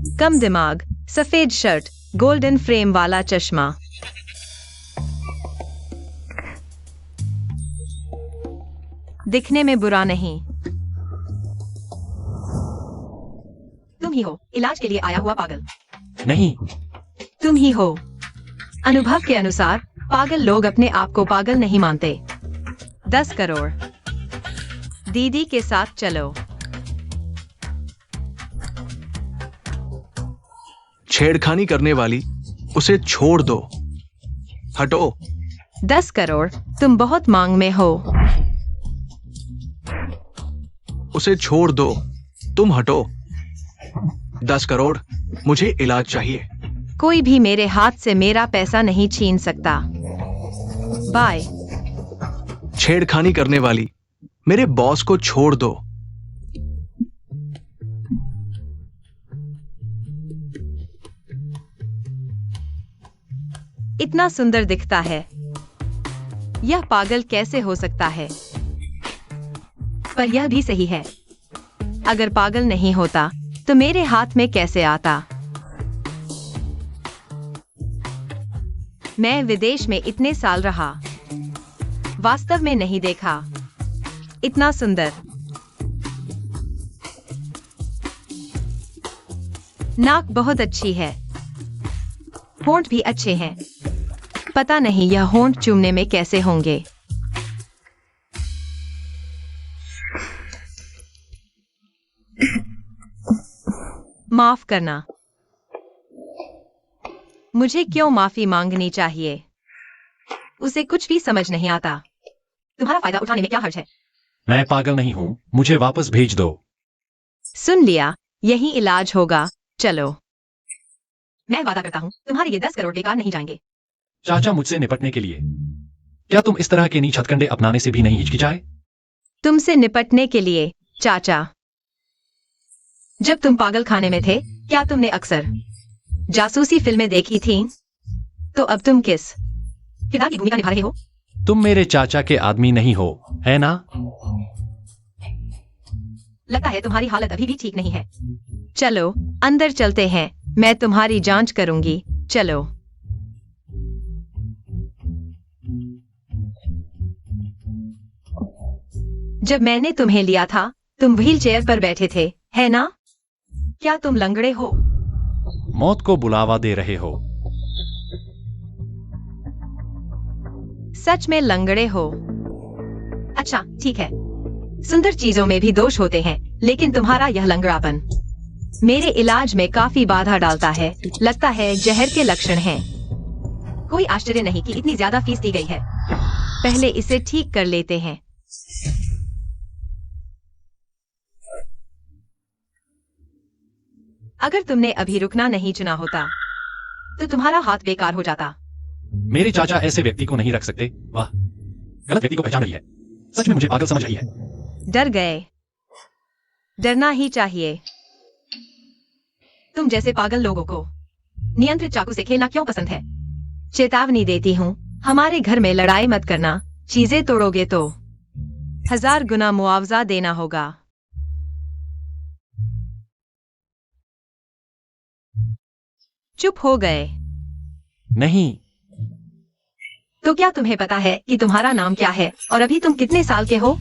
कम दिमाग, सफेद shirt, golden frame वाला चश्मा। दिखने में बुरा नहीं। तुम ही हो इलाज के लिए आया हुआ पागल? नहीं। तुम ही हो। अनुभव के अनुसार पागल लोग अपने आप को पागल नहीं मानते। 10 करोड़। दीदी के साथ चलो। छेड़खानी करने वाली, उसे छोड़ दो। हटो। 10 करोड़। तुम बहुत मांग में हो। उसे छोड़ दो। तुम हटो। 10 करोड़। मुझे इलाज चाहिए। कोई भी मेरे हाथ से मेरा पैसा नहीं छीन सकता। बाय। छेड़खानी करने वाली, मेरे बॉस को छोड़ दो। इतना सुंदर दिखता है। यह पागल कैसे हो सकता है? पर यह भी सही है। अगर पागल नहीं होता तो मेरे हाथ में कैसे आता? मैं विदेश में इतने साल रहा, वास्तव में नहीं देखा इतना सुंदर। नाक बहुत अच्छी है, होंठ भी अच्छे हैं। पता नहीं यह होंठ चूमने में कैसे होंगे। माफ करना। मुझे क्यों माफी मांगनी चाहिए? उसे कुछ भी समझ नहीं आता। तुम्हारा फायदा उठाने में क्या हर्ज है? मैं पागल नहीं हूँ, मुझे वापस भेज दो। सुन लिया, यही इलाज होगा। चलो। मैं वादा करता हूँ तुम्हारे ये 10 करोड़ बेकार नहीं जाएंगे। चाचा मुझसे निपटने के लिए क्या तुम इस तरह के नीच हथकंडे अपनाने से भी नहीं हिचकिचाए? तुमसे निपटने के लिए चाचा? जब तुम पागल खाने में थे, क्या तुमने अक्सर जासूसी फिल्में देखी थीं? तो अब तुम किस किरदार की भूमिका निभा रहे हो? तुम मेरे चाचा के आदमी नहीं हो, है ना? लगता है तुम्हारी हालत अभी भी ठीक नहीं है। चलो अंदर चलते हैं, मैं तुम्हारी जांच करूंगी। चलो। जब मैंने तुम्हें लिया था, तुम व्हील चेयर पर बैठे थे, है ना? क्या तुम लंगड़े हो? मौत को बुलावा दे रहे हो? सच में लंगड़े हो? अच्छा ठीक है, सुंदर चीजों में भी दोष होते हैं, लेकिन तुम्हारा यह लंगड़ापन मेरे इलाज में काफी बाधा डालता है। लगता है जहर के लक्षण हैं। कोई आश्चर्य नहीं कि इतनी ज्यादा फीस दी गई है। पहले इसे ठीक कर लेते हैं। अगर तुमने अभी रुकना नहीं चुना होता तो तुम्हारा हाथ बेकार हो जाता। मेरे चाचा ऐसे व्यक्ति को नहीं रख सकते। वाह, गलत व्यक्ति को पहचान रही है। सच में मुझे पागल समझ रही है। डर गए? डरना ही चाहिए। तुम जैसे पागल लोगों को नियंत्रित चाकू से खेलना क्यों पसंद है? चेतावनी देती हूँ, हमारे घर में लड़ाई मत करना। चीजें तोड़ोगे तो 1000 गुना मुआवजा देना होगा। चुप हो गए? नहीं। तो क्या तुम्हें पता है कि तुम्हारा नाम क्या है और अभी तुम कितने साल के हो?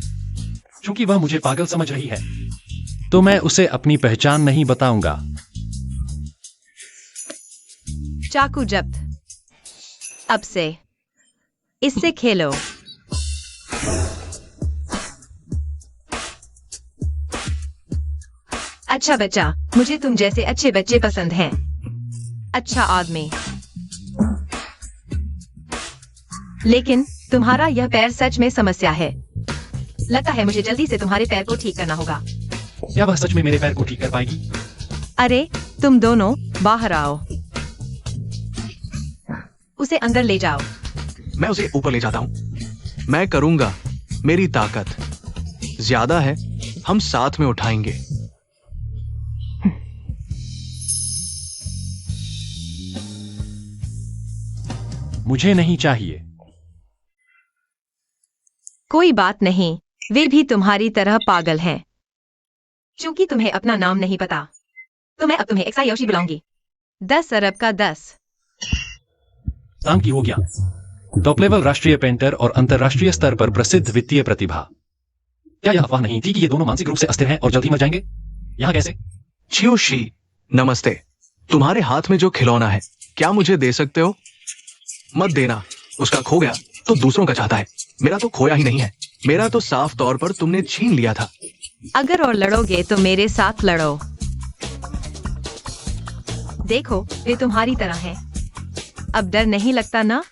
क्योंकि वह मुझे पागल समझ रही है, तो मैं उसे अपनी पहचान नहीं बताऊंगा। चाकू जब्त। अब से इससे खेलो। अच्छा बच्चा, मुझे तुम जैसे अच्छे बच्चे पसंद हैं। अच्छा आदमी। लेकिन तुम्हारा यह पैर सच में समस्या है। लगता है मुझे जल्दी से तुम्हारे पैर को ठीक करना होगा। क्या वह सच में मेरे पैर को ठीक कर पाएगी? अरे तुम दोनों बाहर आओ। उसे अंदर ले जाओ। मैं उसे ऊपर ले जाता हूँ। मैं करूंगा, मेरी ताकत ज्यादा है, हम साथ में उठाएंगे। मुझे नहीं चाहिए। कोई बात नहीं, वे भी तुम्हारी तरह पागल हैं। क्योंकि तुम्हें अपना नाम नहीं पता, तो मैं अब तुम्हें एक्सा योशी बुलाऊंगी। 10 अरब का 10। तांग की हो गया। टॉप लेवल राष्ट्रीय पेंटर और अंतरराष्ट्रीय स्तर पर प्रसिद्ध वित्तीय प्रतिभा। क्या यह अफवाह नहीं थी कि ये दोनों मानसिक रूप से अस्थिर हैं और जल्द ही मर जाएंगे? यहाँ कैसे? चियोशी, नमस्ते। तुम्हारे हाथ में जो खिलौना है, क्या मुझे दे सकते हो? मत देना, उसका खो गया तो दूसरों का चाहता है, मेरा तो खोया ही नहीं है। मेरा तो साफ तौर पर तुमने छीन लिया था। अगर और लड़ोगे तो मेरे साथ लड़ो। देखो, वे तुम्हारी तरह हैं। अब डर नहीं लगता ना?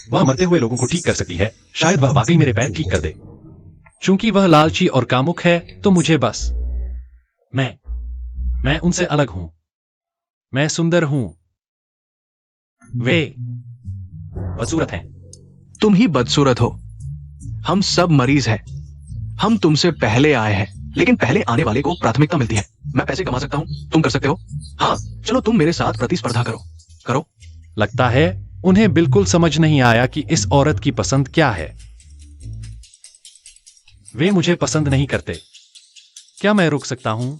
वह मरते हुए लोगों को ठीक कर सकती है। शायद वह वाकई मेरे पैर ठीक कर दे। चूंकि वह लालची और कामुक है, तो मुझे बस मैं उनसे अलग हूं। मैं सुंदर हूं। वे बदसूरत हैं। तुम ही बदसूरत हो। हम सब मरीज हैं। हम तुमसे पहले आए हैं, लेकिन पहले आने वाले को प्राथमिकता मिलती है। मैं पैसे कमा सकता हूं, तुम कर सकते हो। हाँ, चलो तुम मेरे साथ प्रतिस्पर्धा करो। लगता है उन्हें बिल्कुल समझ नहीं आया कि इस औरत की पसंद क्या है। वे मुझे पसंद नहीं करते। क्या मैं रुक सकता हूं?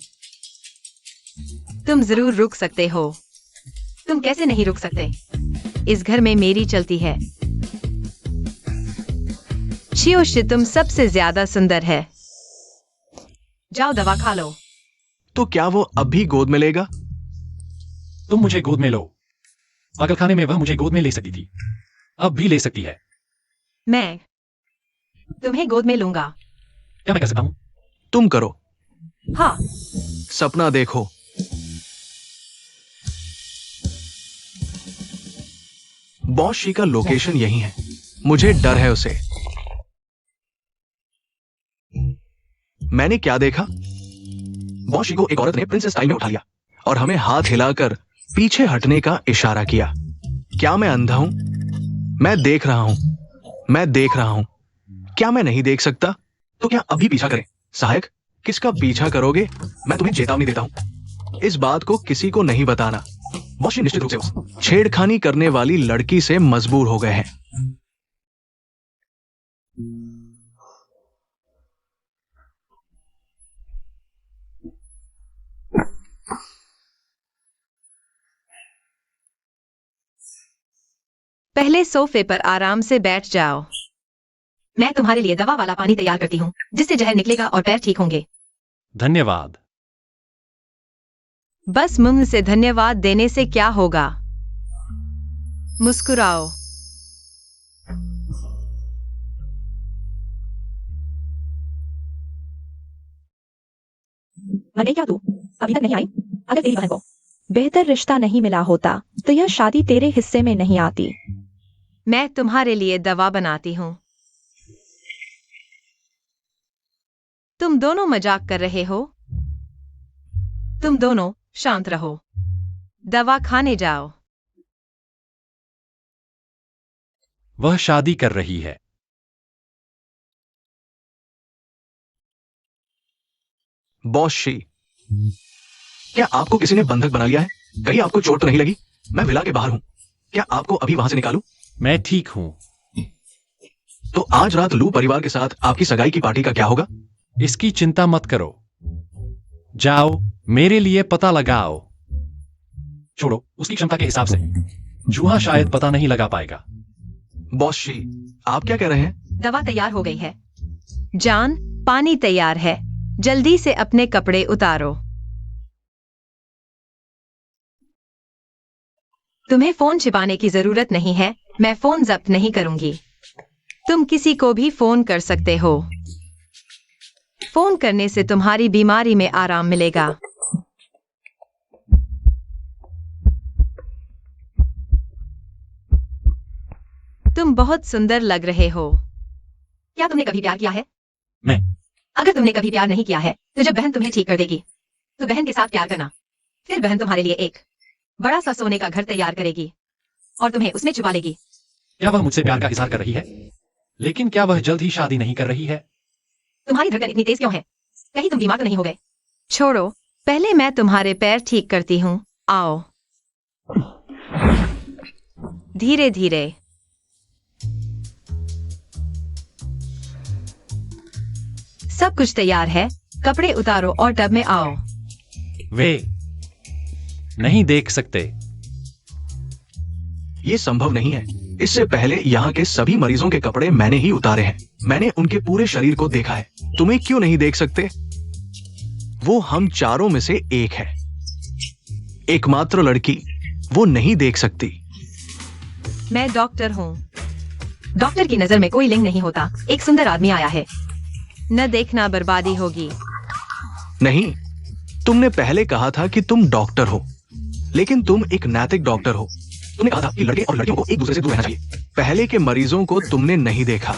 तुम जरूर रुक सकते हो। तुम कैसे नहीं रुक सकते? इस घर में मेरी चलती है। चियोशी, तुम सबसे ज्यादा सुंदर है। जाओ दवा खा लो। तो क्या वो अब भी गोद में लेगा? तुम मुझे गोद में लो। पागलखाने में वह मुझे गोद में ले सकती थी, अब भी ले सकती है। मैं तुम्हें गोद में लूंगा। क्या मैं कर सकता हूं? तुम करो। हाँ, सपना देखो। बॉस शी का लोकेशन यही है। मुझे डर है उसे। मैंने क्या देखा? बॉस शी को एक औरत ने प्रिंसेस स्टाइल में उठा लिया और हमें हाथ हिलाकर पीछे हटने का इशारा किया। क्या मैं अंधा हूं? मैं देख रहा हूं। क्या मैं नहीं देख सकता? तो क्या अभी पीछा करें? सहायक, किसका पीछा करोगे? मैं तुम्हें चेतावनी देता हूं, इस बात को किसी को नहीं बताना। बॉस शी निश्चित रूप से उस छेड़खानी करने वाली लड़की से मजबूर हो गए हैं। पहले सोफे पर आराम से बैठ जाओ। मैं तुम्हारे लिए दवा वाला पानी तैयार करती हूँ, जिससे जहर निकलेगा और पैर ठीक होंगे। धन्यवाद। बस मुंह से धन्यवाद देने से क्या होगा? मुस्कुराओ। अरे क्या तू अभी तक नहीं आई? अगर तेरी बहन को बेहतर रिश्ता नहीं मिला होता तो यह शादी तेरे हिस्से में नहीं आती। मैं तुम्हारे लिए दवा बनाती हूँ। तुम दोनों मजाक कर रहे हो? तुम दोनों शांत रहो। दवा खाने जाओ। वह शादी कर रही है। बॉस शी, क्या आपको किसी ने बंधक बना लिया है? कहीं आपको चोट तो नहीं लगी? मैं विला के बाहर हूं। क्या आपको अभी वहां से निकालूं? मैं ठीक हूं। तो आज रात लू परिवार के साथ आपकी सगाई की पार्टी का क्या होगा? इसकी चिंता मत करो। जाओ, मेरे लिए पता लगाओ। छोड़ो, उसकी क्षमता के हिसाब से जूहा शायद पता नहीं लगा पाएगा। बॉस शी, आप क्या कह रहे हैं? दवा तैयार हो गई है। जान, पानी तैयार है। जल्दी से अपने कपड़े उतारो। तुम्हें फोन छिपाने की जरूरत नहीं है। मैं फोन जब्त नहीं करूंगी। तुम किसी को भी फोन कर सकते हो। फोन करने से तुम्हारी बीमारी में आराम मिलेगा। तुम बहुत सुंदर लग रहे हो। क्या तुमने कभी प्यार किया है? मैं अगर तुमने कभी प्यार नहीं किया है, तो जब बहन तुम्हें ठीक कर देगी, तो बहन के साथ प्यार करना। फिर बहन तुम्हारे लिए एक बड़ा सा सोने का घर तैयार करेगी और तुम्हें उसमें छुपा लेगी। क्या वह मुझसे प्यार का इजहार कर रही है? लेकिन क्या वह जल्द ही शादी नहीं कर रही है? तुम्हारी धड़कन इतनी तेज क्यों है? कहीं तुम बीमार तो नहीं हो गए? छोड़ो, पहले मैं तुम्हारे पैर ठीक करती हूँ। आओ, धीरे धीरे। सब कुछ तैयार है। कपड़े उतारो और टब में आओ। वे नहीं देख सकते। ये संभव नहीं है। इससे पहले यहाँ के सभी मरीजों के कपड़े मैंने ही उतारे हैं। मैंने उनके पूरे शरीर को देखा है। तुम्हें क्यों नहीं देख सकते? वो हम चारों में से एक है। एकमात्र लड़की, वो नहीं देख सकती। मैं डॉक्टर हूँ। डॉक्टर की नजर में कोई लिंग नहीं होता। एक सुंदर आदमी आया है। न देखना बर्बादी होगी। नहीं, तुमने पहले कहा था कि तुम डॉक्टर हो, लेकिन तुम एक नैतिक डॉक्टर हो। तुमने कहा था कि लड़के और लड़कियों को एक दूसरे से दूर रहना चाहिए। पहले के मरीजों को तुमने नहीं देखा।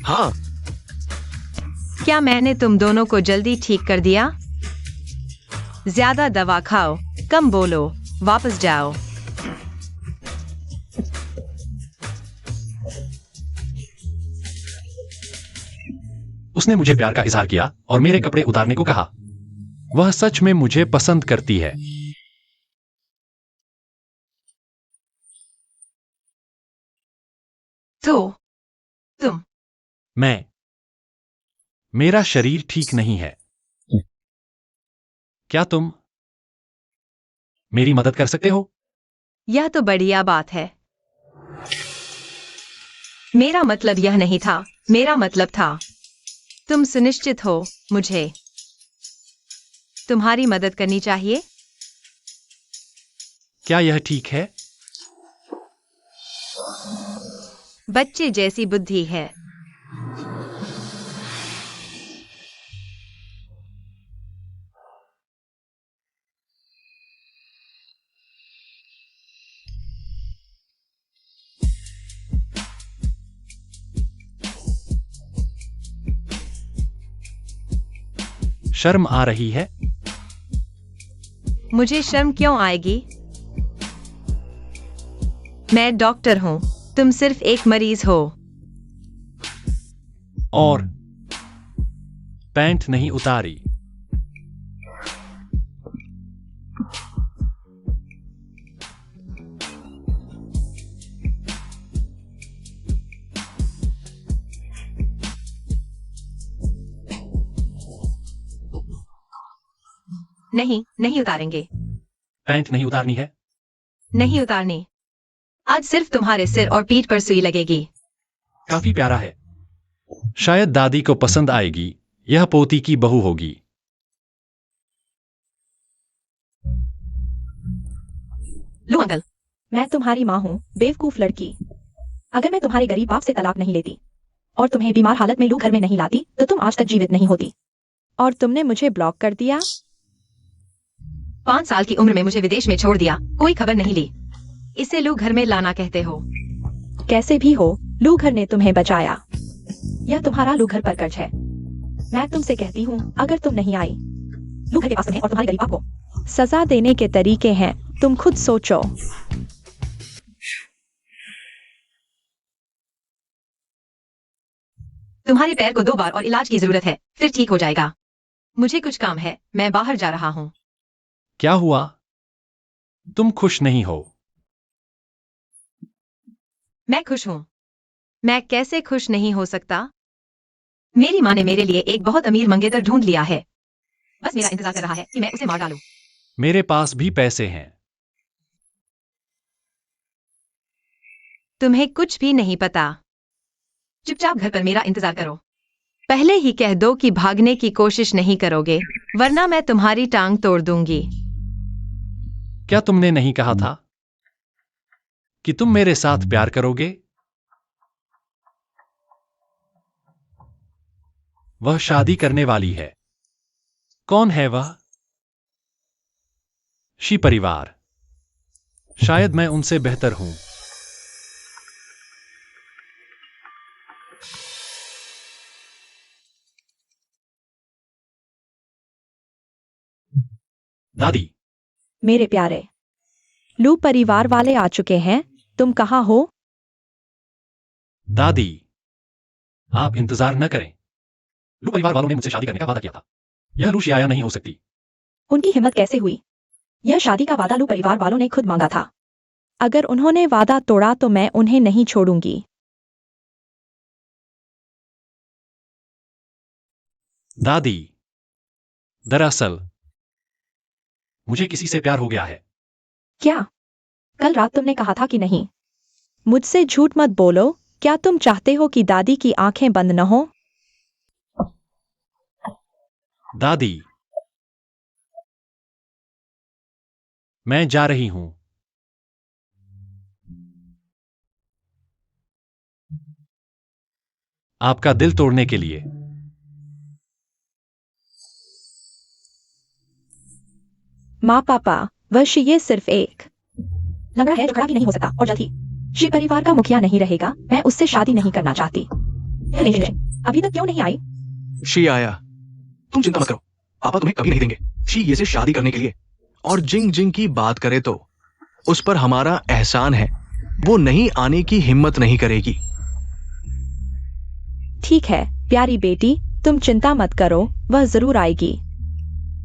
हाँ, क्या मैंने तुम दोनों को जल्दी ठीक कर दिया? ज्यादा दवा खाओ, कम बोलो, वापस जाओ। उसने मुझे प्यार का इजहार किया और मेरे कपड़े उतारने को कहा। वह सच में मुझे पसंद करती है। तो तुम मेरा शरीर ठीक नहीं है। क्या तुम मेरी मदद कर सकते हो? यह तो बढ़िया बात है। मेरा मतलब यह नहीं था। मेरा मतलब था, तुम सुनिश्चित हो मुझे तुम्हारी मदद करनी चाहिए? क्या यह ठीक है? बच्चे जैसी बुद्धि है। शर्म आ रही है? मुझे शर्म क्यों आएगी? मैं डॉक्टर हूँ, तुम सिर्फ एक मरीज हो। और पैंट नहीं उतारी। नहीं, नहीं उतारेंगे। पैंट नहीं उतारनी है? नहीं उतारनी। आज सिर्फ तुम्हारे सिर और पीठ पर सुई लगेगी। काफी प्यारा है। शायद दादी को पसंद आएगी। यह पोती की बहू होगी। लो अंकल। मैं तुम्हारी माँ हूँ, बेवकूफ लड़की। अगर मैं तुम्हारे गरीब बाप से तलाक नहीं लेती और तुम्हें बीमार हालत में लू घर में नहीं लाती तो तुम आज तक जीवित नहीं होती। और तुमने मुझे ब्लॉक कर दिया। 5 साल की उम्र में मुझे विदेश में छोड़ दिया, कोई खबर नहीं ली। इसे लू घर में लाना कहते हो? कैसे भी हो, लू घर ने तुम्हें बचाया। यह तुम्हारा लू घर पर कर्ज है। मैं तुमसे कहती हूँ, अगर तुम नहीं आई, लू घर के पास तुम्हें और तुम्हारे गरीब बाप को सजा देने के तरीके हैं। तुम खुद सोचो। तुम्हारे पैर को 2 बार और इलाज की जरूरत है, फिर ठीक हो जाएगा। मुझे कुछ काम है, मैं बाहर जा रहा हूँ। क्या हुआ? तुम खुश नहीं हो? मैं खुश हूँ। मैं कैसे खुश नहीं हो सकता? मेरी माँ ने मेरे लिए एक बहुत अमीर मंगेतर ढूंढ लिया है। बस मेरा इंतजार कर रहा है कि मैं उसे मार डालूं। मेरे पास भी पैसे हैं। तुम्हें कुछ भी नहीं पता। चुपचाप घर पर मेरा इंतजार करो। पहले ही कह दो कि भागने की कोशिश नहीं करोगे, वरना मैं तुम्हारी टांग तोड़ दूंगी। क्या तुमने नहीं कहा था कि तुम मेरे साथ प्यार करोगे? वह शादी करने वाली है। कौन है वह? शी परिवार। शायद मैं उनसे बेहतर हूं। दादी। मेरे प्यारे, लू परिवार वाले आ चुके हैं। तुम कहाँ हो? दादी, आप इंतजार न करें। लू परिवार वालों ने मुझसे शादी करने का वादा किया था। यह लू शियाया नहीं हो सकती। उनकी हिम्मत कैसे हुई? यह शादी का वादा लू परिवार वालों ने खुद मांगा था। अगर उन्होंने वादा तोड़ा तो मैं उन्हें नहीं छोड़ूंगी। दादी, दरअसल मुझे किसी से प्यार हो गया है। क्या? कल रात तुमने कहा था कि नहीं। मुझसे झूठ मत बोलो। क्या तुम चाहते हो कि दादी की आंखें बंद न हो? दादी, मैं जा रही हूं। आपका दिल तोड़ने के लिए। माँ पापा, वश ये सिर्फ एक लंगड़ा है जो खड़ा भी नहीं हो सकता और जल्द ही श्री परिवार का मुखिया नहीं रहेगा। मैं उससे शादी नहीं करना चाहती। अभी तक क्यों नहीं आई? शी आया। तुम चिंता मत करो, पापा तुम्हें कभी नहीं देंगे शी ये से शादी करने के लिए। और जिंग जिंग की बात करे तो उस पर हमारा एहसान है, वो नहीं आने की हिम्मत नहीं करेगी। ठीक है प्यारी बेटी, तुम चिंता मत करो, वह जरूर आएगी।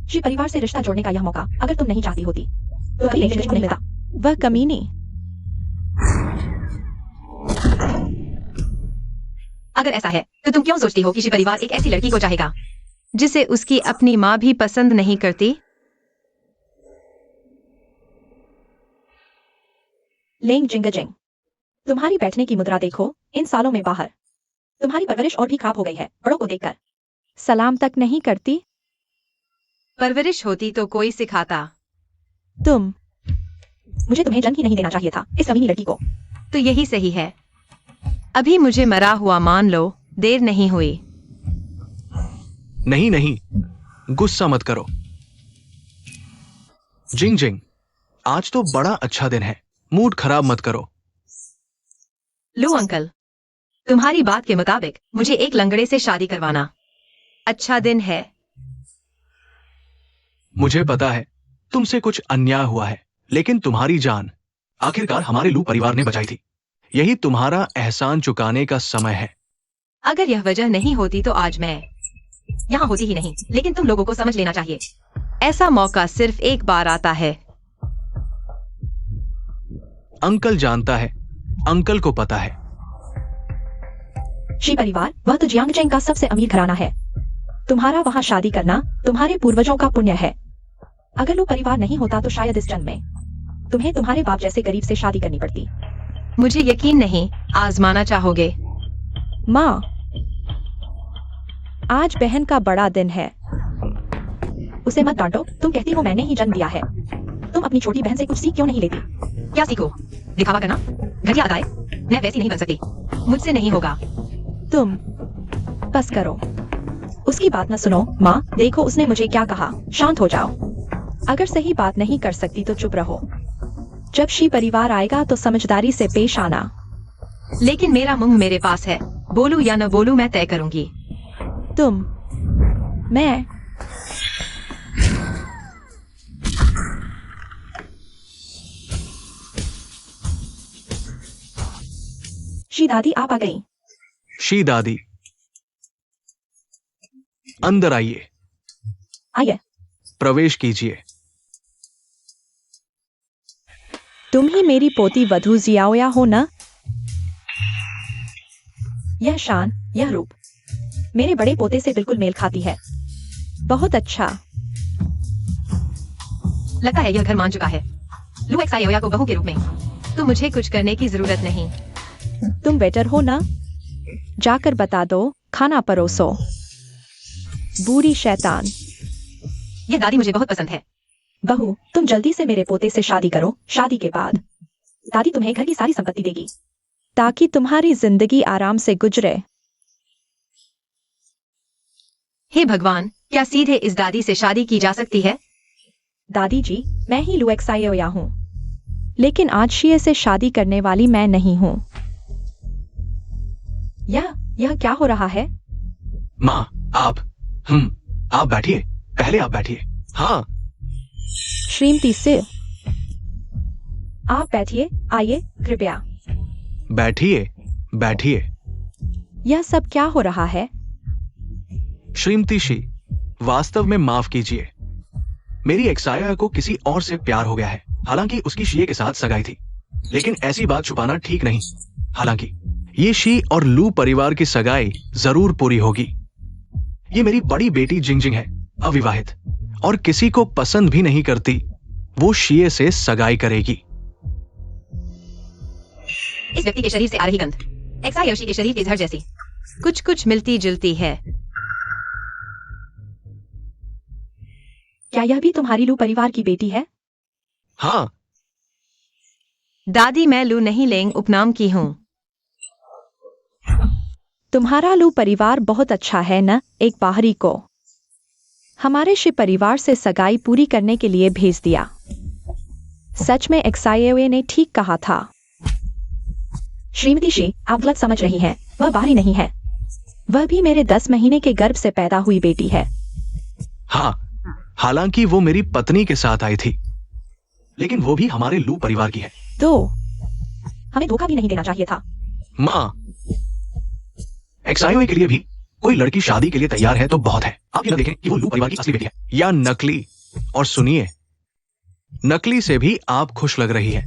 श्री परिवार से रिश्ता जोड़ने का यह मौका अगर तुम नहीं चाहती होती तो कभी नहीं मिलता। वह कमीनी। अगर ऐसा है तो तुम क्यों सोचती हो कि श्री परिवार एक ऐसी लड़की को चाहेगा जिसे उसकी अपनी माँ भी पसंद नहीं करती? लेंग जिंगजिंग, तुम्हारी बैठने की मुद्रा देखो। इन सालों में बाहर तुम्हारी परवरिश और भी खराब हो गई है। बड़ों को देखकर सलाम तक नहीं करती। परवरिश होती तो कोई सिखाता। मुझे तुम्हें जन्म ही नहीं देना चाहिए था इस कमीनी लड़की को। तो यही सही है। अभी मुझे मरा हुआ मान लो, देर नहीं हुई। नहीं नहीं, गुस्सा मत करो। जिंग जिंग, आज तो बड़ा अच्छा दिन है, मूड खराब मत करो। लो अंकल, तुम्हारी बात के मुताबिक मुझे एक लंगड़े से शादी करवाना अच्छा दिन है। मुझे पता है तुमसे कुछ अन्याय हुआ है, लेकिन तुम्हारी जान आखिरकार हमारे लू परिवार ने बचाई थी। यही तुम्हारा एहसान चुकाने का समय है। अगर यह वजह नहीं होती तो आज मैं यहाँ होती ही नहीं। लेकिन तुम लोगों को समझ लेना चाहिए, ऐसा मौका सिर्फ एक बार आता है। अंकल जानता है, अंकल को पता है। श्री परिवार वह तो जियांगचेंग का सबसे अमीर घराना है। तुम्हारा वहां शादी करना तुम्हारे पूर्वजों का पुण्य है। अगर लो परिवार नहीं होता तो शायद इस जन्म में तुम्हें तुम्हारे बाप जैसे गरीब से शादी करनी पड़ती। मुझे यकीन नहीं आजमाना चाहोगे? माँ, आज बहन का बड़ा दिन है, उसे मत डांटो। तुम कहती हो मैंने ही जन्म दिया है। तुम अपनी छोटी बहन से कुछ सीख क्यों नहीं लेती? क्या सीखो? दिखावा करना, घटिया अदाएं। मैं वैसी नहीं बन सकती, मुझसे नहीं होगा। तुम बस करो, उसकी बात न सुनो। माँ देखो उसने मुझे क्या कहा। शांत हो जाओ। अगर सही बात नहीं कर सकती तो चुप रहो। जब श्री परिवार आएगा तो समझदारी से पेश आना। लेकिन मेरा मुंह मेरे पास है, बोलूं या न बोलूं मैं तय करूंगी। मैं श्री दादी आप आ गई। शी दादी, अंदर आइए, आइए। प्रवेश कीजिए। तुम ही मेरी पोती वधू जियाओया हो ना? यह शान, यह रूप मेरे बड़े पोते से बिल्कुल मेल खाती है। बहुत अच्छा। लगता है यह घर मान चुका है लू एक्सायोया को बहू के रूप में। तो मुझे कुछ करने की जरूरत नहीं। तुम वेटर हो ना? जाकर बता दो, खाना परोसो। बूढ़ी शैतान। यह दादी मुझे बहुत पसंद है। बहू तुम जल्दी से मेरे पोते से शादी करो। शादी के बाद दादी तुम्हें घर की सारी संपत्ति देगी ताकि तुम्हारी जिंदगी आराम से गुजरे। हे भगवान, क्या सीधे इस दादी से शादी की जा सकती है? दादी जी, मैं ही लू एक्सायोया हूँ, लेकिन आज शीए से शादी करने वाली मैं नहीं हूँ। यह क्या हो रहा है? माँ आप आप बैठिए, पहले आप बैठिए। हाँ श्रीमती से आप बैठिए, आइए कृपया। बैठिए बैठिए। यह सब क्या हो रहा है? श्रीमती शी, वास्तव में माफ कीजिए, मेरी एक्साया को किसी और से प्यार हो गया है। हालांकि उसकी शीए के साथ सगाई थी, लेकिन ऐसी बात छुपाना ठीक नहीं। हालांकि ये शी और लू परिवार की सगाई जरूर पूरी होगी। ये मेरी बड़ी बेटी जिंग जिंग है, अविवाहित और किसी को पसंद भी नहीं करती। वो शीए से सगाई करेगी। इस व्यक्ति के शरीर से आ रही गंध एक्साई योशी के शरीर की जहर जैसी कुछ कुछ मिलती जुलती है। क्या यह भी तुम्हारी लू परिवार की बेटी है? हाँ, दादी, मैं लू नहीं लेंग उपनाम की हूँ। तुम्हारा लू परिवार बहुत अच्छा है न? एक बाहरी को हमारे शी परिवार से सगाई पूरी करने के लिए भेज दिया। सच में एक्साईओए ने ठीक कहा था। श्रीमती शी, आप गलत समझ रही हैं। वह बाहरी नहीं है, वह भी मेरे 10 महीने के गर्भ से पैदा हुई बेटी है। हाँ, हालांकि वो मेरी पत्नी के साथ आई थी, लेकिन वो भी हमारे लू परिवार की है। तो हमें धोखा भी नहीं देना चाहिए था। माँ, एक्साईओए के लिए भी कोई लड़की शादी के लिए तैयार है तो बहुत है। आप ये न देखें कि वो लू परिवार की असली बेटी है या नकली। और सुनिए, नकली से भी आप खुश लग रही है।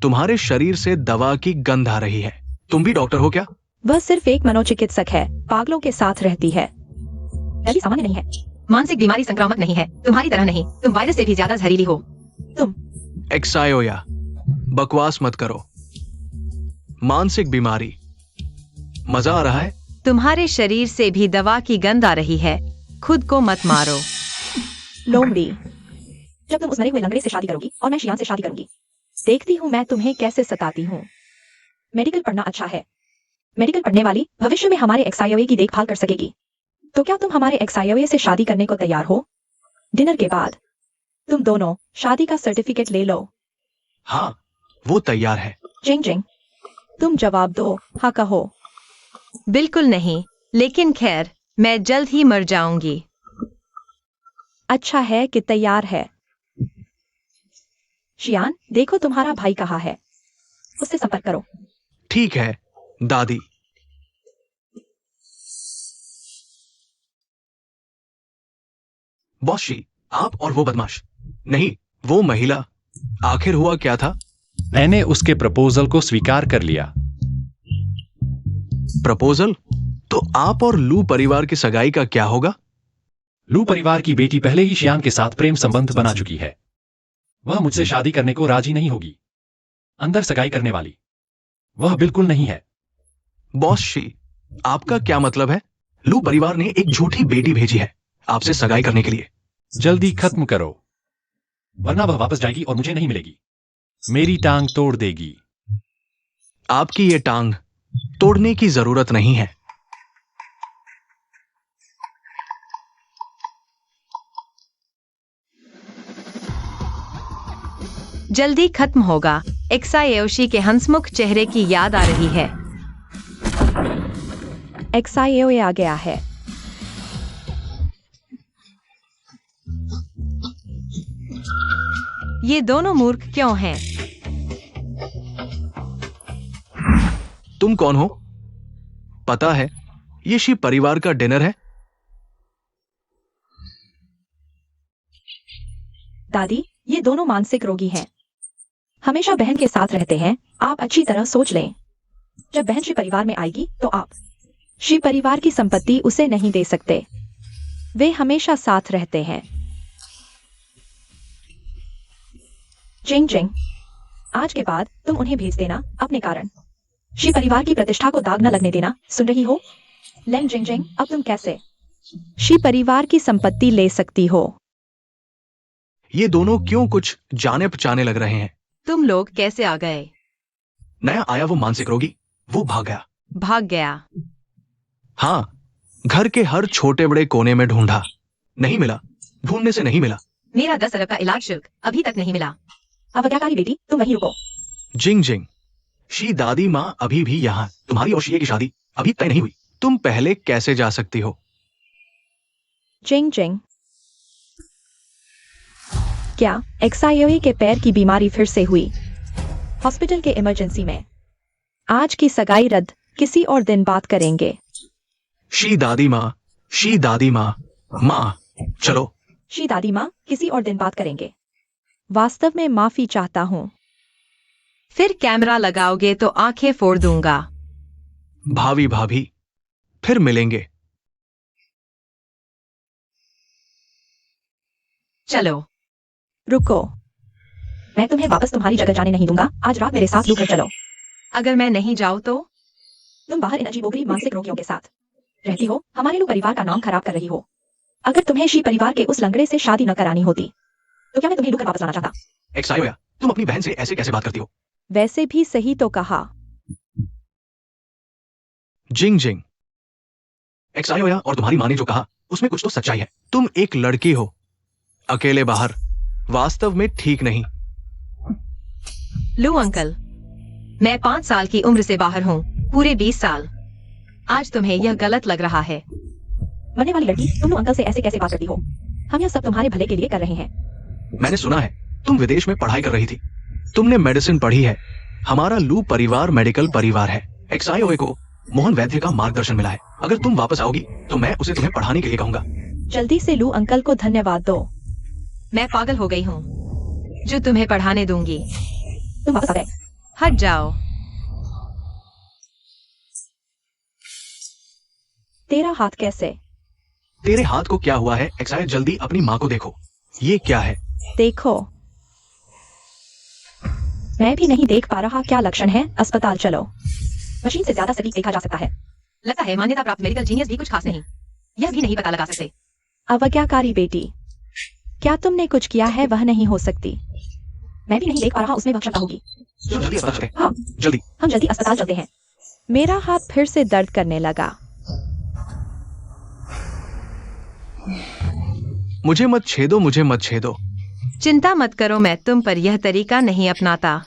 तुम्हारे शरीर से दवा की गंध आ रही है। तुम भी डॉक्टर हो क्या? वह सिर्फ एक मनोचिकित्सक है, पागलों के साथ रहती है। यह भी सामान्य नहीं है। मानसिक बीमारी संक्रामक नहीं है, तुम्हारी तरह नहीं। तुम वायरस से भी ज्यादा जहरीली हो। तुम एक्साईओया, बकवास मत करो। मानसिक बीमारी, मजा आ रहा है? तुम्हारे शरीर से भी दवा की गंध आ रही है। खुद को मत मारो। लोमड़ी, जब तुम उस मरे हुए लंगड़े से शादी करोगी और मैं शियान से शादी करूंगी, देखती हूँ मैं तुम्हें कैसे सताती हूँ। मेडिकल पढ़ना अच्छा है। मेडिकल पढ़ने वाली भविष्य में हमारे एक्साईओए की देखभाल कर सकेगी। तो क्या तुम हमारे एक्साईओए से शादी करने को तैयार हो? डिनर के बाद तुम दोनों शादी का सर्टिफिकेट ले लो। हाँ, वो तैयार है। जिंग जिंग, तुम जवाब दो, हाँ कहो। बिल्कुल नहीं, लेकिन खैर, मैं जल्द ही मर जाऊंगी। अच्छा है कि तैयार है। शियान, देखो तुम्हारा भाई कहाँ है, उससे संपर्क करो। ठीक है दादी। बॉस जी, आप और वो बदमाश, नहीं वो महिला, आखिर हुआ क्या था? मैंने उसके प्रपोजल को स्वीकार कर लिया। प्रपोजल? तो आप और लू परिवार की सगाई का क्या होगा? लू परिवार की बेटी पहले ही शियान के साथ प्रेम संबंध बना चुकी है। वह मुझसे शादी करने को राजी नहीं होगी। अंदर सगाई करने वाली वह बिल्कुल नहीं है। बॉस जी, आपका क्या मतलब है? लू परिवार ने एक झूठी बेटी भेजी है आपसे सगाई करने के लिए। जल्दी खत्म करो, वरना वह वापस जाएगी और मुझे नहीं मिलेगी। मेरी टांग तोड़ देगी। आपकी ये टांग तोड़ने की जरूरत नहीं है। जल्दी खत्म होगा। एक्साईओशी के हंसमुख चेहरे की याद आ रही है। एक्साईओए आ गया है। ये दोनों मूर्ख क्यों हैं? तुम कौन हो? पता है ये शी परिवार का डिनर है। दादी, ये दोनों मानसिक रोगी हैं, हमेशा बहन के साथ रहते हैं। आप अच्छी तरह सोच लें, जब बहन श्री परिवार में आएगी तो आप श्री परिवार की संपत्ति उसे नहीं दे सकते। वे हमेशा साथ रहते हैं। जिंग जिंग, आज के बाद तुम उन्हें भेज देना अपने कारण। श्री परिवार की प्रतिष्ठा को दाग न लगने देना, सुन रही हो? लेंग जिंग जिंग, अब तुम कैसे श्री परिवार की संपत्ति ले सकती हो? ये दोनों क्यों कुछ जाने पहचाने लग रहे हैं? तुम लोग कैसे आ गए? नया आया वो मानसिक रोगी, वो भाग गया। भाग गया? हाँ, घर के हर छोटे बड़े कोने में ढूंढा, नहीं मिला। ढूंढने से नहीं मिला। मेरा 10 अरब का इलाज शुल्क अभी तक नहीं मिला। अब क्या करी बेटी, तुम वहीं रुको। जिंग जिंग, शी दादी माँ अभी भी यहाँ। तुम्हारी और शीए की शादी अभी तय नहीं हुई। तुम पहले कैसे जा सकती हो? जिंग जिंग, क्या एक्साईओए के पैर की बीमारी फिर से हुई? हॉस्पिटल के इमरजेंसी में। आज की सगाई रद्द, किसी और दिन बात करेंगे। शी दादी माँ, शी दादी माँ, माँ चलो। शी दादी माँ, किसी और दिन बात करेंगे। वास्तव में माफी चाहता हूँ। फिर कैमरा लगाओगे तो आंखें फोड़ दूंगा। भाभी भाभी, फिर मिलेंगे। चलो। रुको, मैं तुम्हें वापस तुम्हारी जगह जाने नहीं दूंगा। आज रात मेरे साथ लू घर चलो। अगर मैं नहीं जाऊँ तो? तुम बाहर इन अजीबोगरीब मानसिक रोगियों के साथ रहती हो, हमारे लू परिवार का नाम खराब कर रही हो। अगर तुम्हें शी परिवार के उस लंगड़े से शादी न करानी होती तो क्या मैं तुम्हें लू घर वापस लाना चाहता? एक्सायोया, तुम अपनी बहन से ऐसे कैसे बात करती हो? वैसे भी सही तो कहा। जिंग जिंग, एक्सायोया, और तुम्हारी माँ ने जो कहा उसमें कुछ तो सच्चाई है। तुम एक लड़की हो, अकेले बाहर, वास्तव में ठीक नहीं। लू अंकल, मैं 5 साल की उम्र से बाहर हूँ, पूरे 20 साल। आज तुम्हें यह गलत लग रहा है। मरने वाली लड़की, तुम लू अंकल से ऐसे कैसे बात करती हो? हम यह सब तुम्हारे भले के लिए कर रहे हैं। मैंने सुना है तुम विदेश में पढ़ाई कर रही थी, तुमने मेडिसिन पढ़ी है। हमारा लू परिवार मेडिकल परिवार है। एक्सायोए को मोहन वैद्य का मार्गदर्शन मिला है। अगर तुम वापस आओगी तो मैं उसे तुम्हें पढ़ाने के लिए कहूंगा। जल्दी से लू अंकल को धन्यवाद दो। मैं पागल हो गई हूँ जो तुम्हें पढ़ाने दूंगी। तुम वापस आ गए। हट जाओ। तेरा हाथ कैसे? तेरे हाथ को क्या हुआ है? एक्साय, जल्दी अपनी माँ को देखो। ये क्या है? देखो, मैं भी नहीं देख पा रहा। क्या लक्षण है? अस्पताल चलो। मशीन से ज्यादा सटीक देखा जा सकता है। लगता है मान्यता प्राप्त मेडिकल जीनियस भी कुछ खास नहीं। यह भी नहीं पता लगा सकते। अवज्ञाकारी बेटी, क्या तुमने कुछ किया है? वह नहीं हो सकती। मैं भी नहीं देख पा रहा। उसमें वह क्षमता होगी। चलो जल्दी अस्पताल चलते हैं। हाँ, जल्दी। हम जल्दी अस्पताल चलते हैं। मेरा हाथ फिर से दर्द करने लगा। मुझे मत छेदो, मुझे मत छेदो। चिंता मत करो, मैं तुम पर यह तरीका नहीं अपनाता।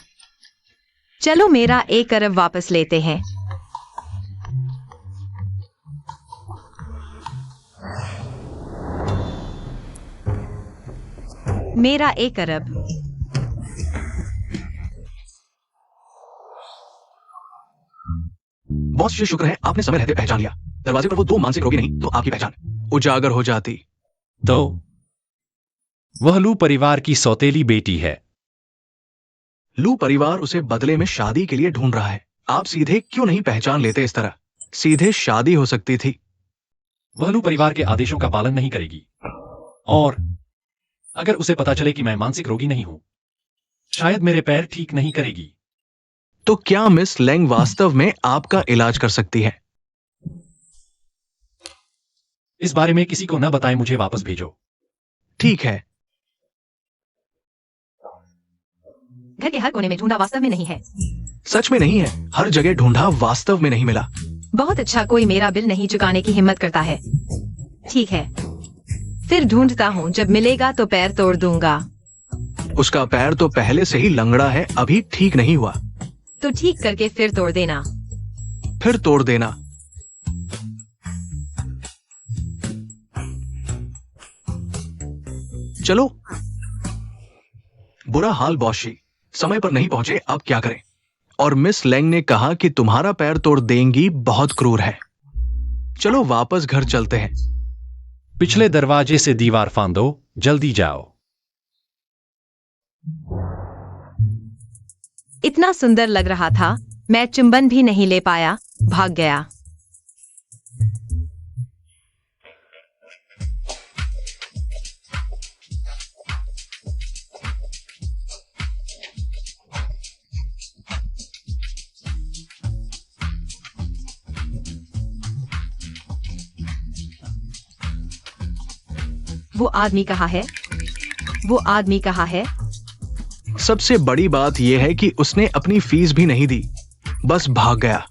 चलो मेरा 1 अरब वापस लेते हैं। मेरा 1 अरब। बॉस जी, शुक्र है आपने समय रहते पहचान लिया। दरवाजे पर वो 2 मानसिक रोगी नहीं तो आपकी पहचान उजागर हो जाती। तो वह लू परिवार की सौतेली बेटी है। लू परिवार उसे बदले में शादी के लिए ढूंढ रहा है। आप सीधे क्यों नहीं पहचान लेते? इस तरह सीधे शादी हो सकती थी। वह लू परिवार के आदेशों का पालन नहीं करेगी, और अगर उसे पता चले कि मैं मानसिक रोगी नहीं हूं, शायद मेरे पैर ठीक नहीं करेगी। तो क्या मिस लेंग वास्तव में आपका इलाज कर सकती है? इस बारे में किसी को न बताएं, मुझे वापस भेजो। ठीक है। घर के हर कोने में ढूंढा, वास्तव में नहीं है। सच में नहीं है, हर जगह ढूंढा, वास्तव में नहीं मिला। बहुत अच्छा, कोई मेरा बिल नहीं चुकाने की हिम्मत करता है। ठीक है, फिर ढूंढता हूँ, जब मिलेगा तो पैर तोड़ दूंगा। उसका पैर तो पहले से ही लंगड़ा है, अभी ठीक नहीं हुआ। तो ठीक करके फिर तोड़ देना। फिर तोड़ देना। चलो। बुरा हाल बॉशी, समय पर नहीं पहुंचे, अब क्या करें? और मिस लेंग ने कहा कि तुम्हारा पैर तोड़ देंगी, बहुत क्रूर है। चलो वापस घर चलते हैं। पिछले दरवाजे से दीवार फांदो, जल्दी जाओ। इतना सुंदर लग रहा था, मैं चुंबन भी नहीं ले पाया, भाग गया। वो आदमी कहाँ है? वो आदमी कहाँ है? सबसे बड़ी बात यह है कि उसने अपनी फीस भी नहीं दी, बस भाग गया।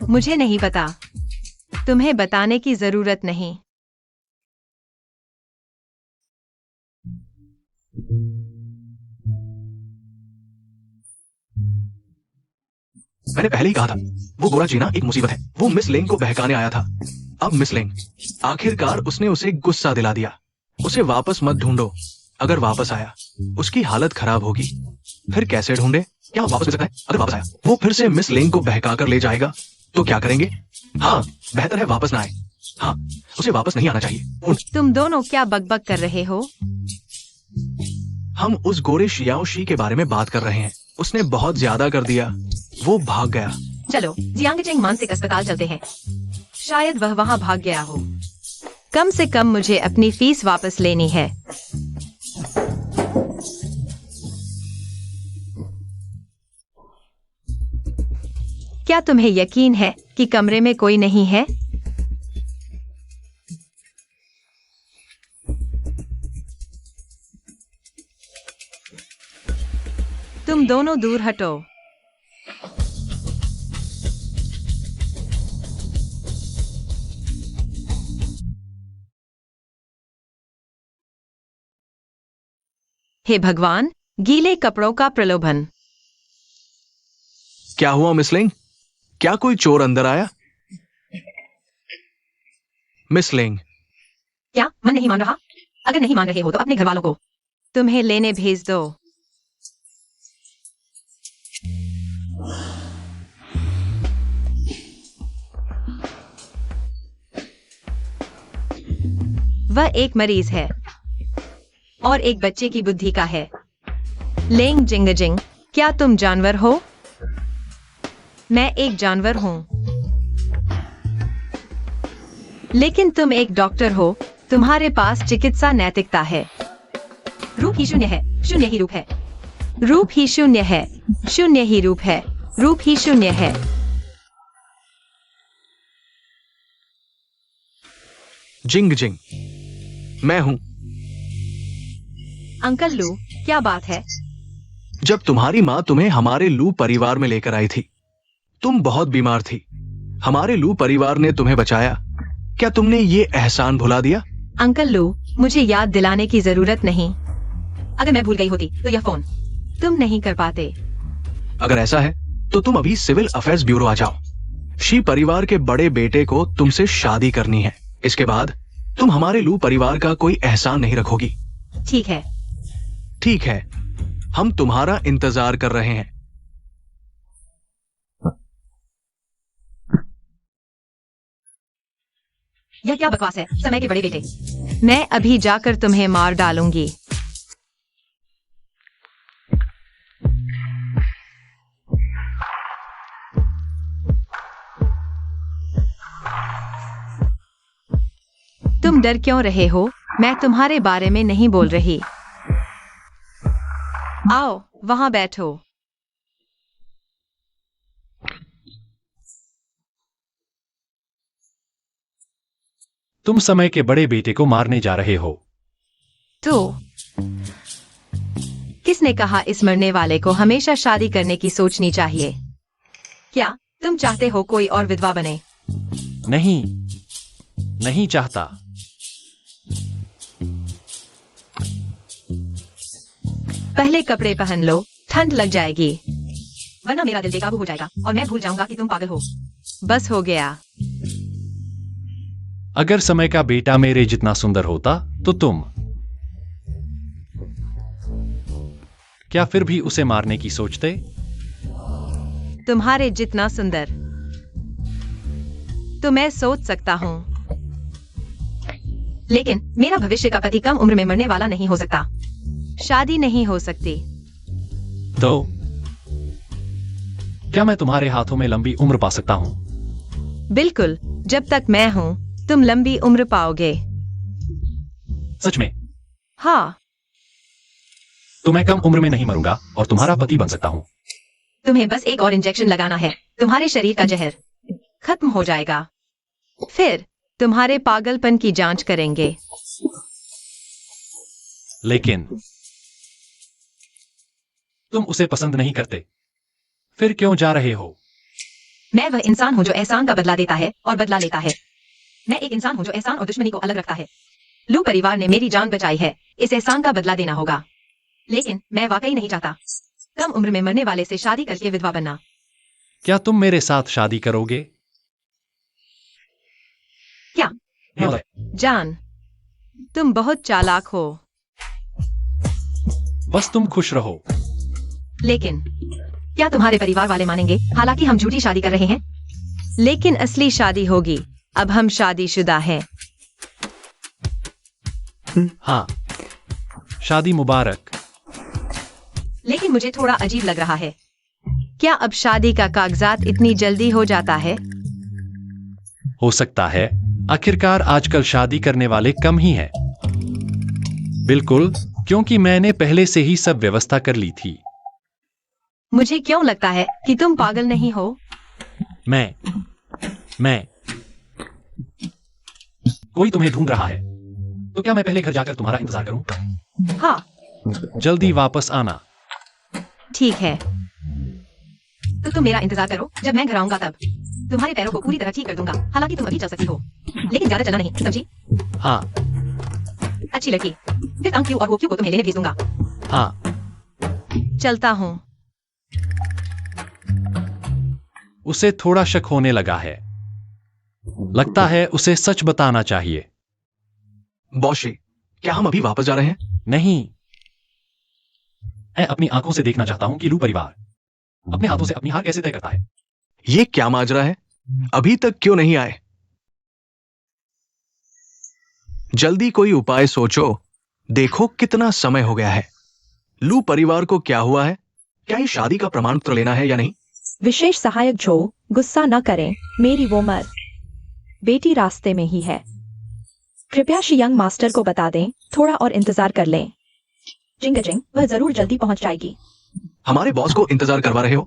मुझे नहीं पता, तुम्हें बताने की जरूरत नहीं। मैंने पहले ही कहा था, वो गोरा जीना एक मुसीबत है। वो मिस लेंग को बहकाने आया था। अब मिस लेंग, आखिरकार उसने उसे गुस्सा दिला दिया। उसे वापस मत ढूंढो, अगर वापस आया उसकी हालत खराब होगी। फिर कैसे ढूंढे? क्या वो वापस मिल सकता है? अगर वापस आया वो फिर से मिस लेंग को बहका कर ले जाएगा, तो क्या करेंगे? हाँ, बेहतर है वापस ना आए। हाँ, उसे वापस नहीं आना चाहिए। तुम दोनों क्या बकबक कर रहे हो? हम उस गोरे शियाओ शी के बारे में बात कर रहे हैं। उसने बहुत ज्यादा कर दिया, वो भाग गया। चलो जियांगचेंग मानसिक अस्पताल चलते हैं, शायद वह वहां भाग गया हो। कम से कम मुझे अपनी फीस वापस लेनी है। क्या तुम्हें यकीन है कि कमरे में कोई नहीं है? तुम दोनों दूर हटो। हे भगवान, गीले कपड़ों का प्रलोभन। क्या हुआ मिस लिंग? क्या कोई चोर अंदर आया? मिस लिंग, क्या मन नहीं मान रहा? अगर नहीं मान रहे हो तो अपने घर वालों को तुम्हें लेने भेज दो। वह एक मरीज है और एक बच्चे की बुद्धि का है। लेंग जिंग जिंग, क्या तुम जानवर हो? मैं एक जानवर हूं, लेकिन तुम एक डॉक्टर हो। तुम्हारे पास चिकित्सा नैतिकता है। रूप ही शून्य है, शून्य ही रूप है। रूप ही शून्य है, शून्य ही रूप है। रूप ही शून्य है। जिंग जिंग, मैं हूं। अंकल लू, क्या बात है? जब तुम्हारी माँ तुम्हें हमारे लू परिवार में लेकर आई थी, तुम बहुत बीमार थी। हमारे लू परिवार ने तुम्हें बचाया। क्या तुमने ये एहसान भुला दिया? अंकल लू, मुझे याद दिलाने की जरूरत नहीं। अगर मैं भूल गई होती तो यह फोन तुम नहीं कर पाते। अगर ऐसा है तो तुम अभी सिविल अफेयर्स ब्यूरो आ जाओ। शी परिवार के बड़े बेटे को तुमसे शादी करनी है। इसके बाद तुम हमारे लू परिवार का कोई एहसान नहीं रखोगी। ठीक है। ठीक है, हम तुम्हारा इंतजार कर रहे हैं। यह क्या बकवास है, समय के बड़े बेटे। मैं अभी जाकर तुम्हें मार डालूंगी। तुम डर क्यों रहे हो? मैं तुम्हारे बारे में नहीं बोल रही। आओ, वहां बैठो। तुम समय के बड़े बेटे को मारने जा रहे हो। तो किसने कहा इस मरने वाले को हमेशा शादी करने की सोचनी चाहिए? क्या तुम चाहते हो कोई और विधवा बने? नहीं, नहीं चाहता। पहले कपड़े पहन लो, ठंड लग जाएगी, वरना मेरा दिल बेकाबू हो जाएगा और मैं भूल जाऊंगा कि तुम पागल हो। बस हो गया। अगर समय का बेटा मेरे जितना सुंदर होता तो तुम क्या फिर भी उसे मारने की सोचते? तुम्हारे जितना सुंदर तो मैं सोच सकता हूँ, लेकिन मेरा भविष्य का पति कम उम्र में मरने वाला नहीं हो सकता। शादी नहीं हो सकती। तो क्या मैं तुम्हारे हाथों में लंबी उम्र पा सकता हूं? बिल्कुल, जब तक मैं हूँ तुम लंबी उम्र पाओगे। सच में? हाँ। तो मैं कम उम्र में नहीं मरूंगा और तुम्हारा पति बन सकता हूं। तुम्हें बस एक और इंजेक्शन लगाना है, तुम्हारे शरीर का जहर खत्म हो जाएगा। फिर तुम्हारे पागलपन की जांच करेंगे। लेकिन तुम उसे पसंद नहीं करते, फिर क्यों जा रहे हो? मैं वह इंसान हूँ जो एहसान का बदला देता है और बदला लेता है। मैं एक इंसान हूँ जो एहसान और दुश्मनी को अलग रखता है। लू परिवार ने मेरी जान बचाई है, इस एहसान का बदला देना होगा। लेकिन मैं वाकई नहीं चाहता कम उम्र में मरने वाले से शादी करके विधवा बनना। क्या तुम मेरे साथ शादी करोगे? क्या? जान, तुम बहुत चालाक हो। बस तुम खुश रहो। लेकिन क्या तुम्हारे परिवार वाले मानेंगे? हालांकि हम झूठी शादी कर रहे हैं, लेकिन असली शादी होगी। अब हम शादीशुदा हैं। हाँ, शादी मुबारक। लेकिन मुझे थोड़ा अजीब लग रहा है। क्या अब शादी का कागजात इतनी जल्दी हो जाता है? हो सकता है, आखिरकार आजकल शादी करने वाले कम ही हैं। बिल्कुल, क्योंकि मैंने पहले से ही सब व्यवस्था कर ली थी। मुझे क्यों लगता है कि तुम पागल नहीं हो? मैं कोई तुम्हें ढूंढ रहा है, तो क्या मैं पहले घर जाकर तुम्हारा इंतजार करूं? हाँ जल्दी वापस आना। ठीक है, तो तुम मेरा इंतजार करो। जब मैं घर आऊंगा तब तुम्हारे पैरों को पूरी तरह ठीक कर दूंगा। हालांकि तुम अभी चल सकती हो, लेकिन ज्यादा चलना नहीं, समझी? हाँ अच्छी लड़की। फिर अंक क्यू और वो क्यू को तुम्हें लेने भेज दूंगा। हाँ। चलता हूँ। उसे थोड़ा शक होने लगा है। लगता है उसे सच बताना चाहिए। बॉशी, क्या हम अभी वापस जा रहे हैं? नहीं, मैं अपनी आंखों से देखना चाहता हूं कि लू परिवार अपने हाथों से अपनी हार कैसे तय करता है। ये क्या माजरा है? अभी तक क्यों नहीं आए? जल्दी कोई उपाय सोचो। देखो कितना समय हो गया है। लू परिवार को क्या हुआ है? क्या ये शादी का प्रमाण पत्र लेना है या नहीं? विशेष सहायक जो, गुस्सा न करें, मेरी वो मर बेटी रास्ते में ही है। कृपया श्री यंग मास्टर को बता दें, थोड़ा और इंतजार कर लें। जिंग जिंग, वह जरूर जल्दी पहुंच जाएगी। हमारे बॉस को इंतजार करवा रहे हो?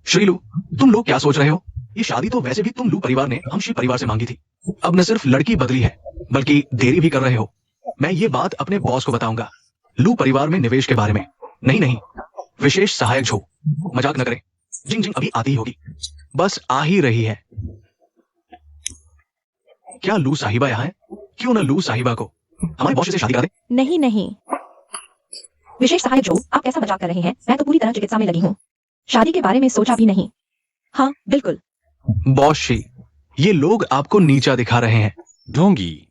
श्री लू, तुम लोग क्या सोच रहे हो? ये शादी तो वैसे भी तुम लू परिवार ने हम श्री परिवार से मांगी थी। अब न सिर्फ लड़की बदली है, बल्कि देरी भी कर रहे हो। मैं ये बात अपने बॉस को बताऊंगा। लू परिवार में निवेश के बारे में। नहीं, विशेष सहायक जो, मजाक न करें। जिंग जिंग अभी आती ही होगी, बस आ ही रही है। क्या लू साहिबा यहाँ है? क्यों न लू साहिबा को हमारे बॉस से शादी करा दे? नहीं, विशेष सहायक जो, आप कैसा मजाक कर रहे हैं? मैं तो पूरी तरह चिकित्सा में लगी हूँ, शादी के बारे में सोचा भी नहीं। हाँ बिल्कुल। बॉस शी, ये लोग आपको नीचा दिखा रहे हैं। ढोंगी,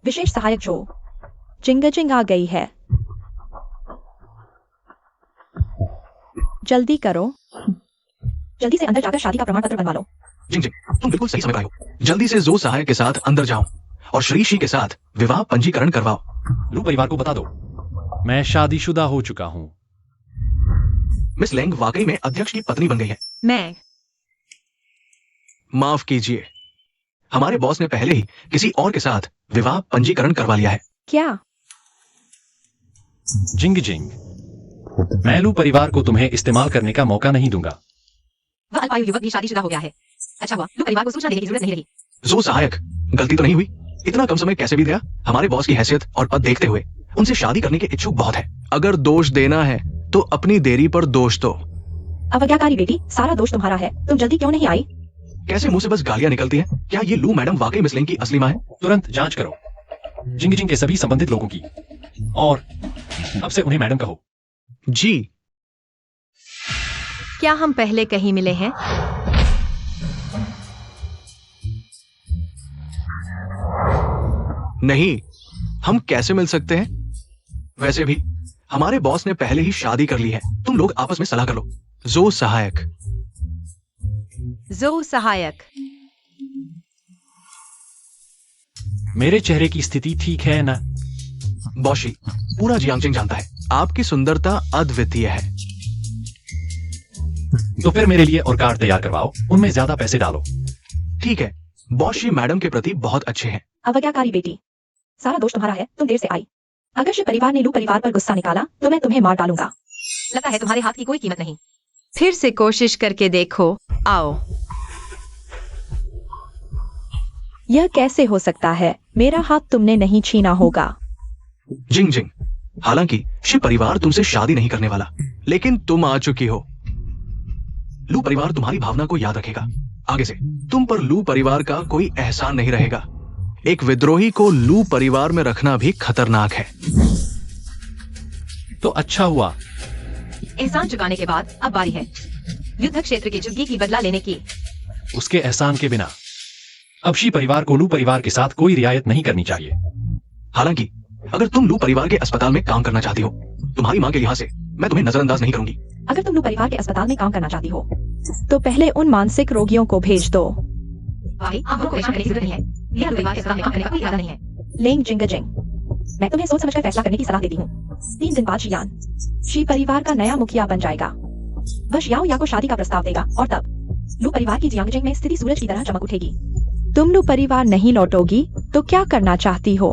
विशेष सहायक जो, जिंग जिंग आ गई है। जल्दी करो, जल्दी से अंदर जाकर शादी का प्रमाण पत्र बनवा लो। जिंग जिंग, तुम बिल्कुल सही समय पर आए हो। जल्दी से जो सहायक के साथ अंदर जाओ और श्री शी के साथ विवाह पंजीकरण करवाओ। लू परिवार को बता दो, मैं शादीशुदा हो चुका हूं। मिस लेंग वाकई में अध्यक्ष की पत्नी बन गई है। मैं माफ कीजिए, हमारे बॉस ने पहले ही किसी और के साथ विवाह पंजीकरण करवा लिया है। क्या? जिंग जिंग, मैं लू परिवार को तुम्हें इस्तेमाल करने का मौका नहीं दूंगा। वह अल्पायु युवक भी शादीशुदा हो गया है। अच्छा हुआ, लू परिवार को सूचना देने की जरूरत नहीं रही। जो सहायक, गलती तो नहीं हुई? इतना कम समय कैसे बीत गया? हमारे बॉस की हैसियत और पद देखते हुए उनसे शादी करने के इच्छुक बहुत है। अगर दोष देना है तो अपनी देरी पर दोष दो। अवज्ञाकारी बेटी, सारा दोष तुम्हारा है। तुम जल्दी क्यों नहीं आई? कैसे मुंह से बस गालियां निकलती हैं? क्या ये लू मैडम वाकई मिस लेंग की असली मां है? तुरंत जांच करो जिंग जिंग के सभी संबंधित लोगों की, और अब से उन्हें मैडम कहो। जी, क्या हम पहले कहीं मिले हैं? नहीं, हम कैसे मिल सकते हैं? वैसे भी हमारे बॉस ने पहले ही शादी कर ली है। तुम लोग आपस में सलाह कर लो। जो सहायक, जो सहायक, मेरे चेहरे की स्थिति ठीक है ना? बॉशी, पूरा जियांगजिंग जानता है आपकी सुंदरता अद्वितीय है। तो फिर मेरे लिए और कार्ड तैयार करवाओ, उनमें ज्यादा पैसे डालो। ठीक है, बॉशी मैडम के प्रति बहुत अच्छे हैं। अवज्ञाकारी बेटी, सारा दोष तुम्हारा है। तुम देर से आई। अगर श्री परिवार ने लू परिवार पर गुस्सा निकाला तो मैं तुम्हें मार डालूंगा। लगता है तुम्हारे हाथ की कोई कीमत नहीं। फिर से कोशिश करके देखो। आओ। यह कैसे हो सकता है? मेरा हाथ तुमने नहीं छीना होगा। जिंग जिंग, हालांकि शिव परिवार तुमसे शादी नहीं करने वाला, लेकिन तुम आ चुकी हो। लू परिवार तुम्हारी भावना को याद रखेगा। आगे से तुम पर लू परिवार का कोई एहसान नहीं रहेगा। एक विद्रोही को लू परिवार में रखना भी खतरनाक है। तो अच्छा हुआ। एहसान चुकाने के बाद अब बारी है युद्ध क्षेत्र की चुग्गी की बदला लेने की। उसके एहसान के बिना अब शी परिवार को लू परिवार के साथ कोई रियायत नहीं करनी चाहिए। हालांकि अगर तुम लू परिवार के अस्पताल में काम करना चाहती हो, तुम्हारी मां के लिहाज से मैं तुम्हें नजरअंदाज नहीं करूंगी। अगर तुम लू परिवार के अस्पताल में काम करना चाहती हो तो पहले उन मानसिक रोगियों को भेज दो। भाई, आपको परेशान करने की जरूरत नहीं है। मेरा लू परिवार के अस्पताल में काम करने का कोई इरादा नहीं है। लेंग जिंग जिंग, मैं तुम्हें सोच समझकर फैसला करने की सलाह देती हूँ। 3 दिन बाद शियान शी परिवार का नया मुखिया बन जाएगा। वह शियाओ या को शादी का प्रस्ताव देगा और तब लू परिवार की जियांगजिंग में स्थिति सूरज की तरह चमक उठेगी। तुम लू परिवार नहीं लौटोगी तो क्या करना चाहती हो?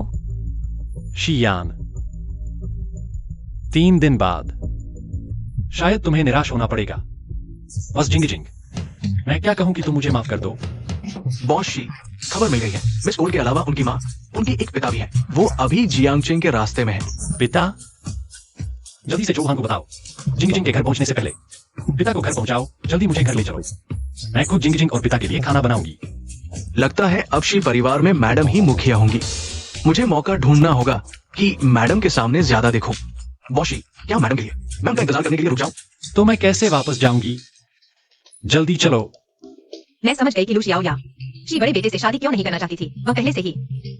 शियान, 3 दिन बाद शायद तुम्हें निराश होना पड़ेगा। बस जिंग जिंग, मैं क्या कहूं कि तुम मुझे माफ कर दो। बॉस शी, खबर मिल गई है। मिस कोल के अलावा उनकी माँ, उनके एक पिता भी है। वो अभी जियांगचेंग के रास्ते में है। पिता? जल्दी से चौहान को बताओ, जिंग जिंग के घर पहुंचने से पहले पिता को घर पहुंचाओ। जल्दी मुझे घर ले चलो। मैं खुद जिंग जिंग और पिता के लिए खाना बनाऊंगी। लगता है अब शी परिवार में मैडम ही मुखिया होंगी। मुझे मौका ढूंढना होगा कि मैडम के सामने ज्यादा देखूं। बॉस शी, क्या मैडम के लिए मैं उनका इंतजार करने के लिए रुक जाऊं? तो मैं कैसे वापस जाऊंगी? जल्दी चलो। मैं समझ गई कि लू शियाओया शी बड़े बेटे से शादी क्यों नहीं करना चाहती थी। वह पहले से ही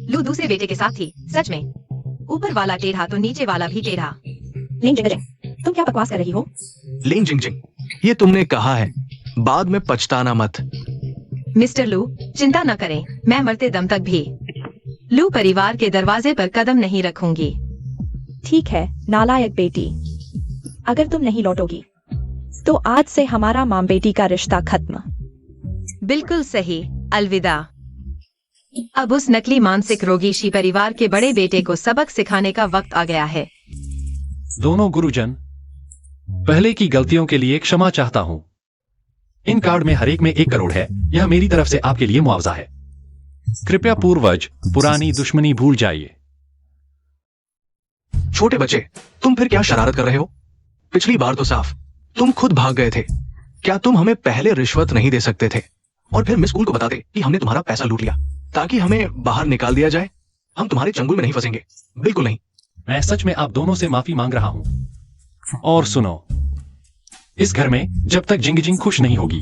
लू दूसरे बेटे के साथ थी। सच में ऊपर वाला टेढ़ा तो नीचे वाला भी टेढ़ा। लिंग जिंग, तुम क्या बकवास कर रही हो? लिंग जिंग जिंग, ये तुमने कहा है, बाद में पछताना मत। मिस्टर लू, चिंता न करें, मैं मरते दम तक भी लू परिवार के दरवाजे पर कदम नहीं रखूंगी। ठीक है नालायक बेटी, अगर तुम नहीं लौटोगी तो आज से हमारा माँ बेटी का रिश्ता खत्म। बिल्कुल सही, अलविदा। अब उस नकली मानसिक रोगी शी परिवार के बड़े बेटे को सबक सिखाने का वक्त आ गया है। दोनों गुरुजन, पहले की गलतियों के लिए क्षमा चाहता हूं। इन कार्ड में हर एक में 1 करोड़ है। यह मेरी तरफ से आपके लिए मुआवजा है। कृपया पूर्वज पुरानी दुश्मनी भूल जाइए। छोटे बच्चे, तुम फिर क्या शरारत कर रहे हो? पिछली बार तो साफ तुम खुद भाग गए थे। क्या तुम हमें पहले रिश्वत नहीं दे सकते थे और फिर मिस कूल को बताते कि हमने तुम्हारा पैसा लूट लिया ताकि हमें बाहर निकाल दिया जाए? हम तुम्हारे चंगुल में नहीं फंसेंगे, बिल्कुल नहीं। मैं सच में आप दोनों से माफी मांग रहा हूं। और सुनो, इस घर में जब तक जिंग जिंग खुश नहीं होगी,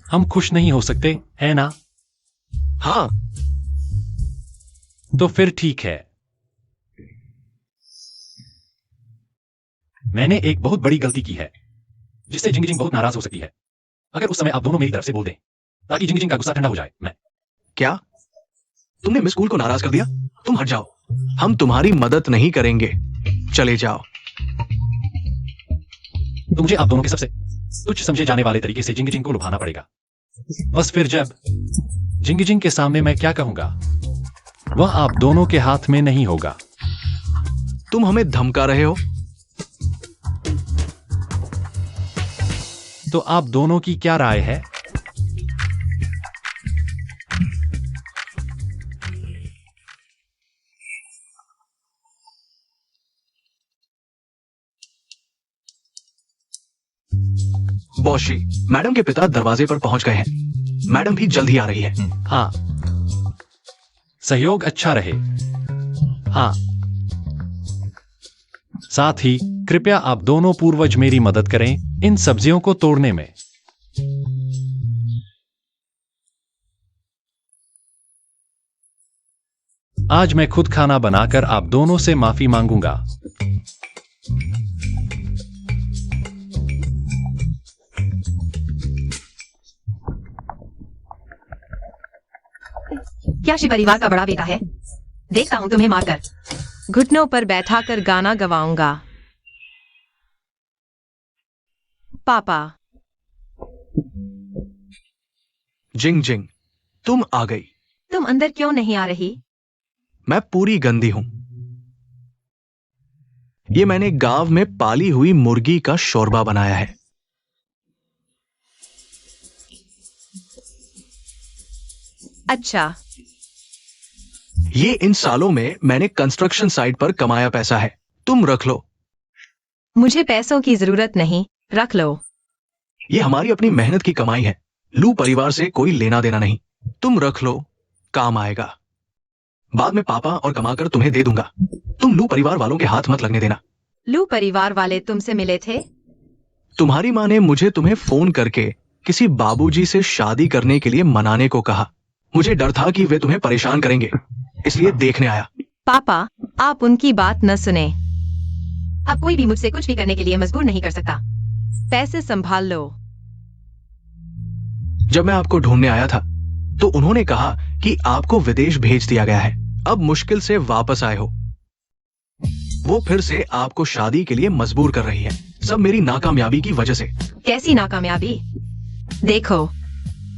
हम खुश नहीं हो सकते, है ना? हाँ, तो फिर ठीक है। मैंने एक बहुत बड़ी गलती की है जिससे जिंग जिंग बहुत नाराज हो सकती है। अगर उस समय आप दोनों मेरी तरफ से बोल दें ताकि जिंग जिंग का गुस्सा ठंडा हो जाए। मैं क्या तुमने मिस कूल को नाराज कर दिया? तुम हट जाओ, हम तुम्हारी मदद नहीं करेंगे, चले जाओ। तो मुझे आप दोनों के सबसे तुच्छ समझे जाने वाले तरीके से जिंग जिंग को लुभाना पड़ेगा। बस फिर जब जिंग जिंग के सामने मैं क्या कहूंगा, वह आप दोनों के हाथ में नहीं होगा। तुम हमें धमका रहे हो? तो आप दोनों की क्या राय है? बॉशी, मैडम के पिता दरवाजे पर पहुंच गए हैं। मैडम भी जल्द ही आ रही है। हाँ, सहयोग अच्छा रहे। हाँ, साथ ही कृपया आप दोनों पूर्वज मेरी मदद करें इन सब्जियों को तोड़ने में। आज मैं खुद खाना बनाकर आप दोनों से माफी मांगूंगा। क्या शी परिवार का बड़ा बेटा है? देखता हूँ तुम्हें मारकर घुटनों पर बैठाकर गाना गवाऊंगा। पापा। जिंग जिंग, तुम आ गई। तुम अंदर क्यों नहीं आ रही? मैं पूरी गंदी हूं। ये मैंने गांव में पाली हुई मुर्गी का शोरबा बनाया है। अच्छा, ये इन सालों में मैंने कंस्ट्रक्शन साइट पर कमाया पैसा है। तुम रख लो। मुझे पैसों की जरूरत नहीं, रख लो। ये हमारी अपनी मेहनत की कमाई है। लू परिवार से कोई लेना देना नहीं। तुम रख लो, काम आएगा। बाद में पापा और कमाकर तुम्हें दे दूंगा। तुम लू परिवार वालों के हाथ मत लगने देना। लू परिवार वाले तुमसे मिले थे? तुम्हारी माँ ने मुझे तुम्हें फोन करके किसी बाबूजी से शादी करने के लिए मनाने को कहा। मुझे डर था कि वे तुम्हें परेशान करेंगे, इसलिए देखने आया। पापा, आप उनकी बात न सुने। अब कोई भी मुझसे कुछ भी करने के लिए मजबूर नहीं कर सकता। पैसे संभाल लो। जब मैं आपको ढूंढने आया था तो उन्होंने कहा कि आपको विदेश भेज दिया गया है। अब मुश्किल से वापस आए हो। वो फिर से आपको शादी के लिए मजबूर कर रही है। सब मेरी नाकामयाबी की वजह से। कैसी नाकामयाबी? देखो,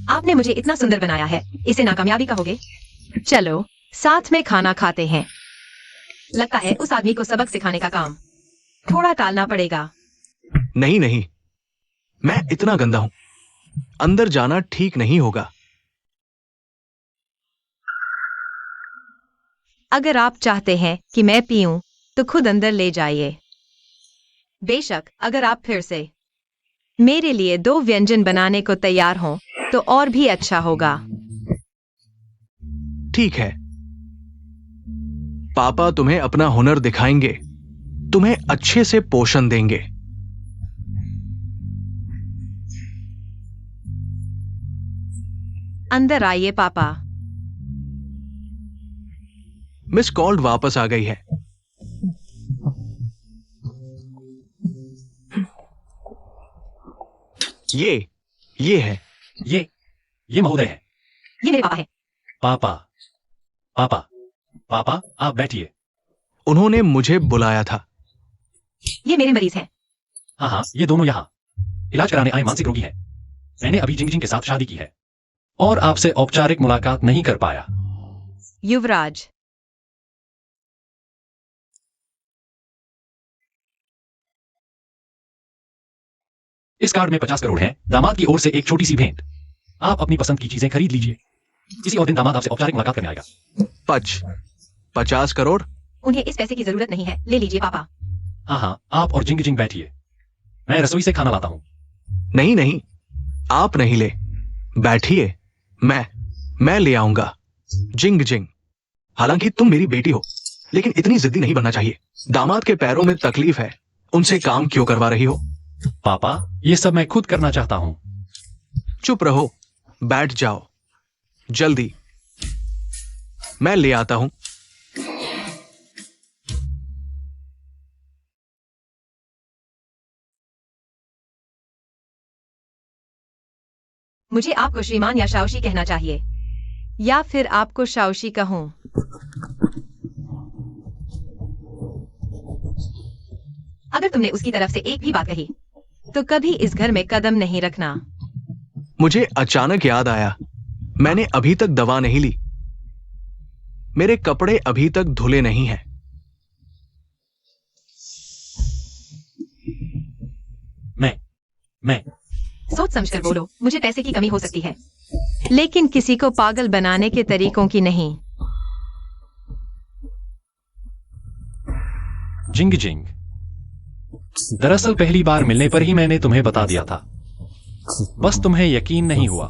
आपने मुझे इतना सुंदर बनाया है, इसे नाकामयाबी कहोगे? चलो साथ में खाना खाते हैं। लगता है उस आदमी को सबक सिखाने का काम थोड़ा टालना पड़ेगा। नहीं नहीं, मैं इतना गंदा हूं, अंदर जाना ठीक नहीं होगा। अगर आप चाहते हैं कि मैं पीऊं तो खुद अंदर ले जाइए। बेशक अगर आप फिर से मेरे लिए 2 व्यंजन बनाने को तैयार हों तो और भी अच्छा होगा। ठीक है, पापा तुम्हें अपना हुनर दिखाएंगे, तुम्हें अच्छे से पोषण देंगे। अंदर आइए पापा। मिस कॉल्ड वापस आ गई है। ये है। ये महोदय है। ये मेरे पापा है। पापा पापा पापा आप बैठिए। उन्होंने मुझे बुलाया था। ये मेरे मरीज हैं। हाँ हाँ, ये दोनों यहाँ इलाज कराने आए मानसिक रोगी हैं। मैंने अभी जिंग जिंग के साथ शादी की है और आपसे औपचारिक मुलाकात नहीं कर पाया। युवराज, इस कार्ड में 50 करोड़ हैं। दामाद की ओर से एक छोटी सी भेंट। आप अपनी पसंद की चीजें खरीद लीजिए। किसी और दिन दामाद आपसे औपचारिक मुलाकात करने आएगा। 50 करोड़? उन्हें इस पैसे की जरूरत नहीं है, ले लीजिए पापा। हाँ हाँ, आप और जिंग जिंग बैठिए, मैं रसोई से खाना लाता हूँ। नहीं नहीं, आप नहीं ले, बैठिए, मैं ले आऊंगा। जिंग जिंग, हालांकि तुम मेरी बेटी हो, लेकिन इतनी जिद्दी नहीं बनना चाहिए। दामाद के पैरों में तकलीफ है, उनसे काम क्यों करवा रही हो? पापा, ये सब मैं खुद करना चाहता हूँ। चुप रहो, बैठ जाओ जल्दी, मैं ले आता हूं। मुझे आपको श्रीमान या शाओशी कहना चाहिए, या फिर आपको शाओशी कहूं? अगर तुमने उसकी तरफ से एक भी बात कही तो कभी इस घर में कदम नहीं रखना। मुझे अचानक याद आया, मैंने अभी तक दवा नहीं ली, मेरे कपड़े अभी तक धुले नहीं हैं। मैं सोच समझकर बोलो, मुझे पैसे की कमी हो सकती है, लेकिन किसी को पागल बनाने के तरीकों की नहीं। जिंग जिंग, दरअसल पहली बार मिलने पर ही मैंने तुम्हें बता दिया था, बस तुम्हें यकीन नहीं हुआ।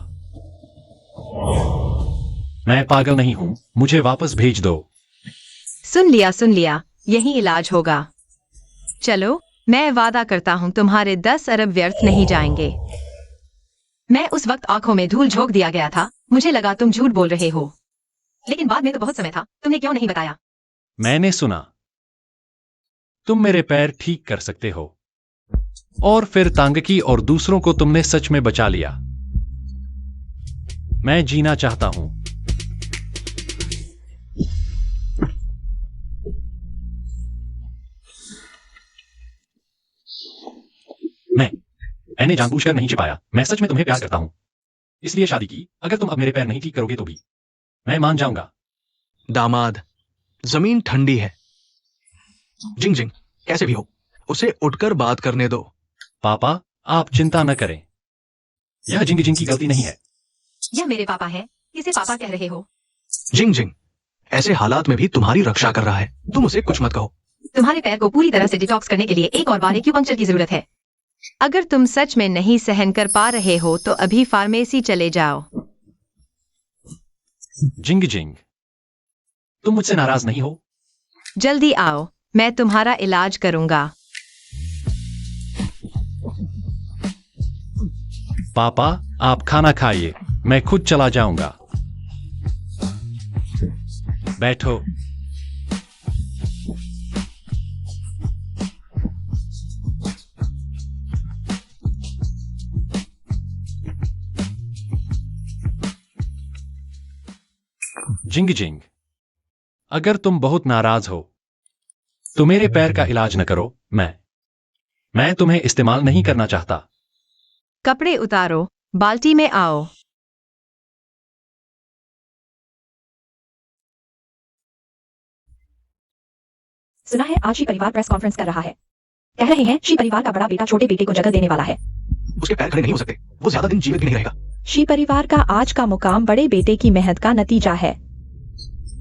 मैं पागल नहीं हूं, मुझे वापस भेज दो। सुन लिया, यही इलाज होगा। चलो, मैं वादा करता हूं तुम्हारे 10 अरब व्यर्थ नहीं जाएंगे। मैं उस वक्त आंखों में धूल झोंक दिया गया था, मुझे लगा तुम झूठ बोल रहे हो, लेकिन बाद में तो बहुत समय था, तुमने क्यों नहीं बताया? मैंने सुना तुम मेरे पैर ठीक कर सकते हो, और फिर तांगकी और दूसरों को तुमने सच में बचा लिया। मैं जीना चाहता हूं। मैंने जानबूझकर नहीं छिपाया, मैं सच में तुम्हें प्यार करता हूं, इसलिए शादी की। अगर तुम अब मेरे पैर नहीं ठीक करोगे तो भी मैं मान जाऊंगा। दामाद, जमीन ठंडी है। जिंग जिंग, कैसे भी हो, उसे उठकर बात करने दो। पापा, आप चिंता न करें, यह जिंग जिंग की गलती नहीं है। यह मेरे पापा हैं, किसे पापा कह रहे हो? जिंग जिंग ऐसे हालात में भी तुम्हारी रक्षा कर रहा है, तुम उसे कुछ मत कहो। तुम्हारे पैर को पूरी तरह से डिटॉक्स करने के लिए एक और बार एक्यूपंक्चर की जरूरत है। अगर तुम सच में नहीं सहन कर पा रहे हो तो अभी फार्मेसी चले जाओ। जिंग जिंग, तुम मुझसे नाराज नहीं हो? जल्दी आओ, मैं तुम्हारा इलाज करूंगा। पापा, आप खाना खाइए, मैं खुद चला जाऊंगा। बैठो। जिंग जिंग, अगर तुम बहुत नाराज हो तो मेरे पैर का इलाज न करो। मैं तुम्हें इस्तेमाल नहीं करना चाहता। कपड़े उतारो, बाल्टी में आओ। सुना है आज ही परिवार प्रेस कॉन्फ्रेंस कर रहा है। कह रहे हैं शी परिवार का बड़ा बेटा छोटे बेटे को जगह देने वाला है। उसके पैर खड़े नहीं हो सकते, वो ज्यादा दिन जीवित भी नहीं रहेगा। शी परिवार का आज का मुकाम बड़े बेटे की मेहनत का नतीजा है।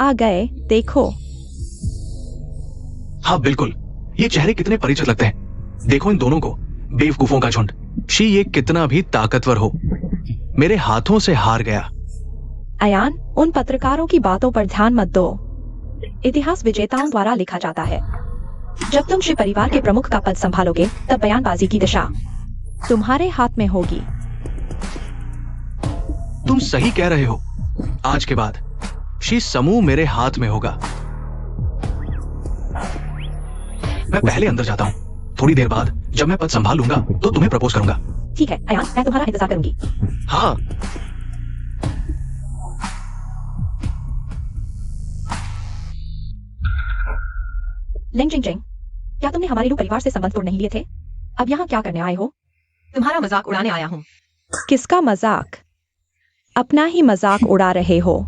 आ गए, देखो। हाँ बिल्कुल, ये चेहरे कितने परिचित लगते हैं। देखो इन दोनों को, बेवकूफों का झुंड। शी ये कितना भी ताकतवर हो, मेरे हाथों से हार गया। अयान, उन पत्रकारों की बातों पर ध्यान मत दो। इतिहास विजेताओं द्वारा लिखा जाता है। जब तुम शी परिवार के प्रमुख का पद संभालोगे, तब बयानबाजी की दिशा तुम्हारे हाथ में होगी। तुम सही कह रहे हो। आज के बाद शी समूह मेरे हाथ में होगा। मैं पहले अंदर जाता हूँ। थोड़ी देर बाद जब मैं पद संभाल लूंगा तो तुम्हें प्रपोज करूंगा। ठीक है अयान, मैं तुम्हारा इंतजार करूंगी। हाँ। लिंग जिंग जिंग, क्या तुमने हमारे लू परिवार से संबंध तोड़ नहीं लिए थे? अब यहाँ क्या करने आए हो? तुम्हारा मजाक उड़ाने आया हूँ। किसका मजाक? अपना ही मजाक उड़ा रहे हो।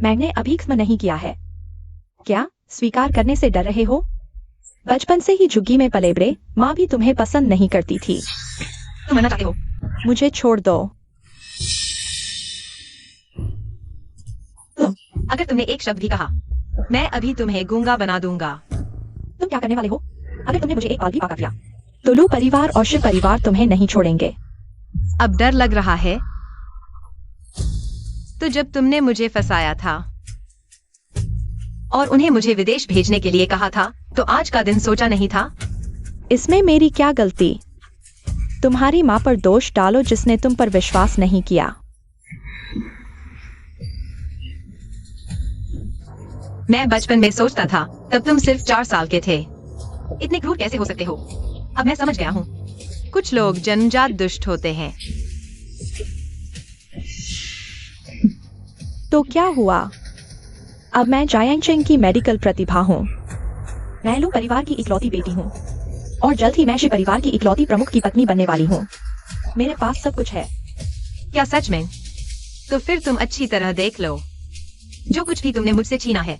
मैंने अभी क्षमा नहीं किया है। क्या स्वीकार करने से डर रहे हो? बचपन से ही झुग्गी में पले बड़े, माँ भी तुम्हें पसंद नहीं करती थी। तुम मना चाहते हो? मुझे छोड़ दो। अगर तुमने एक शब्द भी कहा, मैं अभी तुम्हें गूंगा बना दूंगा। तुम क्या करने वाले हो? अगर तुमने मुझे एक बार भी पाकर दिया, तो लू परिवार और शिव परिवार तुम्हें नहीं छोड़ेंगे। अब डर लग रहा है? तो जब तुमने मुझे फंसाया था और उन्हें मुझे विदेश भेजने के लिए कहा था, तो आज का दिन सोचा नहीं था? इसमें मेरी क्या गलती? तुम्हारी माँ पर दोष डालो जिसने तुम पर विश्वास नहीं किया। मैं बचपन में सोचता था, तब तुम सिर्फ 4 साल के थे। इतने क्रूर कैसे हो सकते हो? अब मैं समझ गया हूँ। कुछ लोग जन्मजात दुष्ट होते हैं। तो क्या हुआ? अब मैं जायांग चेंग की मेडिकल प्रतिभा हूँ। मैं लू परिवार की इकलौती बेटी हूँ और जल्द ही मैं शिव परिवार की इकलौती प्रमुख की पत्नी बनने वाली हूँ। मेरे पास सब कुछ है। क्या सच में? तो फिर तुम अच्छी तरह देख लो। जो कुछ भी तुमने मुझसे छीना है,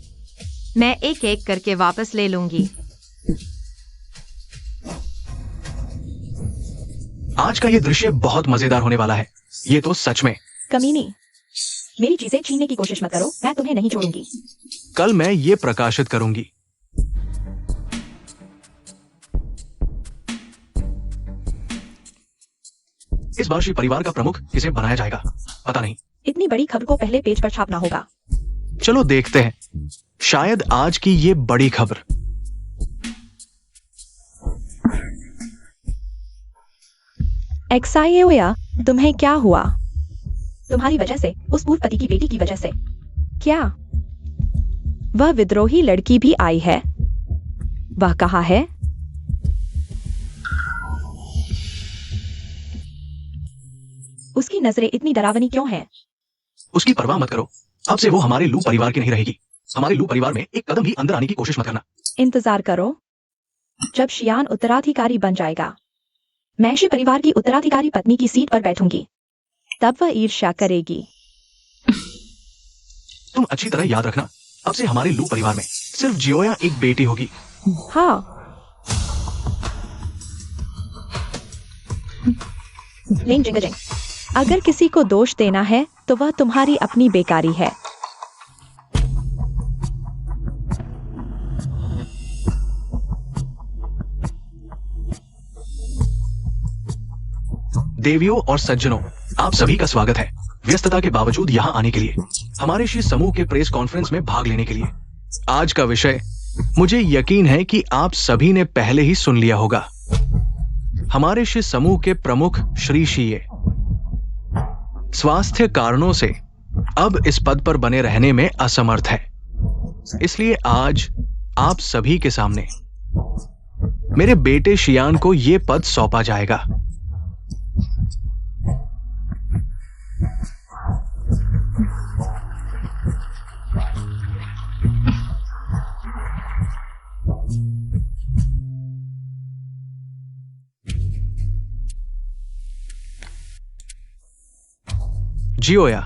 मैं एक एक करके वापस ले लूंगी। आज का ये दृश्य बहुत मजेदार होने वाला है। ये तो सच में। कमीनी, मेरी चीजें छीनने की कोशिश मत करो, मैं तुम्हें नहीं छोड़ूंगी। कल मैं ये प्रकाशित करूंगी। इस बार श्री परिवार का प्रमुख किसे बनाया जाएगा पता नहीं। इतनी बड़ी खबर को पहले पेज पर छापना होगा। चलो देखते हैं, शायद आज की ये बड़ी खबर। एक्साइयोया, तुम्हें क्या हुआ? तुम्हारी वजह से, उस पूर्व पति की बेटी की वजह से। क्या वह विद्रोही लड़की भी आई है? वह कहाँ है? उसकी नजरें इतनी डरावनी क्यों हैं? उसकी परवाह मत करो। अब से वो हमारे लू परिवार की नहीं रहेगी। हमारे लू परिवार में एक कदम भी अंदर आने की कोशिश मत करना। इंतजार करो। जब शियान उत्तराधिकारी बन जाएगा, मैं शिव परिवार की उत्तराधिकारी पत्नी की सीट पर बैठूंगी। तब वह ईर्ष्या करेगी। तुम अच्छी तरह याद रखना, अब से हमारे लू परिवार में सिर्फ जियोया एक बेटी होगी। हाँ। लिंग जिंग जिंग, अगर किसी को दोष देना है तो वह तुम्हारी अपनी बेकारी है। देवियों और सज्जनों, आप सभी का स्वागत है व्यस्तता के बावजूद यहाँ आने के लिए, हमारे श्री समूह के प्रेस कॉन्फ्रेंस में भाग लेने के लिए। आज का विषय मुझे यकीन है कि आप सभी ने पहले ही सुन लिया होगा। हमारे श्री समूह के प्रमुख श्री शीये स्वास्थ्य कारणों से अब इस पद पर बने रहने में असमर्थ है। इसलिए आज आप सभी के सामने मेरे बेटे शियान को यह पद सौंपा जाएगा। जियोया,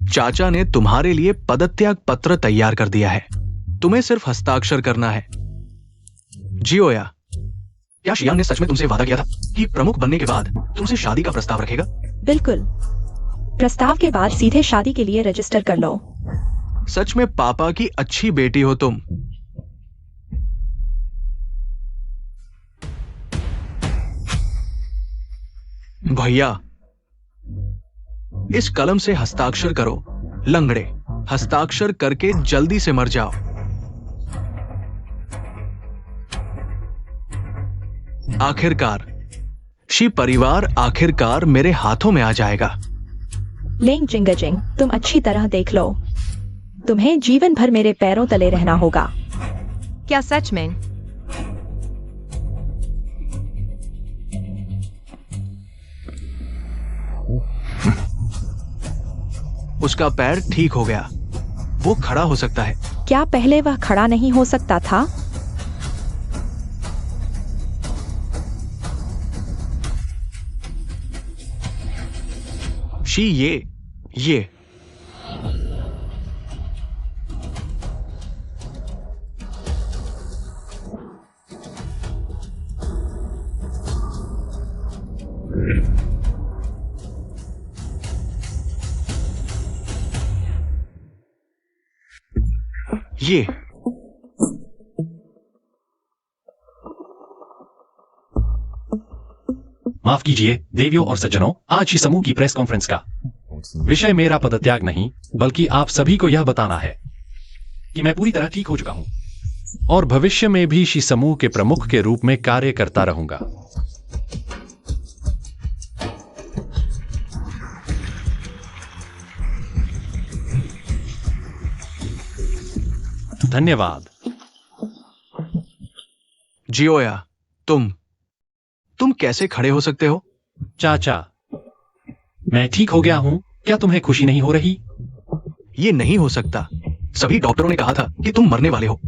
चाचा ने तुम्हारे लिए पदत्याग पत्र तैयार कर दिया है। तुम्हें सिर्फ हस्ताक्षर करना है। जियोया, क्या शियांग ने सच में तुमसे वादा किया था कि प्रमुख बनने के बाद तुमसे शादी का प्रस्ताव रखेगा? बिल्कुल। प्रस्ताव के बाद सीधे शादी के लिए रजिस्टर कर लो। सच में पापा की अच्छी बेटी हो तुम। भैया, इस कलम से हस्ताक्षर करो। लंगड़े, हस्ताक्षर करके जल्दी से मर जाओ। आखिरकार शी परिवार आखिरकार मेरे हाथों में आ जाएगा। लेंग जिंगजिंग, तुम अच्छी तरह देख लो। तुम्हें जीवन भर मेरे पैरों तले रहना होगा। क्या सच में? उसका पैर ठीक हो गया, वो खड़ा हो सकता है। क्या पहले वह खड़ा नहीं हो सकता था? शी ये माफ कीजिए देवियों और सज्जनों, आज ही समूह की प्रेस कॉन्फ्रेंस का विषय मेरा पदत्याग नहीं, बल्कि आप सभी को यह बताना है कि मैं पूरी तरह ठीक हो चुका हूं और भविष्य में भी शी समूह के प्रमुख के रूप में कार्य करता रहूंगा। धन्यवाद। जियोया, तुम कैसे खड़े हो सकते हो? चाचा, मैं ठीक हो गया हूं। क्या तुम्हें खुशी नहीं हो रही? ये नहीं हो सकता। सभी डॉक्टरों ने कहा था कि तुम मरने वाले हो।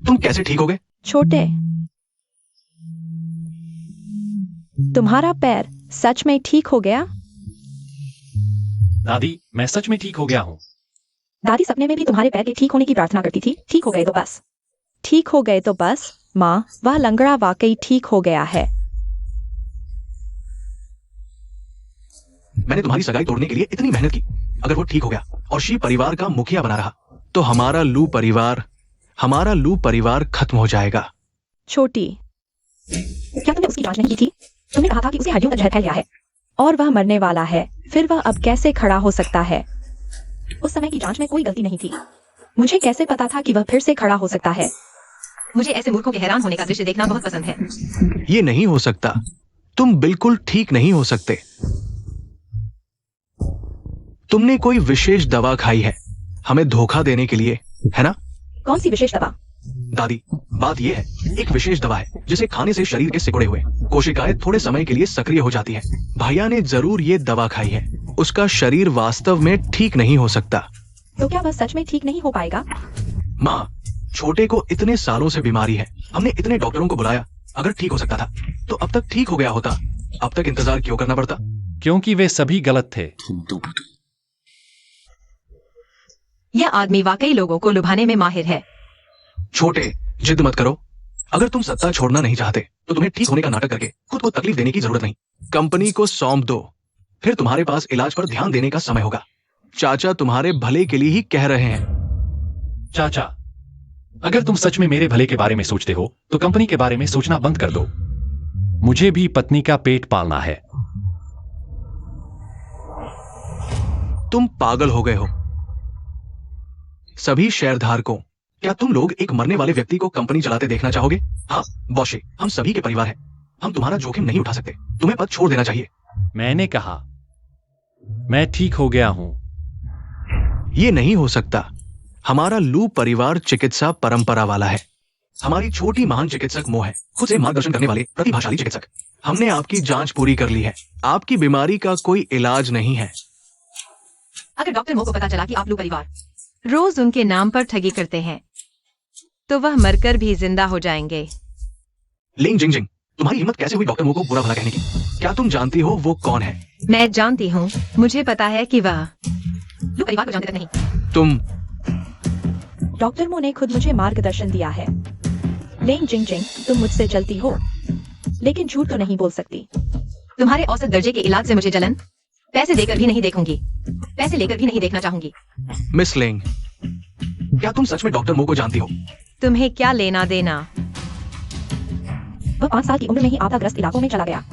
तुम कैसे ठीक हो गए? छोटे, तुम्हारा पैर सच में ठीक हो गया? दादी, मैं सच में ठीक हो गया हूं। दादी सपने में भी तुम्हारे पैर के ठीक होने की प्रार्थना करती थी। ठीक हो गए तो बस। ठीक हो गए तो बस। माँ, वह लंगड़ा वाकई ठीक हो गया है। मैंने तुम्हारी सगाई तोड़ने के लिए इतनी मेहनत की। अगर वो ठीक हो गया और शी परिवार का मुखिया बना रहा तो हमारा लू परिवार खत्म हो जाएगा। छोटी, क्या तुमने उसकी जांच नहीं की थी? तुमने कहा था कि उसे हड्डियों का जहर फैल गया है और वह मरने वाला है। फिर वह अब कैसे खड़ा हो सकता है? उस समय की जांच में कोई गलती नहीं थी। मुझे कैसे पता था कि वह फिर से खड़ा हो सकता है? मुझे ऐसे मूर्खों के हैरान होने का दृश्य देखना बहुत पसंद है। ये नहीं हो सकता। तुम बिल्कुल ठीक नहीं हो सकते। तुमने कोई विशेष दवा खाई है हमें धोखा देने के लिए, है ना? कौन सी विशेष दवा? दादी, बात यह है, एक विशेष दवा है जिसे खाने से शरीर के सिकुड़े हुए कोशिकाएं थोड़े समय के लिए सक्रिय हो जाती है। भैया ने जरूर ये दवा खाई है। उसका शरीर वास्तव में ठीक नहीं हो सकता। तो क्या वह सच में ठीक नहीं हो पाएगा? माँ, छोटे को इतने सालों से बीमारी है। हमने इतने डॉक्टरों को बुलाया। अगर ठीक हो सकता था तो अब तक ठीक हो गया होता। अब तक इंतजार क्यों करना पड़ता? क्योंकि वे सभी गलत थे। यह आदमी वाकई लोगों को लुभाने में माहिर है। छोटे, जिद मत करो। अगर तुम सत्ता छोड़ना नहीं चाहते तो तुम्हें ठीक होने का नाटक करके खुद को तकलीफ देने की जरूरत नहीं। कंपनी को सौंप दो, फिर तुम्हारे पास इलाज पर ध्यान देने का समय होगा। चाचा तुम्हारे भले के लिए ही कह रहे हैं। चाचा, अगर तुम सच में मेरे भले के बारे में सोचते हो तो कंपनी के बारे में सोचना बंद कर दो। मुझे भी पत्नी का पेट पालना है। तुम पागल हो गए हो। सभी शेयरधारकों, क्या तुम लोग एक मरने वाले व्यक्ति को कंपनी चलाते देखना चाहोगे? हाँ बॉशे, हम सभी के परिवार हैं। हम तुम्हारा जोखिम नहीं उठा सकते। तुम्हें पद छोड़ देना चाहिए। मैंने कहा मैं ठीक हो गया हूं। ये नहीं हो सकता। हमारा लू परिवार चिकित्सा परंपरा वाला है। हमारी छोटी महान चिकित्सक मो है, खुद से मार्गदर्शन करने वाले प्रतिभाशाली चिकित्सक। हमने आपकी जांच पूरी कर ली है। आपकी बीमारी का कोई इलाज नहीं है। अगर डॉक्टर मो को पता चला कि आप लू परिवार रोज उनके नाम पर ठगी करते हैं तो वह मरकर भी जिंदा हो जाएंगे। लिंग जिंगजिंग, तुम्हारी हिम्मत कैसे हुई डॉक्टर मो को बुरा भला कहने की? क्या तुम जानती हो वो कौन है? मैं जानती हूँ। मुझे पता है कि वह लू परिवार को जानते तक नहीं। तुम डॉक्टर मो ने खुद मुझे मार्गदर्शन दिया है। लेंग जिंग जिंग, तुम मुझसे जलती हो, लेकिन झूठ तो नहीं बोल सकती। तुम्हारे औसत दर्जे के इलाज से मुझे जलन, पैसे देकर भी नहीं देखूंगी, पैसे लेकर भी नहीं देखना चाहूंगी। मिस लेंग, क्या तुम सच में डॉक्टर मो को जानती हो? तुम्हें क्या लेना देना? वह 5 साल की उम्र में ही आपदाग्रस्त इलाकों में चला गया,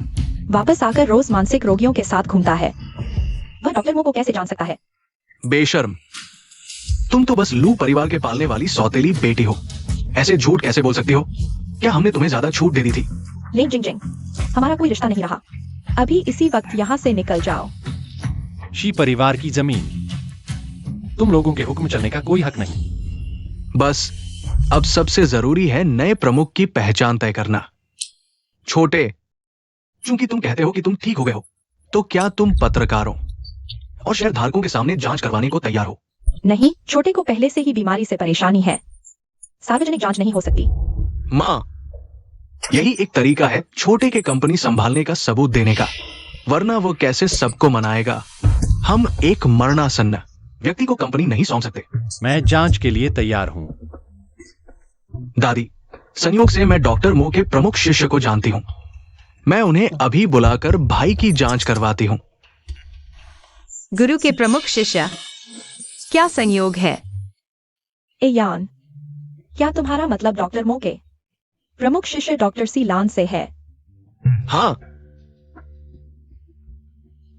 वापस आकर रोज मानसिक रोगियों के साथ घूमता है। वह डॉक्टर मो को कैसे जान सकता है? बेशर्म, तुम तो बस लू परिवार के पालने वाली सौतेली बेटी हो। ऐसे झूठ कैसे बोल सकती हो? क्या हमने तुम्हें ज्यादा छूट दे दी थी? लेंग जिंग जिंग, हमारा कोई रिश्ता नहीं रहा, अभी इसी वक्त यहाँ से निकल जाओ। शी परिवार की जमीन, तुम लोगों के हुक्म चलने का कोई हक नहीं। बस अब सबसे जरूरी है नए प्रमुख की पहचान तय करना। छोटे, चूंकि तुम कहते हो कि तुम ठीक हो गए हो, तो क्या तुम पत्रकारों और शेयर धारकों के सामने जांच करवाने को तैयार हो? नहीं, छोटे को पहले से ही बीमारी से परेशानी है, सार्वजनिक जांच नहीं हो सकती। मां, यही एक तरीका है छोटे के कंपनी संभालने का सबूत देने का, वरना वो कैसे सबको मनाएगा? हम एक मरणासन्न व्यक्ति को कंपनी नहीं सौंप सकते। मैं जांच के लिए तैयार हूं। दादी, संयोग से मैं डॉक्टर मो के प्रमुख शिष्य को जानती हूं। मैं उन्हें अभी बुलाकर भाई की जांच करवाती हूं। गुरु के प्रमुख शिष्य, क्या संयोग है? एयान, क्या तुम्हारा मतलब डॉक्टर मो के प्रमुख शिष्य डॉक्टर सी लान से है? हाँ,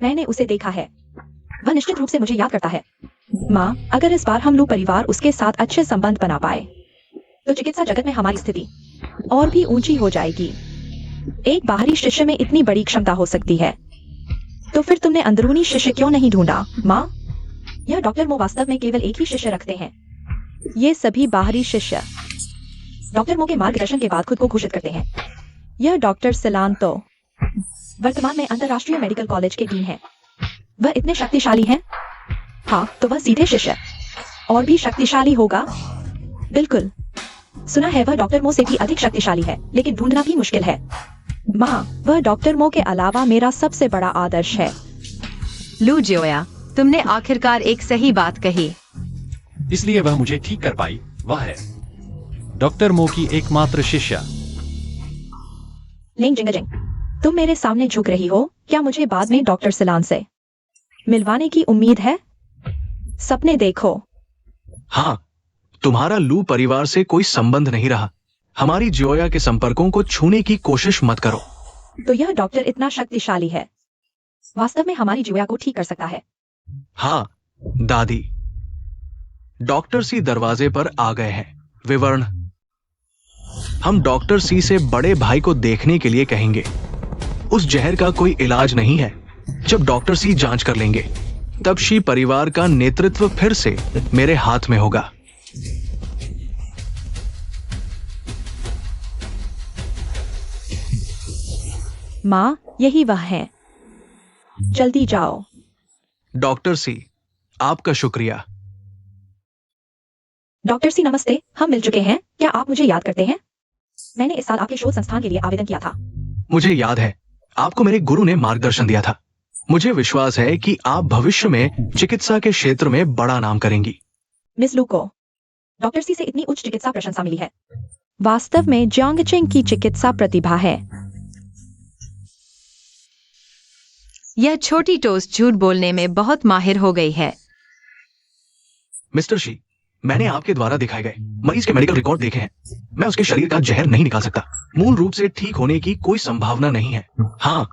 मैंने उसे देखा है, वह निश्चित रूप से मुझे याद करता है। माँ, अगर इस बार हम लू परिवार उसके साथ अच्छे संबंध बना पाए, तो चिकित्सा जगत में हमारी स्थिति और भी ऊंची हो जाएगी। एक बाहरी शिष्य में इतनी बड़ी क्षमता हो सकती है, तो फिर तुमने अंदरूनी शिष्य क्यों नहीं ढूंढा? माँ, यह डॉक्टर मो वास्तव में केवल एक ही शिष्य रखते हैं। ये सभी बाहरी शिष्य डॉक्टर मो के मार्गदर्शन के बाद खुद को घोषित करते हैं। यह डॉक्टर सिलान तो वर्तमान में अंतरराष्ट्रीय मेडिकल कॉलेज के डीन हैं। वह इतने शक्तिशाली हैं? हाँ, तो वह सीधे शिष्य और भी शक्तिशाली होगा। बिल्कुल, सुना है वह डॉक्टर मो से भी अधिक शक्तिशाली है, लेकिन ढूंढना भी मुश्किल है। माँ, वह डॉक्टर मो के अलावा मेरा सबसे बड़ा आदर्श है। लू जोया, तुमने आखिरकार एक सही बात कही। इसलिए वह मुझे ठीक कर पाई, वह है डॉक्टर मो की एकमात्र शिष्या। लेंग जिंग जिंग, तुम मेरे सामने झुक रही हो, क्या मुझे बाद में डॉक्टर सिलान से मिलवाने की उम्मीद है? सपने देखो। हाँ, तुम्हारा लू परिवार से कोई संबंध नहीं रहा। हमारी जोया के संपर्कों को छूने की कोशिश मत करो। तो यह डॉक्टर इतना शक्तिशाली है, वास्तव में हमारी जोया को ठीक कर सकता है। हाँ दादी, डॉक्टर सी दरवाजे पर आ गए हैं। विवरण, हम डॉक्टर सी से बड़े भाई को देखने के लिए कहेंगे। उस जहर का कोई इलाज नहीं है। जब डॉक्टर सी जांच कर लेंगे, तब शी परिवार का नेतृत्व फिर से मेरे हाथ में होगा। माँ, यही वह है, जल्दी जाओ। डॉक्टर सी, आपका शुक्रिया। डॉक्टर सी नमस्ते, हम मिल चुके हैं। क्या आप मुझे याद करते हैं? मैंने इस साल आपके शोध संस्थान के लिए आवेदन किया था। मुझे याद है, आपको मेरे गुरु ने मार्गदर्शन दिया था। मुझे विश्वास है कि आप भविष्य में चिकित्सा के क्षेत्र में बड़ा नाम करेंगी। मिस लू को डॉक्टर सी से इतनी उच्च चिकित्सा प्रशंसा मिली है। वास्तव में जियांगचेंग की चिकित्सा प्रतिभा है। यह छोटी टोस्ट झूठ बोलने में बहुत माहिर हो गई है। मिस्टर शी, मैंने आपके द्वारा दिखाए गए मरीज के मेडिकल रिकॉर्ड देखे हैं। मैं उसके शरीर का जहर नहीं निकाल सकता। मूल रूप से ठीक होने की कोई संभावना नहीं है। हाँ,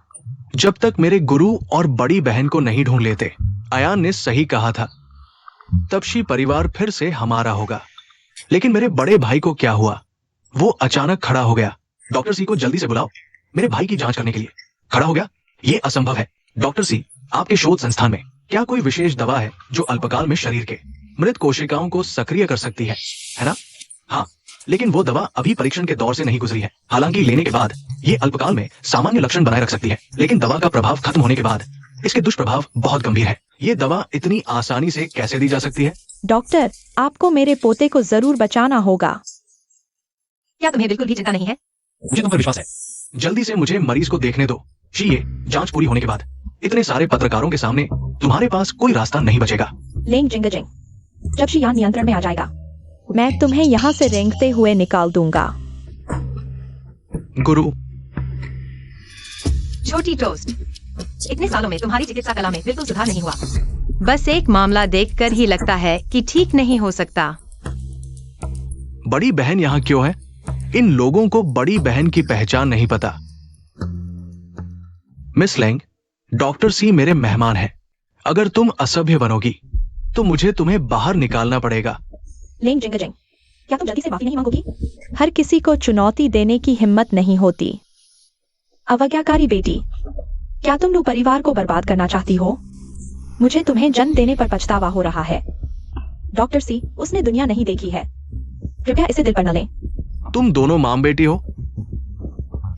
जब तक मेरे गुरु और बड़ी बहन को नहीं ढूंढ लेते। अयान ने सही कहा था, तब शी परिवार फिर से हमारा होगा। लेकिन मेरे बड़े भाई को क्या हुआ? वो अचानक खड़ा हो गया। डॉक्टर सी को जल्दी से बुलाओ, मेरे भाई की जांच करने के लिए। खड़ा हो गया? ये असंभव है। डॉक्टर सी, आपके शोध संस्थान में क्या कोई विशेष दवा है जो अल्पकाल में शरीर के मृत कोशिकाओं को सक्रिय कर सकती है ना? हाँ, लेकिन वो दवा अभी परीक्षण के दौर से नहीं गुजरी है। हालांकि लेने के बाद ये अल्पकाल में सामान्य लक्षण बनाए रख सकती है, लेकिन दवा का प्रभाव खत्म होने के बाद इसके दुष्प्रभाव बहुत गंभीर है। ये दवा इतनी आसानी से कैसे दी जा सकती है? डॉक्टर, आपको मेरे पोते को जरूर बचाना होगा। क्या तुम्हें बिल्कुल भी चिंता नहीं है? मुझे तुम पर विश्वास है। जल्दी से मुझे मरीज को देखने दो। शी, ये जांच पूरी होने के बाद इतने सारे पत्रकारों के सामने तुम्हारे पास कोई रास्ता नहीं बचेगा। लेंग जिंग जिंग, जब शी यहाँ नियंत्रण में आ जाएगा, मैं तुम्हें यहाँ से रेंगते हुए निकाल दूंगा। गुरु, छोटी टोस्ट, इतने सालों में तुम्हारी चिकित्सा कला में बिल्कुल सुधार नहीं हुआ। बस एक मामला देखकर ही लगता है कि ठीक नहीं हो सकता। बड़ी बहन यहाँ क्यों है? इन लोगों को बड़ी बहन की पहचान नहीं पता। मिस लेंग, डॉक्टर सी मेरे मेहमान हैं। अगर तुम असभ्य बनोगी तो मुझे तुम्हें बाहर निकालना पड़ेगा। लेंग जिंगजिंग, क्या तुम जल्दी से माफी नहीं मांगोगी? हर किसी को चुनौती देने की हिम्मत नहीं होती। अवज्ञाकारी बेटी, क्या तुम लोग परिवार को बर्बाद करना चाहती हो? मुझे तुम्हें जन्म देने पर पछतावा हो रहा है। डॉक्टर सी, उसने दुनिया नहीं देखी है, कृपया इसे दिल पर न लें। तुम दोनों मां बेटी हो।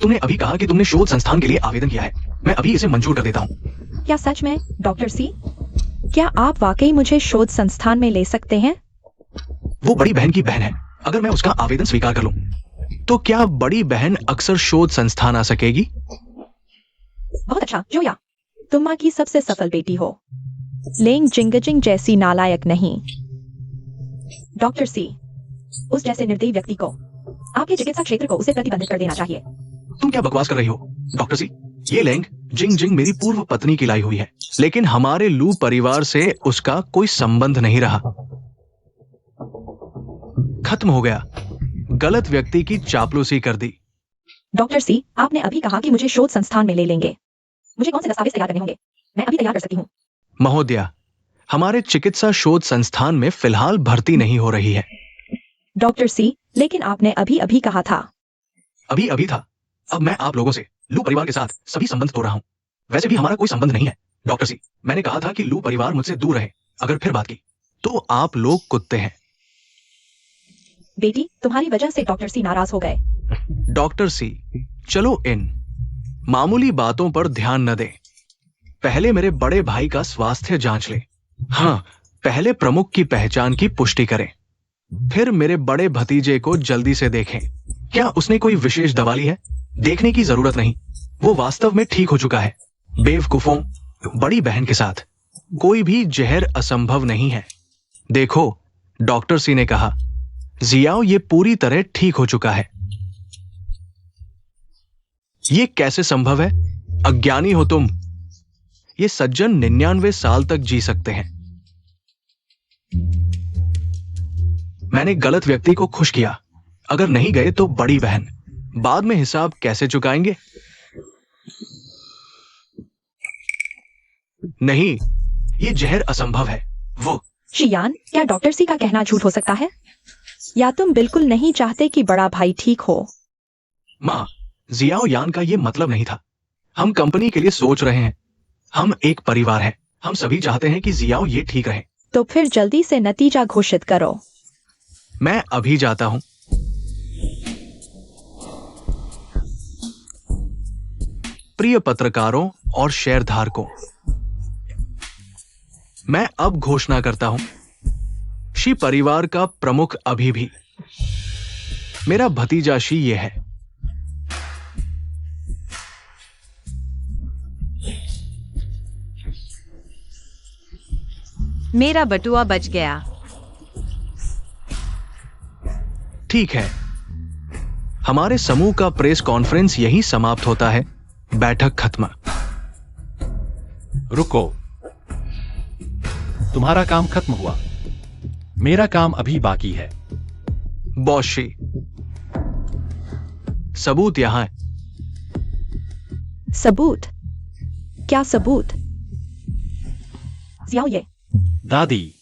तुमने अभी कहा कि तुमने शोध संस्थान के लिए आवेदन किया है। मैं अभी इसे मंजूर कर देता हूँ। क्या सच में, डॉक्टर सी? क्या आप वाकई मुझे शोध संस्थान में ले सकते हैं? वो बड़ी बहन की बहन है। अगर मैं उसका आवेदन स्वीकार कर लूं, तो क्या बड़ी बहन अक्सर शोध संस्थान आ सकेगी? बहुत अच्छा, जोया, तुम माँ की सबसे सफल बेटी हो। लेंग जिंगजिंग जैसी नालायक नहीं। डॉक्टर सी, उस जैसे निर्दयी व्यक्ति को आपके चिकित्सा क्षेत्र को उसे प्रतिबंधित कर देना चाहिए। तुम क्या बकवास कर रही हो? डॉक्टर सी, ये लेंग जिंग जिंग मेरी पूर्व पत्नी की लाई हुई है, लेकिन हमारे लू परिवार से उसका कोई संबंध नहीं रहा। खत्म हो गया। गलत व्यक्ति की चापलूसी कर दी। डॉक्टर सी, आपने अभी कहा कि मुझे शोध संस्थान में ले लेंगे। मुझे कौन से दस्तावेज तैयार करने होंगे? मैं अभी तैयार कर सकती हूँ। महोदया, हमारे चिकित्सा शोध संस्थान में फिलहाल भर्ती नहीं हो रही है। डॉक्टर सी, लेकिन आपने अभी अभी कहा था। अभी अभी था। अब मैं आप लोगों से लू परिवार के साथ सभी संबंध तोड़ रहा हूँ। वैसे भी हमारा कोई संबंध नहीं है। डॉक्टर सी, मैंने कहा था कि लू परिवार मुझसे दूर रहे। अगर फिर बात की तो आप लोग कुत्ते हैं। बेटी, तुम्हारी वजह से डॉक्टर सी नाराज हो गए। डॉक्टर सी, चलो इन मामूली बातों पर ध्यान न दें। पहले मेरे बड़े भाई का स्वास्थ्य जांच लें। हाँ, पहले प्रमुख की पहचान की पुष्टि करें, फिर मेरे बड़े भतीजे को जल्दी से देखें। क्या उसने कोई विशेष दवा ली है? देखने की जरूरत नहीं, वो वास्तव में ठीक हो चुका है। बेवकूफों, बड़ी बहन के साथ कोई भी जहर असंभव नहीं है। देखो, डॉक्टर सी ने कहा, जियाओ ये पूरी तरह ठीक हो चुका है। ये कैसे संभव है? अज्ञानी हो तुम। ये सज्जन 99 साल तक जी सकते हैं। मैंने गलत व्यक्ति को खुश किया। अगर नहीं गए तो बड़ी बहन बाद में हिसाब कैसे चुकाएंगे? नहीं, ये जहर असंभव है। वो शियान, क्या डॉक्टर सी का कहना झूठ हो सकता है? या तुम बिल्कुल नहीं चाहते कि बड़ा भाई ठीक हो? माँ, जियाओ यान का ये मतलब नहीं था। हम कंपनी के लिए सोच रहे हैं। हम एक परिवार हैं। हम सभी चाहते हैं कि जियाओ ये ठीक रहे। तो फिर जल्दी से नतीजा घोषित करो। मैं अभी जाता हूं। प्रिय पत्रकारों और शेयरधारकों, मैं अब घोषणा करता हूं, शी परिवार का प्रमुख अभी भी मेरा भतीजा शी ये है। मेरा बटुआ बच गया। ठीक है, हमारे समूह का प्रेस कॉन्फ्रेंस यहीं समाप्त होता है। बैठक खत्म। रुको, तुम्हारा काम खत्म हुआ, मेरा काम अभी बाकी है। बॉस शी, सबूत यहां है। सबूत? क्या सबूत? जियाओ ये। दादी,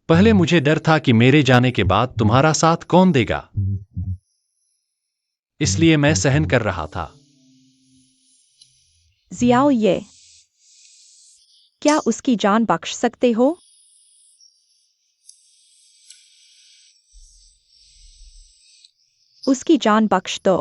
पहले मुझे डर था कि मेरे जाने के बाद तुम्हारा साथ कौन देगा, इसलिए मैं सहन कर रहा था। जियाओ ये, क्या उसकी जान बख्श सकते हो? उसकी जान बख्श दो।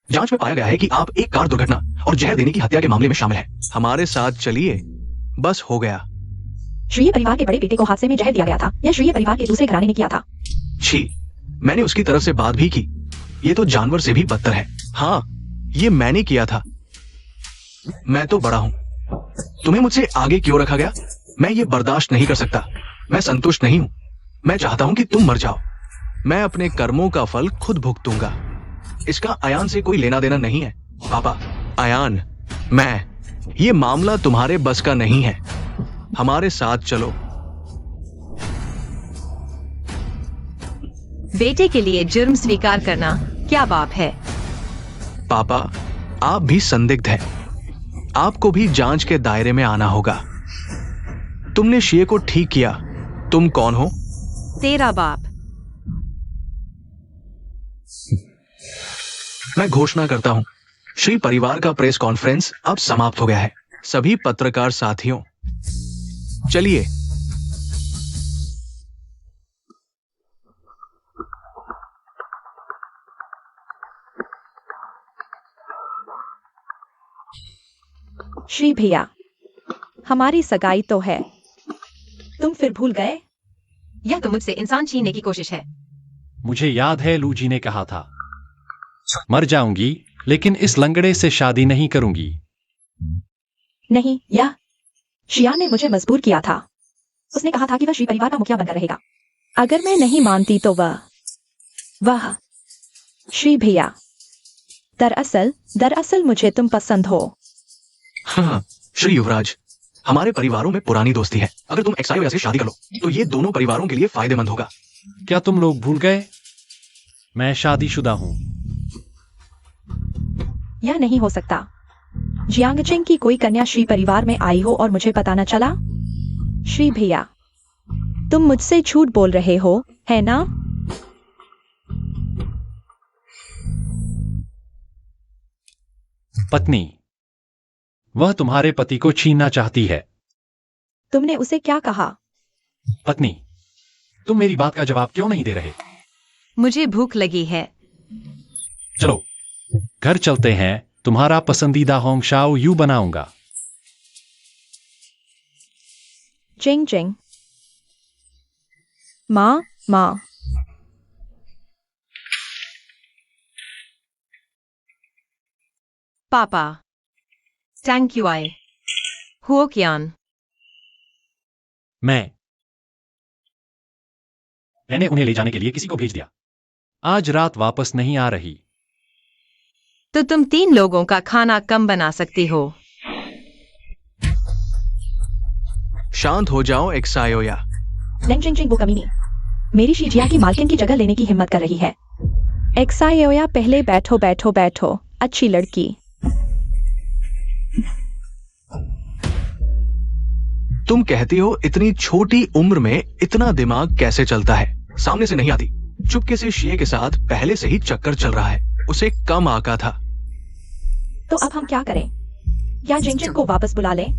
जांच में पाया गया है कि आप एक कार दुर्घटना और जहर देने की हत्या के मामले में शामिल हैं। हमारे साथ चलिए, बस हो गया। श्रीय परिवार के बड़े बेटे को हादसे में जहर दिया गया था। यह श्रीय परिवार के दूसरे घराने ने किया था। छी, मैंने उसकी तरफ से बात भी की। ये तो जानवर से भी बदतर है। हाँ, ये मैंने किया था। मैं तो बड़ा हूं। तुम्हें मुझसे आगे क्यों रखा गया? मैं ये बर्दाश्त नहीं कर सकता। मैं संतुष्ट नहीं हूं। मैं चाहता हूं कि तुम मर जाओ। मैं अपने कर्मों का फल खुद भुगतूंगा। इसका अयान से कोई लेना देना नहीं है। पापा, अयान, ये मामला तुम्हारे बस का नहीं है। हमारे साथ चलो। बेटे के लिए जुर्म स्वीकार करना क्या पाप है? पापा, आप भी संदिग्ध हैं। आपको भी जांच के दायरे में आना होगा। तुमने शिये को ठीक किया। तुम कौन हो? तेरा बाप। मैं घोषणा करता हूं, श्री परिवार का प्रेस कॉन्फ्रेंस अब समाप्त हो गया है। सभी पत्रकार साथियों, चलिए। श्री भैया, हमारी सगाई तो है, तुम फिर भूल गए? यह तो मुझसे इंसान छीनने की कोशिश है। मुझे याद है लू जी ने कहा था, मर जाऊंगी लेकिन इस लंगड़े से शादी नहीं करूंगी। नहीं, यह शिया ने मुझे मजबूर किया था। उसने कहा था कि वह श्री परिवार का मुखिया बनकर रहेगा। अगर मैं नहीं मानती तो वह श्री भैया, दरअसल मुझे तुम पसंद हो। हाँ, श्री युवराज, हमारे परिवारों में पुरानी दोस्ती है। अगर तुम एक्साइओ से शादी कर लो तो ये दोनों परिवारों के लिए फायदेमंद होगा। क्या तुम लोग भूल गए? मैं शादीशुदा हूं। यह नहीं हो सकता। जियांगचेंग की कोई कन्या श्री परिवार में आई हो और मुझे पता न चला? श्री भैया, तुम मुझसे झूठ बोल रहे हो, है ना? पत्नी, वह तुम्हारे पति को छीनना चाहती है। तुमने उसे क्या कहा? पत्नी, तुम मेरी बात का जवाब क्यों नहीं दे रहे? मुझे भूख लगी है। चलो घर चलते हैं। तुम्हारा पसंदीदा होंग शाओ यू बनाऊंगा। चिंग चिंग। माँ। पापा, टैंक यू आई। हुओ कियान। मैंने उन्हें ले जाने के लिए किसी को भेज दिया। आज रात वापस नहीं आ रही। तो तुम 3 लोगों का खाना कम बना सकती हो। शांत हो जाओ एक्सायोया। लेंगजिंग वो कमीनी मेरी शीजिया की मालकिन की जगह लेने की हिम्मत कर रही है। एक्सायोया, पहले बैठो। अच्छी लड़की। तुम कहती हो इतनी छोटी उम्र में इतना दिमाग कैसे चलता है? सामने से नहीं आती। चुपके से शिये के साथ पहले से ही चक्कर चल रहा है। उसे कम आका था। तो अब हम क्या करें? या जिंगजिंग को वापस बुला लें?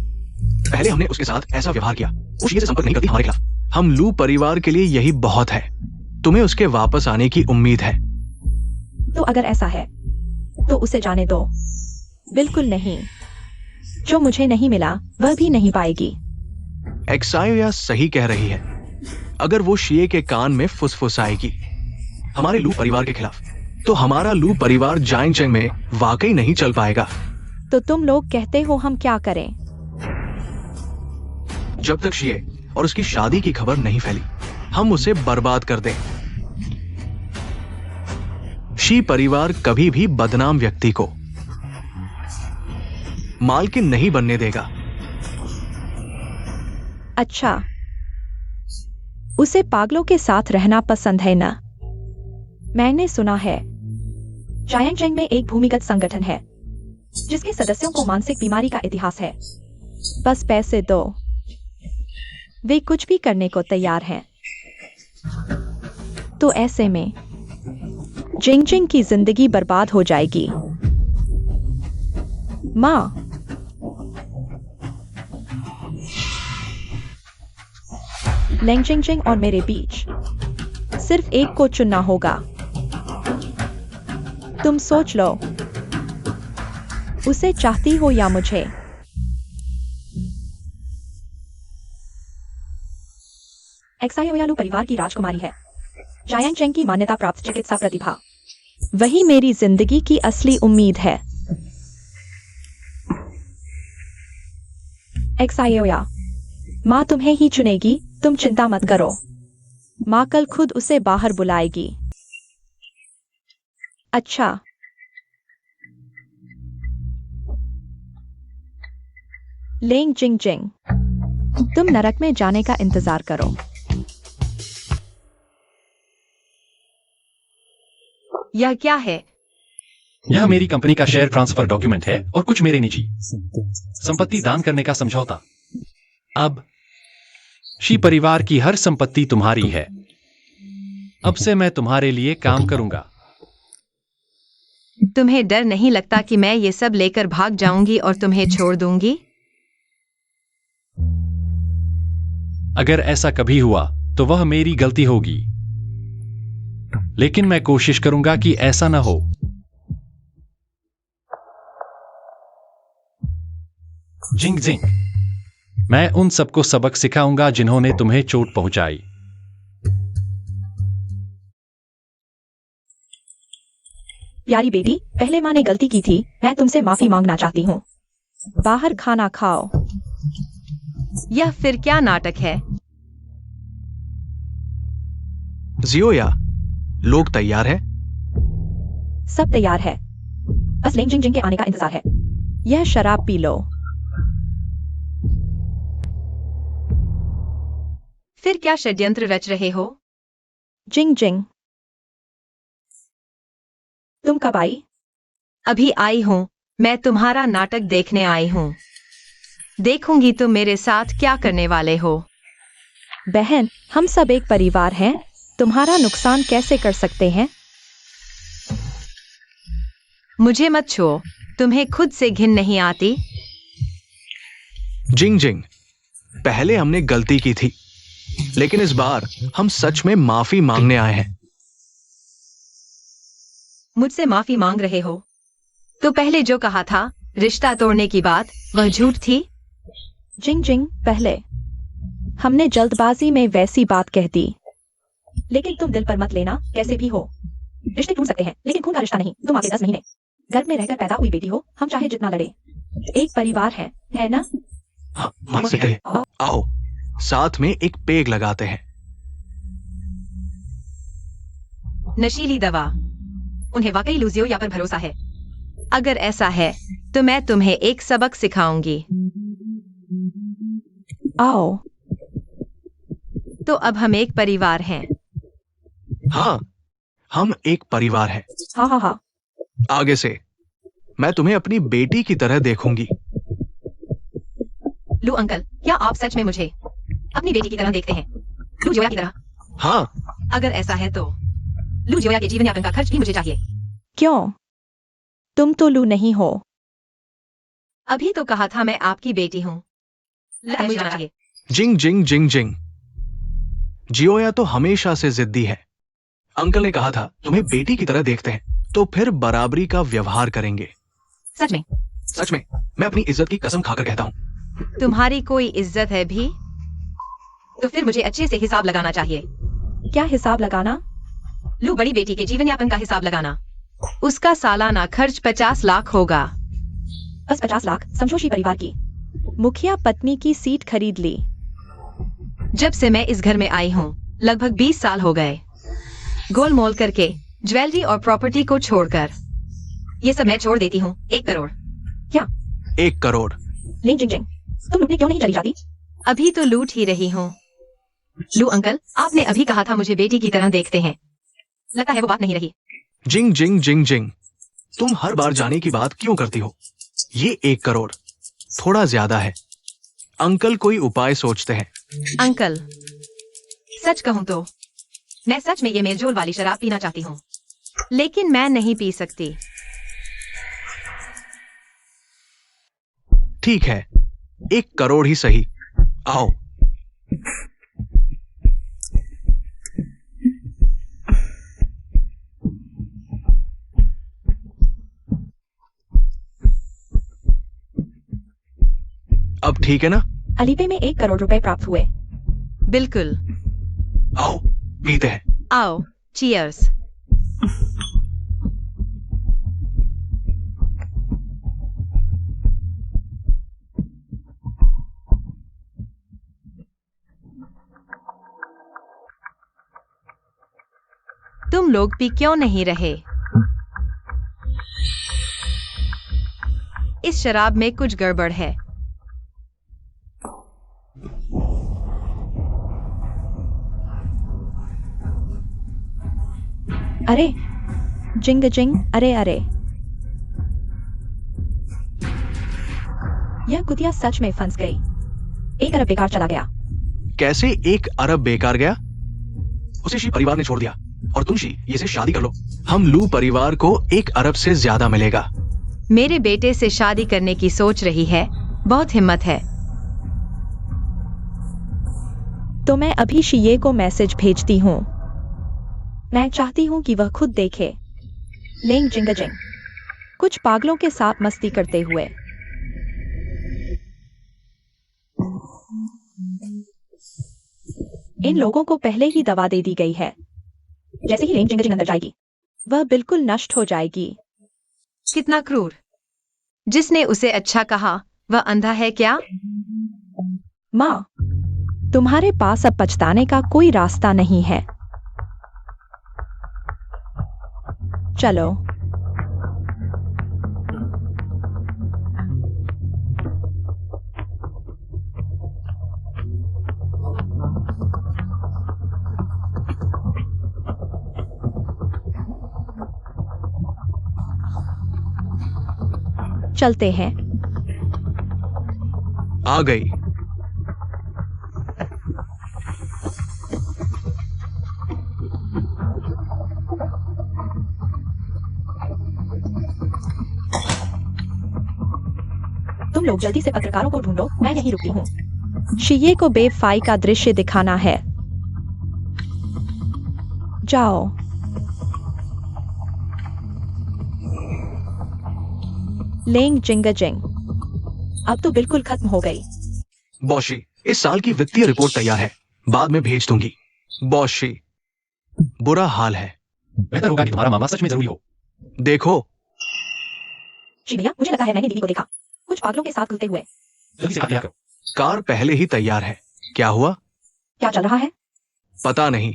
पहले हमने उसके साथ ऐसा व्यवहार किया, वो शिये से संपर्क नहीं करती हमारे खिलाफ। हम लू परिवार के लिए यही बहुत है। तुम्हें उसके वापस आने की उम्मीद है। तो अगर ऐसा है तो उसे जाने दो। बिल्कुल नहीं। जो मुझे नहीं मिला वह भी नहीं पाएगी। एक्सायोया सही कह रही है। अगर वो शिये के कान में फुसफुसाएगी हमारे लू परिवार के खिलाफ, तो हमारा लू परिवार जायंगचेंग में वाकई नहीं चल पाएगा। तो तुम लोग कहते हो हम क्या करें? जब तक शिये और उसकी शादी की खबर नहीं फैली, हम उसे बर्बाद कर दें। शी परिवार कभी भी बदनाम व्यक्ति को मालकिन नहीं बनने देगा। अच्छा, उसे पागलों के साथ रहना पसंद है ना? मैंने सुना है जायंगचेंग में एक भूमिगत संगठन है जिसके सदस्यों को मानसिक बीमारी का इतिहास है। बस पैसे दो, वे कुछ भी करने को तैयार हैं। तो ऐसे में जिंगजिंग की जिंदगी बर्बाद हो जाएगी। माँ, लेंगजिंग और मेरे बीच सिर्फ एक को चुनना होगा। तुम सोच लो, उसे चाहती हो या मुझे? एक्सायोया लू परिवार की राजकुमारी है। जायंगचेंग की मान्यता प्राप्त चिकित्सा प्रतिभा, वही मेरी जिंदगी की असली उम्मीद है। एक्सायोया, माँ तुम्हें ही चुनेगी, तुम चिंता मत करो। माँ कल खुद उसे बाहर बुलाएगी। अच्छा। लेंग जिंग जिंग, तुम नरक में जाने का इंतजार करो। यह क्या है? यह मेरी कंपनी का शेयर ट्रांसफर डॉक्यूमेंट है और कुछ मेरे निजी संपत्ति दान करने का समझौता। अब शी परिवार की हर संपत्ति तुम्हारी है। अब से मैं तुम्हारे लिए काम करूंगा। तुम्हें डर नहीं लगता कि मैं ये सब लेकर भाग जाऊंगी और तुम्हें छोड़ दूंगी? अगर ऐसा कभी हुआ तो वह मेरी गलती होगी, लेकिन मैं कोशिश करूंगा कि ऐसा न हो। जिंग जिंग, मैं उन सबको सबक सिखाऊंगा जिन्होंने तुम्हें चोट पहुंचाई। प्यारी बेटी, पहले माँ ने गलती की थी, मैं तुमसे माफी मांगना चाहती हूँ। बाहर खाना खाओ। यह फिर क्या नाटक है? जियोया, लोग तैयार हैं? सब तैयार है, बस लेंग जिंग जिंग के आने का इंतजार है। यह शराब पी लो। फिर क्या षड्यंत्र रच रहे हो? जिंग जिंग, तुम कब आई? अभी आई हूँ। मैं तुम्हारा नाटक देखने आई हूँ। देखूंगी तुम मेरे साथ क्या करने वाले हो। बहन, हम सब एक परिवार हैं, तुम्हारा नुकसान कैसे कर सकते हैं? मुझे मत छुओ। तुम्हें खुद से घिन नहीं आती? जिंग जिंग, पहले हमने गलती की थी, लेकिन इस बार हम सच में माफी मांगने आए हैं। मुझसे माफी मांग रहे हो? तो पहले जो कहा था रिश्ता तोड़ने की बात, वह झूठ थी? जिंग जिंग, पहले हमने जल्दबाजी में वैसी बात कह दी, लेकिन तुम दिल पर मत लेना। कैसे भी हो, रिश्ते टूट सकते हैं, लेकिन खून का रिश्ता नहीं। तुम आगे 10 महीने घर में रहकर पैदा हुई बेटी हो, हम चाहे जितना लड़े, एक परिवार है ना? हाँ, मत से आओ साथ में एक पेग लगाते हैं। नशीली दवा, उन्हें वाकई लूजियो पर भरोसा है। अगर ऐसा है तो मैं तुम्हें एक सबक सिखाऊंगी। आओ। तो अब हम एक परिवार हैं। हाँ, हम एक परिवार हैं। हाँ हाँ हाँ। आगे से मैं तुम्हें अपनी बेटी की तरह देखूंगी। लू अंकल, क्या आप सच में मुझे अपनी बेटी की तरह देखते हैं? लू जोया की तरह? हाँ, अगर ऐसा है तो लू जोया के जीवन यापन का खर्च भी मुझे चाहिए। क्यों? तुम तो लू नहीं हो। अभी तो कहा था मैं आपकी बेटी हूँ। लगता है मुझे जाना चाहिए। जिंग जिंग जिंग जिंग, जियोया तो हमेशा से जिद्दी है। अंकल ने कहा था तुम्हें बेटी की तरह देखते हैं, तो फिर बराबरी का व्यवहार करेंगे। सच में? सच में, मैं अपनी इज्जत की कसम खाकर कहता हूँ। तुम्हारी कोई इज्जत है भी? तो फिर मुझे अच्छे से हिसाब लगाना चाहिए। क्या हिसाब लगाना? लू बड़ी बेटी के जीवन यापन का हिसाब लगाना। उसका सालाना खर्च 50 लाख होगा। बस 50 लाख? समझोशी परिवार की मुखिया पत्नी की सीट खरीद ली। जब से मैं इस घर में आई हूँ लगभग 20 साल हो गए। गोलमोल करके, ज्वेलरी और प्रॉपर्टी को छोड़कर। ये सब मैं छोड़ देती हूँ 1 करोड़। क्या? 1 करोड़? लिंग जिंग जिंग, तुम लूटने क्यों नहीं चली जाती? अभी तो लूट ही रही हूँ। लू अंकल, आपने अभी कहा था मुझे बेटी की तरह देखते हैं। लगता है वो बात नहीं रही। जिंग जिंग जिंग जिंग, तुम हर बार जाने की बात क्यों करती हो? ये 1 करोड़ थोड़ा ज्यादा है। अंकल कोई उपाय सोचते हैं। अंकल, सच कहूँ तो मैं सच में ये मेलजोल वाली शराब पीना चाहती हूँ, लेकिन मैं नहीं पी सकती। ठीक है, 1 करोड़ ही सही। आओ। अब ठीक है ना? अलीपे में 1 करोड़ रुपए प्राप्त हुए। बिल्कुल। आओ पीते हैं। आओ, चीयर्स। तुम लोग पी क्यों नहीं रहे? इस शराब में कुछ गड़बड़ है। अरे जिंग जिंग, अरे अरे, यह कुतिया सच में फंस गई। 1 अरब बेकार चला गया। कैसे 1 अरब बेकार गया? उसे शी परिवार ने छोड़ दिया और तुम शी ये से शादी कर लो। हम लू परिवार को 1 अरब से ज्यादा मिलेगा। मेरे बेटे से शादी करने की सोच रही है, बहुत हिम्मत है। तो मैं अभी शिये को मैसेज भेजती हूँ। मैं चाहती हूँ कि वह खुद देखे। लेंग जिंग जिंग, कुछ पागलों के साथ मस्ती करते हुए। इन लोगों को पहले ही दवा दे दी गई है। जैसे ही लेंग जिंग जिंग अंदर जाएगी, वह बिल्कुल नष्ट हो जाएगी। कितना क्रूर। जिसने उसे अच्छा कहा वह अंधा है क्या? माँ, तुम्हारे पास अब पछताने का कोई रास्ता नहीं है। चलो। चलते हैं। आ गई। तुम लोग जल्दी से पत्रकारों को ढूंढो, मैं यहीं रुकती हूँ। शिये को बेवफाई का दृश्य दिखाना है। जाओ। लेंग जिंग जिंग, अब तो बिल्कुल खत्म हो गई। बॉशी, इस साल की वित्तीय रिपोर्ट तैयार है, बाद में भेज दूंगी। बॉशी, बुरा हाल है। बेहतर होगा कि तुम्हारा मामला सच में जरूरी हो। देखो। जी भैया, मुझे लगा है मैंने दीदी को देखा कुछ पागलों के साथ घुलते हुए। जल्दी से क्या करो। कार पहले ही तैयार है। क्या हुआ? क्या चल रहा है? पता नहीं।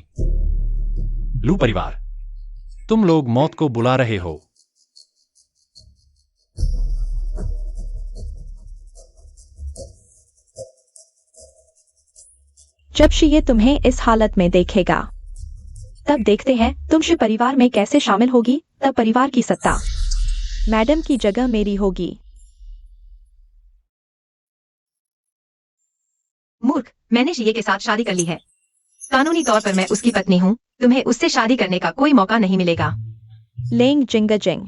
लू परिवार, तुम लोग मौत को बुला रहे हो। जब शिये तुम्हें इस हालत में देखेगा, तब देखते हैं तुम शिव परिवार में कैसे शामिल होगी। तब परिवार की सत्ता मैडम की जगह मेरी होगी। मूर्ख, मैंने शिये के साथ शादी कर ली है। कानूनी तौर पर मैं उसकी पत्नी हूँ। तुम्हें उससे शादी करने का कोई मौका नहीं मिलेगा। लेंग जिंग जिंग,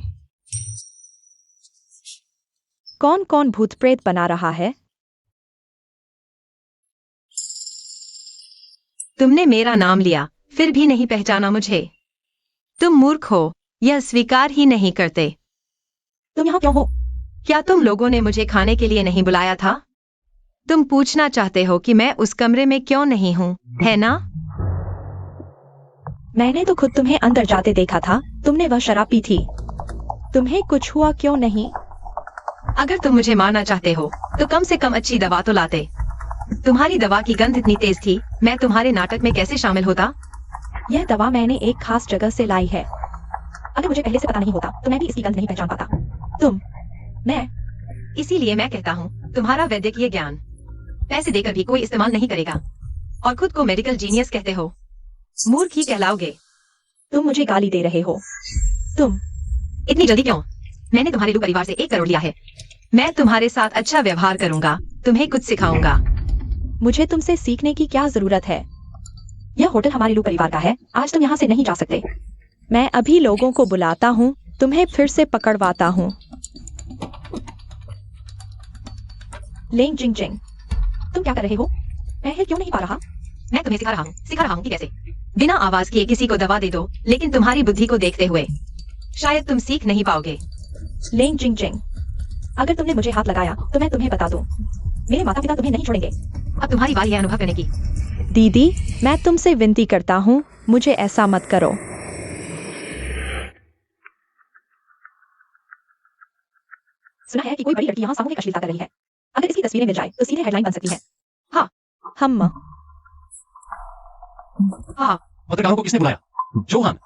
कौन कौन भूत प्रेत बना रहा है? तुमने मेरा नाम लिया, फिर भी नहीं पहचाना मुझे। तुम मूर्ख हो, यह स्वीकार ही नहीं करते। तुम यहाँ क्यों हो? क्या तुम लोगों ने मुझे खाने के लिए नहीं बुलाया था? तुम पूछना चाहते हो कि मैं उस कमरे में क्यों नहीं हूँ, है ना? मैंने तो खुद तुम्हें अंदर जाते देखा था। तुमने वह शराब पी थी। तुम्हें कुछ हुआ क्यों नहीं? अगर तुम मुझे मारना चाहते हो तो कम से कम अच्छी दवा तो लाते। तुम्हारी दवा की गंध इतनी तेज थी, मैं तुम्हारे नाटक में कैसे शामिल होता? यह दवा मैंने एक खास जगह से लाई है। अगर मुझे पहले से पता नहीं होता तो मैं भी इसकी गंध नहीं पहचान पाता। मैं इसीलिए मैं कहता हूँ, तुम्हारा वैद्यकीय ज्ञान पैसे देकर भी कोई इस्तेमाल नहीं करेगा और खुद को मेडिकल जीनियस कहते हो। मूर्ख ही कहलाओगे। तुम मुझे गाली दे रहे हो। तुम इतनी जल्दी क्यों? मैंने तुम्हारे लू परिवार से 1 करोड़ लिया है। मैं तुम्हारे साथ अच्छा व्यवहार करूंगा, तुम्हें कुछ सिखाऊंगा। मुझे तुमसे सीखने की क्या जरूरत है? यह होटल हमारे लू परिवार का है। आज तुम यहाँ से नहीं जा सकते। मैं अभी लोगों को बुलाता हूँ, तुम्हें फिर से पकड़वाता हूँ। लेंग जिंग जिंग, तुम क्या कर रहे हो? मैं हिल क्यों नहीं पा रहा? मैं तुम्हें सिखा रहा हूँ कि कैसे बिना आवाज किए किसी को दवा दे दो, लेकिन तुम्हारी बुद्धि को देखते हुए शायद तुम सीख नहीं पाओगे। लेंग जिंग जिंग, अगर तुमने मुझे हाथ लगाया तो मैं तुम्हें बता दूं, मेरे माता पिता तुम्हें नहीं छोड़ेंगे। अब तुम्हारी बारी है अनुभव करने की। दीदी, मैं तुमसे विनती करता हूँ, मुझे ऐसा मत करो। सुना है कि कोई बड़ी लड़की यहाँ सामूहिक अश्लीलता कर रही है। अगर इसकी तस्वीरें मिल जाए तो सीधे हेडलाइन बन सकती है। हाँ, हम हाँ, पत्रकारों को किसने बुलाया? जोहान,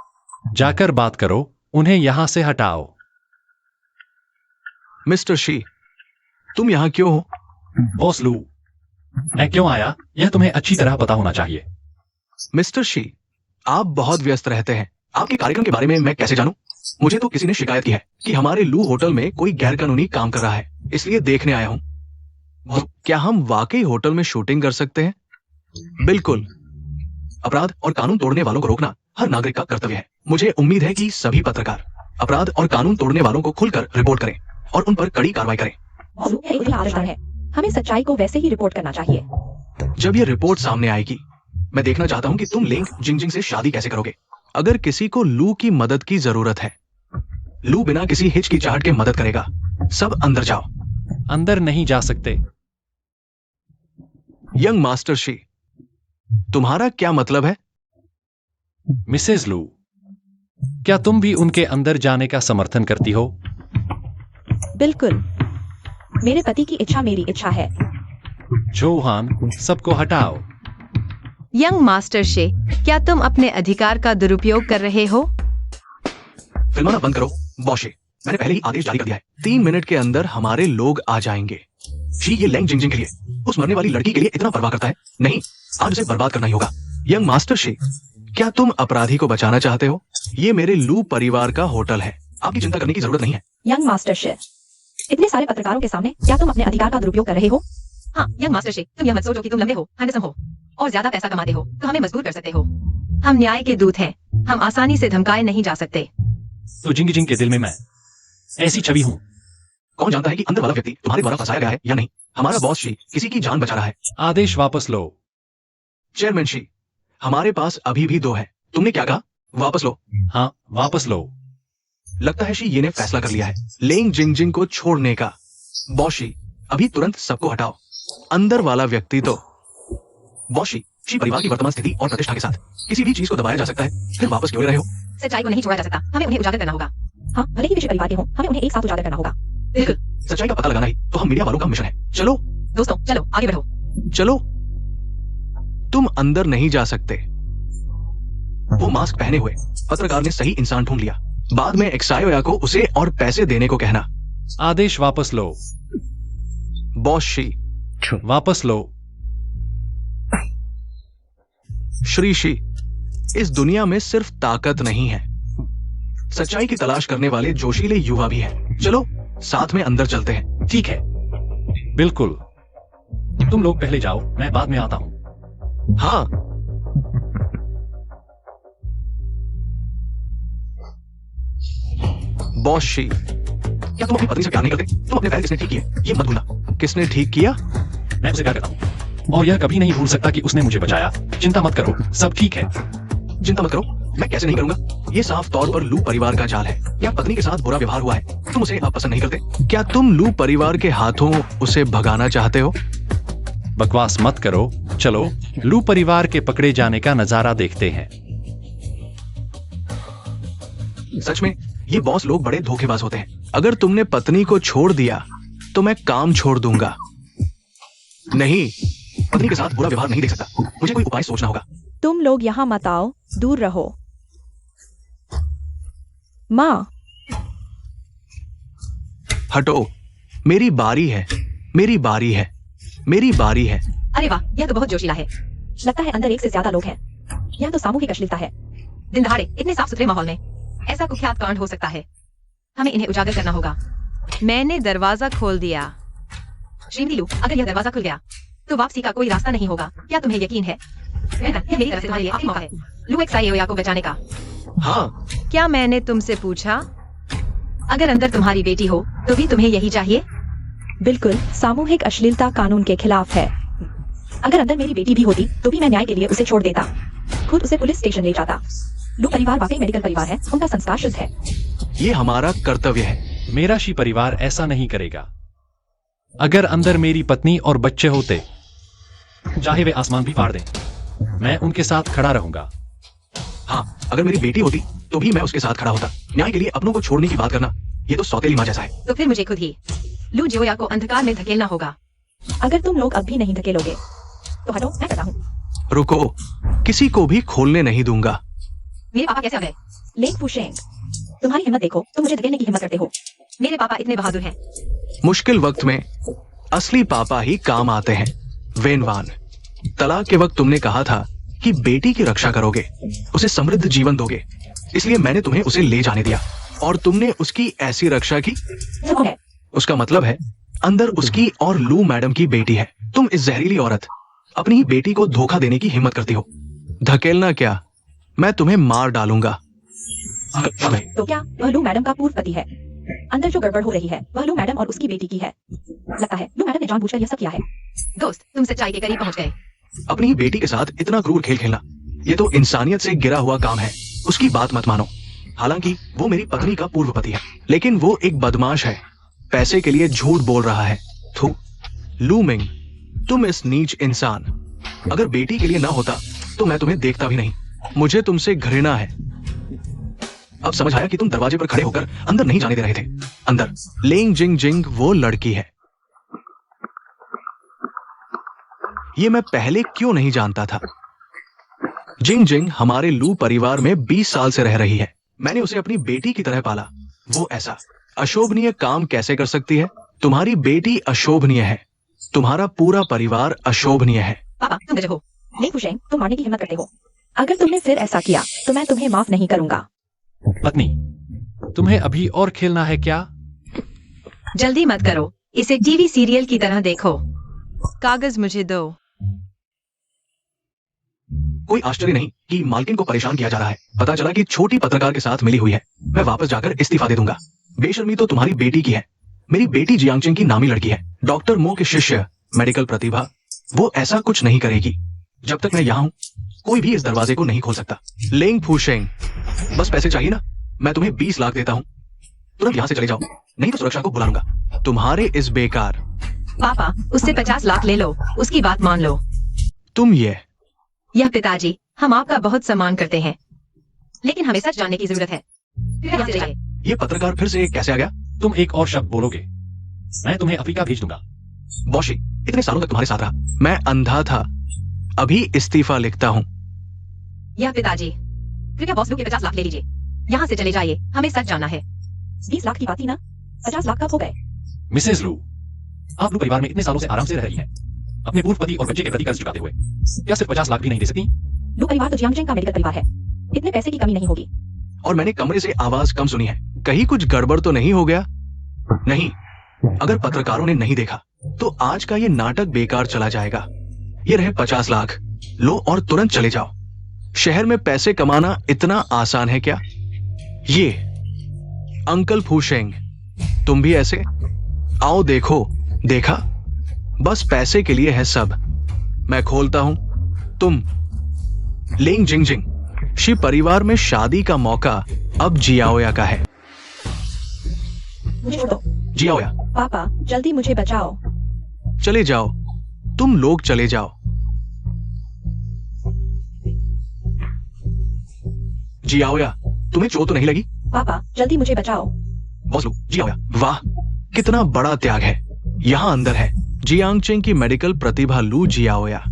जाकर बात करो, उन्हें यहां से हटाओ। मिस्टर शी, तुम यहां क्यों हो? बॉस लू, मैं क्यों आया यह तुम्हें अच्छी तरह पता होना चाहिए। मिस्टर शी, आप बहुत व्यस्त रहते हैं। आपके कार्यक्रम के बारे में मैं कैसे जानूं? मुझे तो किसी ने शिकायत की है कि हमारे लू होटल में कोई गैरकानूनी काम कर रहा है, इसलिए देखने आया हूं। क्या हम वाकई होटल में शूटिंग कर सकते हैं? बिल्कुल। अपराध और कानून तोड़ने वालों को रोकना हर नागरिक का कर्तव्य है। मुझे उम्मीद है कि सभी पत्रकार अपराध और कानून तोड़ने वालों को खुलकर रिपोर्ट करें और उन पर कड़ी कार्रवाई करें। यह एक आदत है, हमें सच्चाई को वैसे ही रिपोर्ट करना चाहिए। जब ये रिपोर्ट सामने आएगी, मैं देखना चाहता हूं कि तुम लिंग जिंगजिंग से शादी कैसे करोगे। अगर किसी को लू की मदद की जरूरत है, लू बिना किसी हिचकिचाहट के मदद करेगा। सब अंदर जाओ। अंदर नहीं जा सकते। यंग मास्टर शी, तुम्हारा क्या मतलब है? मिसेज लू, क्या तुम भी उनके अंदर जाने का समर्थन करती हो? बिल्कुल, मेरे पति की इच्छा मेरी इच्छा है। चौहान, सबको हटाओ। यंग मास्टर शे, क्या तुम अपने अधिकार का दुरुपयोग कर रहे हो? फिल्माना बंद करो बॉशे, मैंने पहले ही आदेश जारी कर दिया है। 3 मिनट के अंदर हमारे लोग आ जाएंगे। शी ये लैंग जिंगजिंग के लिए, उस मरने वाली लड़की के लिए इतना परवाह करता है? नहीं, आज उसे बर्बाद करना ही होगा। यंग मास्टर शी, क्या तुम अपराधी को बचाना चाहते हो? ये मेरे लू परिवार का होटल है, आपकी चिंता करने की जरूरत नहीं है। यंग मास्टर शेफ, इतने सारे पत्रकारों के सामने क्या तुम अपने अधिकार का दुरुपयोग कर रहे हो? हाँ यंग मास्टर शे, तुम यह मत सोचो कि तुम लंबे हो, हैंडसम हो और ज्यादा पैसा कमाते हो तो हमें मजबूर कर सकते हो। हम न्याय के दूत हैं, हम आसानी से धमकाए नहीं जा सकते। तो जिंग जिंग के दिल में मैं ऐसी छवि हूं। कौन जानता है कि अंदर वाला व्यक्ति तुम्हारे द्वारा फंसाया गया है या नहीं। हमारा बॉस शी किसी की जान बचा रहा है। आदेश वापस लो। चेयरमैन शी, हमारे पास अभी भी 2 है। तुमने क्या कहा? वापस लो। हाँ, वापस लो। लगता है शी ये ने फैसला कर लिया है लेंग जिंगजिंग को छोड़ने का। बॉस शी, अभी तुरंत सबको हटाओ। अंदर वाला व्यक्ति तो बॉस शी परिवार की वर्तमान स्थिति और प्रतिष्ठा के साथ किसी भी चीज को दबाया जा सकता है, फिर वापस क्यों ले रहे हो? सच्चाई को नहीं छोड़ा जा सकता, हमें उन्हें उजागर करना होगा। हाँ, भले ही विषय परिवार के हों, हमें उन्हें एक साथ उजागर करना होगा। बिल्कुल। सच्चाई का पता लगाना ही तो हम मीडिया वालों का मिशन है। चलो दोस्तों चलो आगे बढ़ो। चलो। तुम अंदर नहीं जा सकते। वो मास्क पहने हुए पत्रकार ने सही इंसान ढूंढ लिया। बाद में एक्सायोया को उसे और पैसे देने को कहना। आदेश वापस लो। बॉस शी, वापस लो। श्री शी, इस दुनिया में सिर्फ ताकत नहीं है, सच्चाई की तलाश करने वाले जोशीले युवा भी हैं। चलो साथ में अंदर चलते हैं। ठीक है, बिल्कुल। तुम लोग पहले जाओ, मैं बाद में आता हूं। हाँ। बॉस शी, क्या तुम अपनी पत्नी से प्यार नहीं करते? तुम अपने पैर किसने ठीक किए ये मत भूलना। किसने ठीक किया? मैं उसे प्यार करता हूं और यह कभी नहीं भूल सकता कि उसने मुझे बचाया। चिंता मत करो, सब ठीक है। चिंता मत करो, मैं कैसे नहीं करूंगा। ये साफ तौर पर लू परिवार का जाल है। क्या पत्नी के साथ बुरा व्यवहार हुआ है? तुम उसे अब पसंद नहीं करते? क्या तुम लू परिवार के हाथों उसे भगाना चाहते हो? बकवास मत करो, चलो लू परिवार के पकड़े जाने का नजारा देखते हैं। सच में ये बॉस लोग बड़े धोखेबाज होते हैं। अगर तुमने पत्नी को छोड़ दिया तो मैं काम छोड़ दूंगा। नहीं, पत्नी के साथ बुरा व्यवहार नहीं देख सकता। मुझे कोई उपाय सोचना होगा। तुम लोग यहाँ मत आओ, दूर रहो। माँ, हटो, मेरी बारी है, मेरी बारी है, मेरी बारी है। अरे वाह, यह तो बहुत जोशीला है। लगता है अंदर एक से ज्यादा लोग हैं। यह तो सामूहिक अश्लीलता है। दिन दहाड़े इतने साफ सुथरे माहौल में ऐसा कुख्यात कांड हो सकता है। हमें इन्हें उजागर करना होगा। मैंने दरवाजा खोल दिया। श्रीमती लू, अगर यह दरवाजा खुल गया तो वापसी का कोई रास्ता नहीं होगा। क्या तुम्हें यकीन है? यह मेरी तरफ से तुम्हारे लिए आखिरी मौका है लू एक्सायोया को बचाने का। हाँ। क्या मैंने तुमसे पूछा? अगर अंदर तुम्हारी बेटी हो तो भी तुम्हें यही चाहिए? बिल्कुल, सामूहिक अश्लीलता कानून के खिलाफ है। अगर अंदर मेरी बेटी भी होती तो भी मैं न्याय के लिए उसे छोड़ देता, खुद उसे पुलिस स्टेशन ले जाता। लू परिवार वाकई मेडिकल परिवार है, उनका संस्कार शुद्ध है। ये हमारा कर्तव्य है। मेरा शी परिवार ऐसा नहीं करेगा। अगर अंदर मेरी पत्नी और बच्चे होते, चाहे वे आसमान भी फाड़ दें, मैं उनके साथ खड़ा रहूंगा। हाँ, अगर मेरी बेटी होती तो भी मैं उसके साथ खड़ा होता। न्याय के लिए अपनों को छोड़ने की बात करना, ये तो सौतेली माँ जैसा है। तो फिर मुझे खुद ही लू जियोया को अंधकार में धकेलना होगा। अगर तुम लोग अब भी नहीं धकेलोगे तो हटो, मैं करता हूँ। रुको, किसी को भी खोलने नहीं दूंगा। मेरे पापा कैसे आ गए? लेंग फुशेंग, तुम्हारी हिम्मत देखो, तुम मुझे धकेलने की हिम्मत करते हो। मेरे पापा इतने बहादुर हैं। मुश्किल वक्त में असली पापा ही काम आते हैं। वेनवान, तलाक के वक्त तुमने कहा था कि बेटी की रक्षा करोगे, उसे समृद्ध जीवन दोगे, इसलिए मैंने तुम्हें उसे ले जाने दिया और तुमने उसकी ऐसी रक्षा की। वो कौन है? उसका मतलब है अंदर उसकी और लू मैडम की बेटी है। तुम इस जहरीली औरत अपनी ही बेटी को धोखा देने की हिम्मत करती हो। धकेलना क्या, मैं तुम्हें मार डालूंगा। तो क्या वह लू मैडम का पूर्व पति है? अंदर जो गड़बड़ हो रही है वह लू मैडम और उसकी बेटी की है। लगता है लू मैडम ने जानबूझकर यह सब किया है। दोस्त, तुम सच्चाई के करीब पहुंच गए। अपनी ही बेटी के साथ इतना क्रूर खेल खेलना, ये तो इंसानियत से गिरा हुआ काम है। उसकी बात मत मानो। हालांकि वो मेरी पत्नी का पूर्व पति है, लेकिन वो एक बदमाश है, पैसे के लिए झूठ बोल रहा है। थू, लू मिंग, तुम इस नीच इंसान, अगर बेटी के लिए ना होता तो मैं तुम्हें देखता भी नहीं। मुझे तुमसे घृणा है। अब समझ आया कि तुम दरवाजे पर खड़े होकर अंदर नहीं जाने दे रहे थे। अंदर लेंग जिंग जिंग वो लड़की है। ये मैं पहले क्यों नहीं जानता था। जिंग जिंग हमारे लू परिवार में 20 साल से रह रही है। मैंने उसे अपनी बेटी की तरह पाला। वो ऐसा अशोभनीय काम कैसे कर सकती है? तुम्हारी बेटी अशोभनीय है, तुम्हारा पूरा परिवार अशोभनीय है। पापा, तुम गजब हो। लेंग फुशेंग, तुम मारने की हिम्मत करते हो। अगर तुमने फिर ऐसा किया तो मैं तुम्हें माफ नहीं करूंगा। पत्नी, तुम्हें अभी और खेलना है क्या? जल्दी मत करो, इसे टीवी सीरियल की तरह देखो। कागज मुझे दो। कोई आश्चर्य नहीं कि मालकिन को परेशान किया जा रहा है। पता चला कि छोटी पत्रकार के साथ मिली हुई है। मैं वापस जाकर इस्तीफा दे दूंगा। बेशर्मी तो तुम्हारी बेटी की है। मेरी बेटी जियांगचेंग की नामी लड़की है, डॉक्टर मो के शिष्य, मेडिकल प्रतिभा। वो ऐसा कुछ नहीं करेगी। जब तक मैं यहाँ हूँ कोई भी इस दरवाजे को नहीं खोल सकता। लेंग फुशेंग, बस पैसे चाहिए ना? मैं तुम्हें 20 लाख देता हूँ। तुरंत यहाँ से चले जाओ, नहीं तो सुरक्षा को बुला लूंगा। तुम्हारे इस बेकार। पापा, उससे 50 लाख ले लो, उसकी बात मान लो। तुम यह पिताजी, हम आपका बहुत सम्मान करते हैं, लेकिन हमें सच जानने की जरूरत है। यहाँ से जाइए। ये पत्रकार फिर से कैसे आ गया? तुम एक और शब्द बोलोगे, मैं तुम्हें अफ्रीका भेज दूंगा। बॉशी, इतने सालों तक तुम्हारे साथ रहा, मैं अंधा था, अभी इस्तीफा लिखता हूँ। यह पिताजी, कृपया बॉस लू के 50 लाख ले लीजिए। यहाँ से चले जाइए, हमें सच जानना है। 20 लाख की बात थी ना, 50 लाख कब हो गए? मिसेस लू, आप लू परिवार में इतने सालों से आराम से रह रही हैं, अपने पूर्व पति और बच्चे के प्रति कर्ज चुकाते हुए। क्या सिर्फ 50 लाख भी नहीं दे सकती? लू परिवार तो जियांगचेंग का मेडिकल परिवार है, इतने पैसे की कमी नहीं होगी। और मैंने कमरे से आवाज कम सुनी है। कहीं कुछ गड़बड़ तो नहीं हो गया? नहीं, अगर पत्रकारों ने नहीं देखा तो आज का ये नाटक बेकार चला जाएगा। ये रहे 50 लाख, लो और तुरंत चले जाओ। शहर में पैसे कमाना इतना आसान है क्या? ये अंकल फूशेंग, तुम भी ऐसे? आओ देखो। देखा, बस पैसे के लिए है सब। मैं खोलता हूं, तुम। लेंग जिंग जिंग, शी परिवार में शादी का मौका अब जियाओया का है। मुझे छोड़ दो। जियाओया, पापा, जल्दी मुझे बचाओ। चले जाओ, तुम लोग चले जाओ। जियाओया, तुम्हें चोट तो नहीं लगी? पापा, जल्दी मुझे बचाओ। बॉस लू, जियाओया, वाह, कितना बड़ा त्याग है। यहां अंदर है जियांगचेंग की मेडिकल प्रतिभा लू जियाओया।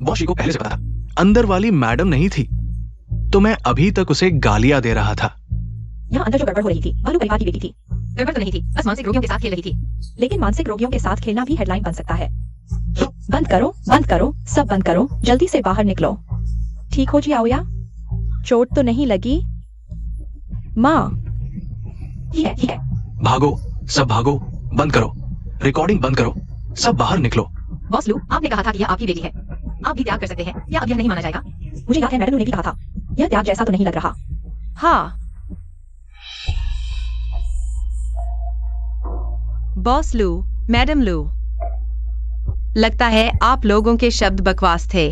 बॉशी को पहले से पता था, अंदर वाली मैडम नहीं थी, तो मैं अभी तक उसे गालियां दे रहा था। यहाँ अंदर जो गड़बड़ हो रही थी, वह लू परिवार की बेटी थी। गड़बड़ तो नहीं थी, बस मानसिक रोगियों के साथ खेल रही थी। लेकिन मानसिक रोगियों के साथ खेलना भी हेडलाइन बन सकता है। बंद करो, बंद करो, सब बंद करो, जल्दी से बाहर निकलो। ठीक हो जियाओया? चोट तो नहीं लगी? माँ, ठीक है। भागो, सब भागो, बंद करो, रिकॉर्डिंग बंद करो, सब बाहर निकलो। बॉस लू, आपने कहा था कि यह आपकी बेटी है, आप भी त्याग कर सकते हैं, या अब यह नहीं माना जाएगा? मुझे याद है मैडम ने भी कहा था। यह त्याग जैसा तो नहीं लग रहा। हाँ। बॉस लू, मैडम लू, लगता है आप लोगों के शब्द बकवास थे।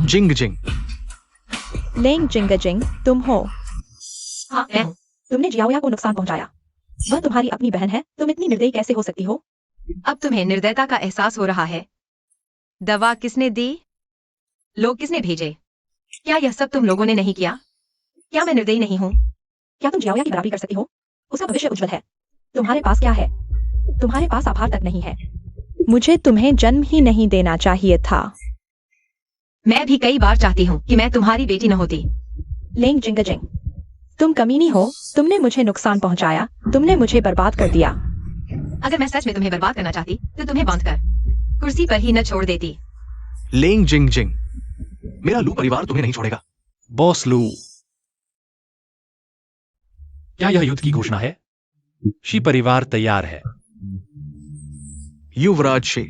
जिंग जिंग, लेंग जिंगजिंग, तुम हो? हाँ, मैं हूँ। तुमने जियाओया को नुकसान पहुंचाया। वह तुम्हारी अपनी बहन है, तुम इतनी निर्दयी कैसे हो सकती हो? अब तुम्हें निर्दयता का एहसास हो रहा है। दवा किसने दी? लोग किसने भेजे? क्या यह सब तुम लोगों ने नहीं किया? क्या मैं निर्दयी नहीं हूँ? क्या तुम जियाओया की बराबरी कर सकती हो? उसका भविष्य उज्जवल है। तुम्हारे पास क्या है? तुम्हारे पास आभार तक नहीं है। मुझे तुम्हें जन्म ही नहीं देना चाहिए था। मैं भी कई बार चाहती हूँ कि मैं तुम्हारी बेटी न होती। लेंग जिंगजिंग, तुम कमीनी हो, तुमने मुझे नुकसान पहुंचाया, तुमने मुझे बर्बाद कर दिया। अगर मैं सच में तुम्हें बर्बाद करना चाहती तो तुम्हें बांध कर कुर्सी पर ही न छोड़ देती। लेंग जिंग जिंग, मेरा लू परिवार तुम्हें नहीं छोड़ेगा। बॉस लू, क्या यह युद्ध की घोषणा है? शी परिवार तैयार है। युवराज शी,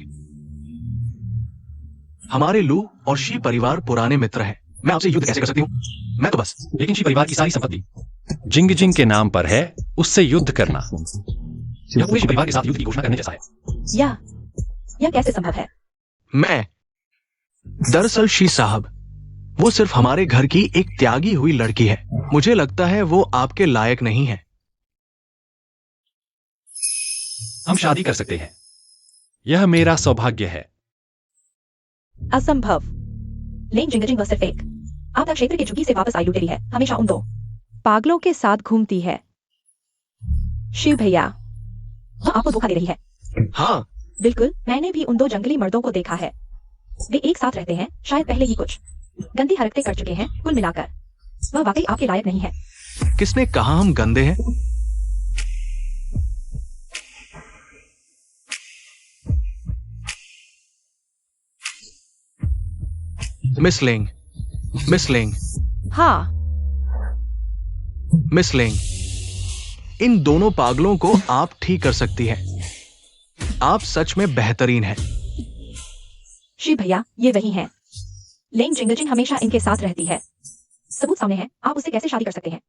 हमारे लू और शी परिवार पुराने मित्र हैं। मैं आपसे युद्ध कैसे कर सकती हूँ? मैं तो बस लेकिन शी परिवार की सारी संपत्ति जिंग जिंग के नाम पर है, उससे युद्ध करना यह पूरे शी परिवार के साथ युद्ध की घोषणा करने जैसा है। यह कैसे संभव है? मैं दरअसल शी साहब, वो सिर्फ हमारे घर की एक त्यागी हुई लड़की है। मुझे लगता है वो आपके लायक नहीं है। हम शादी कर सकते हैं, यह मेरा सौभाग्य है। असंभव। लेंग जिंगजिंग बस सिर्फ एक आपदा क्षेत्र की झुकी से वापस आई लुटेरी है, हमेशा उन दो पागलों के साथ घूमती है। शिव भैया, वह आपको धोखा दे रही है। हाँ, बिल्कुल, मैंने भी उन दो जंगली मर्दों को देखा है। वे एक साथ रहते हैं, शायद पहले ही कुछ गंदी हरकतें कर चुके हैं। कुल मिलाकर वह वाकई आपके लायक नहीं है। किसने कहा हम गंदे हैं? मिस लेंग, मिस लेंग, हाँ, मिस लेंग, इन दोनों पागलों को आप ठीक कर सकती हैं। आप सच में बेहतरीन हैं। शिव भैया, ये वही हैं। लेंग जिंगजिंग हमेशा इनके साथ रहती है। सबूत सामने है, आप उससे कैसे शादी कर सकते हैं?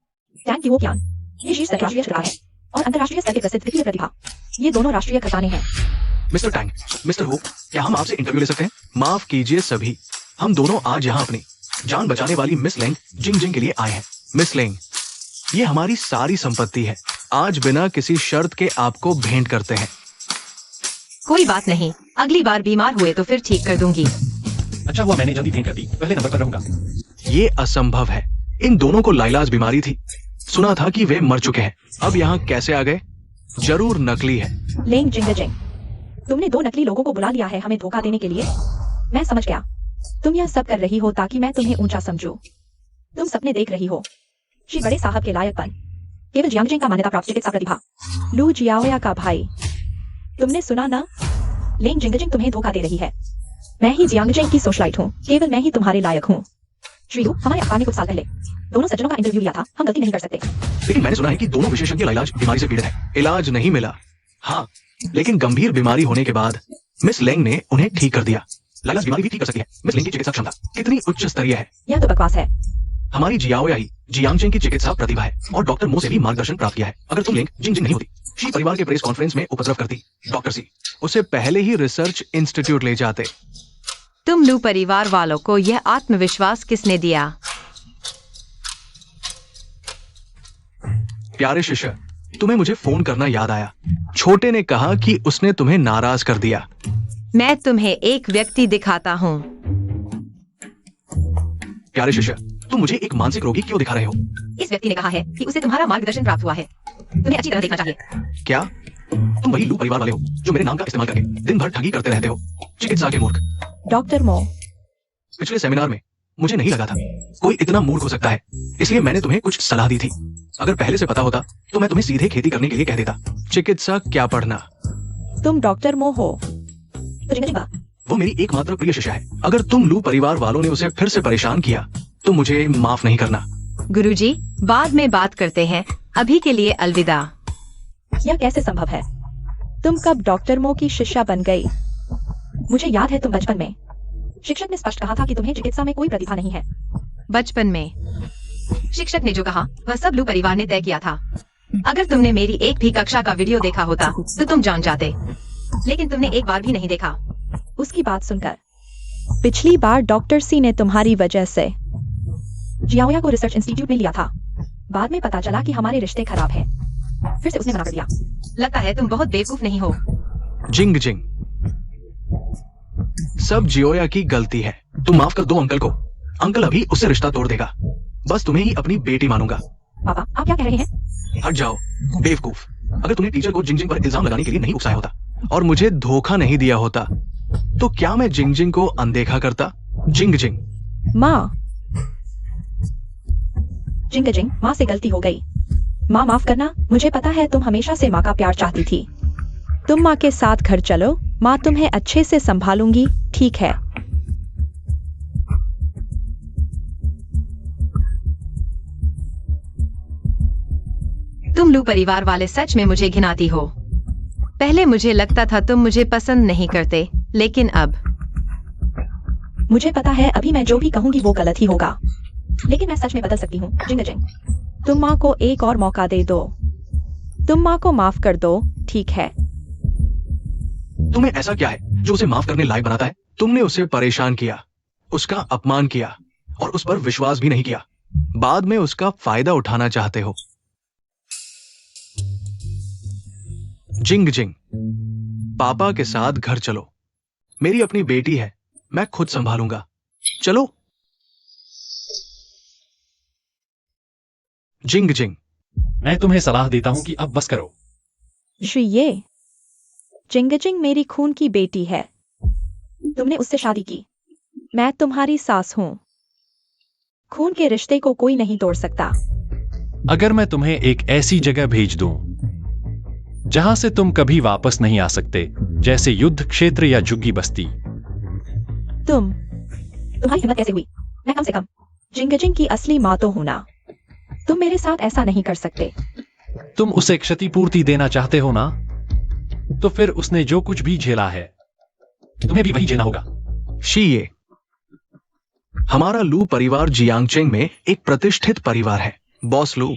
टैंग की वो ज्ञान, ये शीर्ष राष्ट्रीय सरकार है और अंतर्राष्ट्रीय स्तर के प्रसिद्ध वित्तीय प्रतिभा, ये दोनों राष्ट्रीय खजाने हैं। मिस्टर टैंग, मिस्टर हो, क्या हम आपसे इंटरव्यू ले सकते हैं? माफ कीजिए सभी, हम दोनों आज यहाँ अपनी जान बचाने वाली मिस लेंग जिंग जिंग के लिए आए हैं। मिस लेंग, ये हमारी सारी संपत्ति है। आज बिना किसी शर्त के आपको भेंट करते हैं। कोई बात नहीं, अगली बार बीमार हुए तो फिर ठीक कर दूंगी। अच्छा हुआ मैंने जल्दी भेंट कर दी, पहले नंबर पर रहूंगा। ये असंभव है। इन दोनों को लाइलाज बीमारी थी। सुना था कि वे मर चुके हैं। अब यहाँ कैसे आ गए? जरूर नकली है। लेंग जिंगजिंग, तुमने दो नकली लोगों को बुला लिया है हमें धोखा देने के लिए। मैं समझ गया, तुम यह सब कर रही हो ताकि मैं तुम्हें ऊंचा समझूं। तुम सपने देख रही हो। श्री बड़े साहब के लायक बन, केवल जियांगजिंग का मान्यता प्राप्त चिकित्सा प्रतिभा, लू जियाओया का भाई। तुमने सुना ना? लेंग जिंगजिंग तुम्हें धोखा दे रही है। मैं ही जियांगजिंग की सोशलाइट हूँ, केवल मैं ही तुम्हारे लायक हूँ। श्री लू, हमारे अखबार ने कुछ साल पहले दोनों सज्जनों का इंटरव्यू लिया था। हम गलती नहीं कर सकते। लेकिन मैंने सुना है कि दोनों विशेषज्ञ लाइलाज बीमारी से पीड़ित हैं। इलाज नहीं मिला। हाँ, लेकिन गंभीर बीमारी होने के बाद मिस लेंग ने उन्हें ठीक कर दिया। लाइलाज बीमारी भी ठीक कर सकती है। मिस लेंग की चिकित्सा क्षमता कितनी उच्च स्तरीय है। यह तो बकवास है। हमारी जियाओया ही जियांगजिंग की चिकित्सा प्रतिभा है और डॉक्टर मो से भी मार्गदर्शन प्राप्त किया है। अगर तुम लेंग जिंग जिंग नहीं होती, शी परिवार के प्रेस कॉन्फ्रेंस में उपद्रव करती, डॉक्टर सी उसे पहले ही रिसर्च इंस्टीट्यूट ले जाते। तुम लू परिवार वालों को यह आत्मविश्वास किसने दिया? प्यारे शिष्य, तुम्हें मुझे फोन करना याद आया। छोटे ने कहा कि उसने तुम्हें नाराज कर दिया। मैं तुम्हें एक व्यक्ति दिखाता हूँ। प्यारे शिष्य, तुम मुझे एक मानसिक रोगी क्यों दिखा रहे हो? इस व्यक्ति ने कहा है कि उसे तुम्हारा मार्गदर्शन प्राप्त हुआ है। तुम्हें अच्छी तरह देखना चाहिए। क्या तुम वही लू परिवार वाले हो जो मेरे नाम का इस्तेमाल करके दिन भर ठगी करते रहते हो? चिकित्सा के मूर्ख। डॉक्टर मो, पिछले सेमिनार में मुझे नहीं लगा था कोई इतना मूर्ख हो सकता है, इसलिए मैंने तुम्हें कुछ सलाह दी थी। अगर पहले से पता होता तो मैं तुम्हें सीधे खेती करने के लिए कह देता। चिकित्सा क्या पढ़ना। तुम डॉक्टर मो हो तो जिंगजिंग बा। वो मेरी एकमात्र प्रिय शिष्या है। अगर तुम लू परिवार वालों ने उसे फिर से परेशान किया तो मुझे माफ नहीं करना। गुरुजी, बाद में बात करते हैं, अभी के लिए अलविदा। यह कैसे संभव है? तुम कब डॉक्टर मो की शिष्या बन गई? मुझे याद है तुम बचपन में शिक्षक ने स्पष्ट कहा था कि तुम्हें चिकित्सा में कोई प्रतिभा नहीं है। बचपन में शिक्षक ने जो कहा वह सब लू परिवार ने तय किया था। अगर तुमने मेरी एक भी कक्षा का वीडियो देखा होता तो तुम जान जाते, लेकिन तुमने एक बार भी नहीं देखा। उसकी बात सुनकर पिछली बार डॉक्टर सी ने तुम्हारी वजह से जियाओया को रिसर्च इंस्टीट्यूट में लिया था। बाद में पता चला कि हमारे रिश्ते खराब हैं। फिर से उसने मना कर दिया। लगता है तुम बहुत बेवकूफ नहीं हो। जिंग जिंग, सब जियोया की गलती है। तुम माफ कर दो अंकल को। अंकल अभी उससे रिश्ता तोड़ देगा। बस तुम्हें ही अपनी बेटी मानूंगा। पापा, आप क्या कह रहे हैं? हट जाओ बेवकूफ। अगर तुमने टीचर को जिंग जिंग पर इल्जाम लगाने के लिए नहीं उकसाया होता और मुझे धोखा नहीं दिया होता तो क्या मैं जिंग जिंग को अनदेखा करता? जिंग जिंग, माँ। जिंग जिंग, माँ से गलती हो गई। माँ माफ करना, मुझे पता है तुम हमेशा से माँ का प्यार चाहती थी। तुम माँ के साथ घर चलो, माँ तुम्हें अच्छे से संभालूंगी, ठीक है? तुम लू परिवार वाले सच में मुझे घिनाती हो। पहले मुझे लगता था तुम मुझे पसंद नहीं करते, लेकिन अब मुझे पता है अभी मैं जो भी कहूंगी वो गलत ही होगा, लेकिन मैं सच में बदल सकती हूँ। जिंग जिंग, तुम माँ को एक और मौका दे दो। तुम माँ को माफ कर दो, ठीक है? तुम्हें ऐसा क्या है जो उसे माफ करने लायक बनाता है? तुमने उसे परेशान किया, उसका अपमान किया और उस पर विश्वास भी नहीं किया। बाद में उसका फायदा उठाना चाहते हो। जिंग जिंग, पापा के साथ घर चलो। मेरी अपनी बेटी है, मैं खुद संभालूंगा। चलो। जिंग जिंग, मैं तुम्हें सलाह देता हूं कि अब बस करो। ये जिंग जिंग मेरी खून की बेटी है। तुमने उससे शादी की। मैं तुम्हारी सास हूं। खून के रिश्ते को कोई नहीं तोड़ सकता। अगर मैं तुम्हें एक ऐसी जगह भेज दूं जहां से तुम कभी वापस नहीं आ सकते, जैसे युद्ध क्षेत्र या झुग्गी बस्ती। तुम्हारी हिम्मत कैसे हुई? मैं कम से कम जिंग जिंग की असली माँ तो हूं ना। तुम मेरे साथ ऐसा नहीं कर सकते। तुम उसे क्षतिपूर्ति देना चाहते हो ना? तो फिर उसने जो कुछ भी झेला है तुम्हें भी वही झेलना होगा। शीये, हमारा लू परिवार जियांगचेंग में एक प्रतिष्ठित परिवार है। बॉस लू,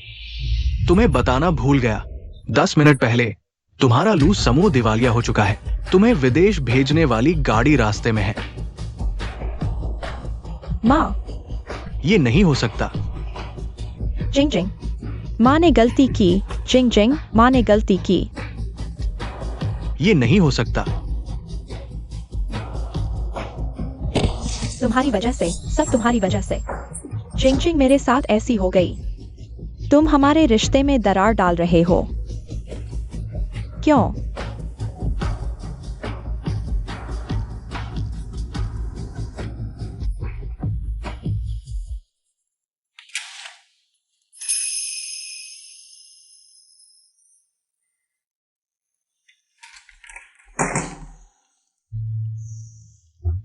तुम्हें बताना भूल गया, 10 मिनट पहले तुम्हारा लू समूह दिवालिया हो चुका है। तुम्हें विदेश भेजने वाली गाड़ी रास्ते में है। माँ, ये नहीं हो सकता। जिंग जिंग, माँ ने गलती की। जिंग जिंग, माँ ने गलती की। ये नहीं हो सकता। तुम्हारी वजह से, सब तुम्हारी वजह से। जिंग जिंग मेरे साथ ऐसी हो गई। तुम हमारे रिश्ते में दरार डाल रहे हो। क्यों?